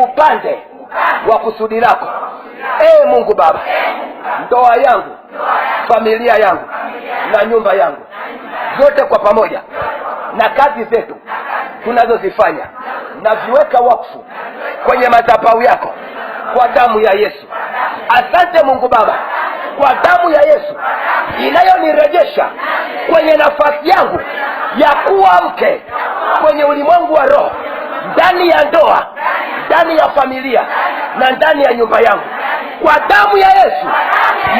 upande wa kusudi lako. Mungu Baba, ndoa yangu, familia yangu na nyumba yangu zote kwa pamoja na kazi zetu tunazozifanya na viweka wakfu kwenye madhabahu yako kwa damu ya Yesu. Asante Mungu Baba kwa damu ya Yesu inayonirejesha kwenye nafasi yangu ya kuwa mke kwenye ulimwengu wa roho, ndani ya ndoa, ndani ya familia na ndani ya nyumba yangu. Kwa damu ya Yesu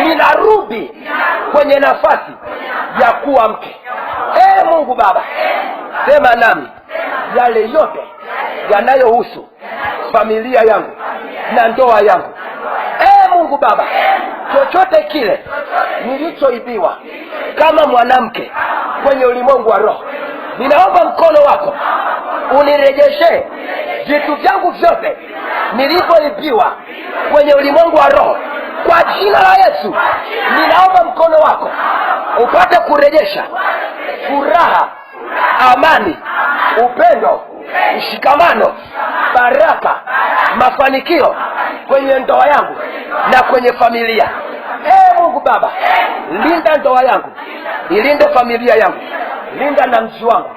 ninarudi kwenye nafasi ya kuwa mke. Mungu Baba, sema nami yale yote yanayohusu familia yangu na ndoa yangu. Mungu Baba, chochote kile nilichoibiwa kama mwanamke kwenye ulimwengu wa roho, ninaomba mkono wako unirejeshe vitu vyangu vyote nilivyoibiwa kwenye ulimwengu wa roho. Kwa jina la Yesu ninaomba mkono wako upate kurejesha furaha, amani, upendo, mshikamano, baraka, mafanikio kwenye ndoa yangu na kwenye familia. Mungu Baba, linda ndoa yangu, ilinde familia yangu, linda na mji wangu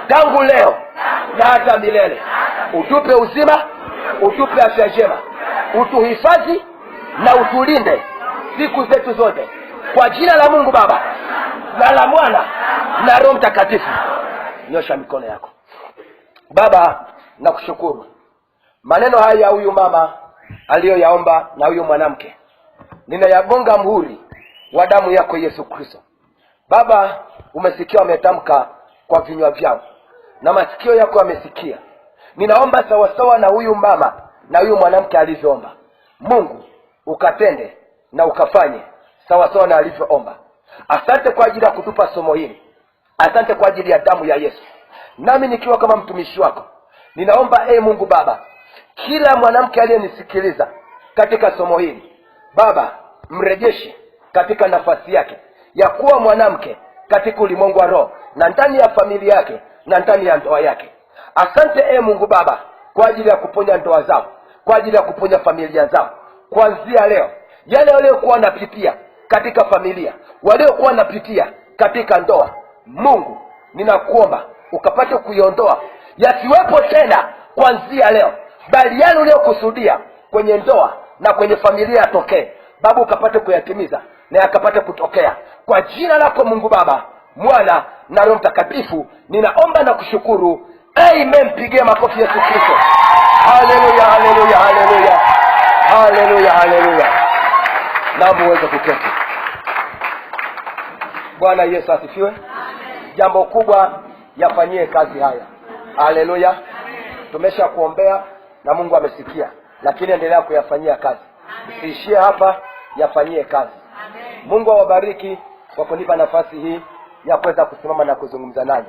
tangu leo na hata milele. Utupe uzima, utupe afya njema, utuhifadhi na utulinde siku zetu zote, kwa jina la Mungu Baba na la Mwana na Roho Mtakatifu. Nyosha mikono yako. Baba, nakushukuru maneno haya ya huyu mama aliyoyaomba na huyu mwanamke, ninayagonga muhuri wa damu yako Yesu Kristo. Baba, umesikia wametamka kwa vinywa vyao na masikio yako yamesikia. Ninaomba sawasawa na huyu mama na huyu mwanamke alivyoomba, Mungu ukatende na ukafanye sawasawa na alivyoomba. Asante kwa ajili ya kutupa somo hili, asante kwa ajili ya damu ya Yesu. Nami nikiwa kama mtumishi wako ninaomba Mungu Baba, kila mwanamke aliyenisikiliza katika somo hili Baba, mrejeshe katika nafasi yake ya kuwa mwanamke katika ulimwengu wa roho na ndani ya familia yake na ndani ya ndoa yake. Asante Mungu Baba kwa ajili ya kuponya ndoa zao, kwa ajili ya kuponya familia zao. Kuanzia leo yale waliokuwa wanapitia katika familia, waliokuwa wanapitia katika ndoa, Mungu ninakuomba ukapate kuiondoa, yasiwepo tena kuanzia leo, bali yale uliyokusudia kwenye ndoa na kwenye familia yatokee. Baba, ukapate kuyatimiza na yakapate kutokea kwa jina lako Mungu Baba, Mwana na Roho Mtakatifu. Ninaomba na kushukuru. Amen. Pigie makofi Yesu Kristo. Haleluya, haleluya, haleluya, haleluya, haleluya. Naomba uweze kuketi. Bwana Yesu asifiwe. Jambo kubwa yafanyie kazi haya. Haleluya. Tumesha kuombea na Mungu amesikia, lakini endelea kuyafanyia kazi. Usiishie hapa, yafanyie kazi. Mungu awabariki kwa kunipa nafasi hii ya kuweza kusimama na kuzungumza nanyi.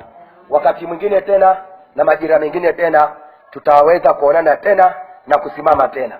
Wakati mwingine tena na majira mengine tena tutaweza kuonana tena na kusimama tena.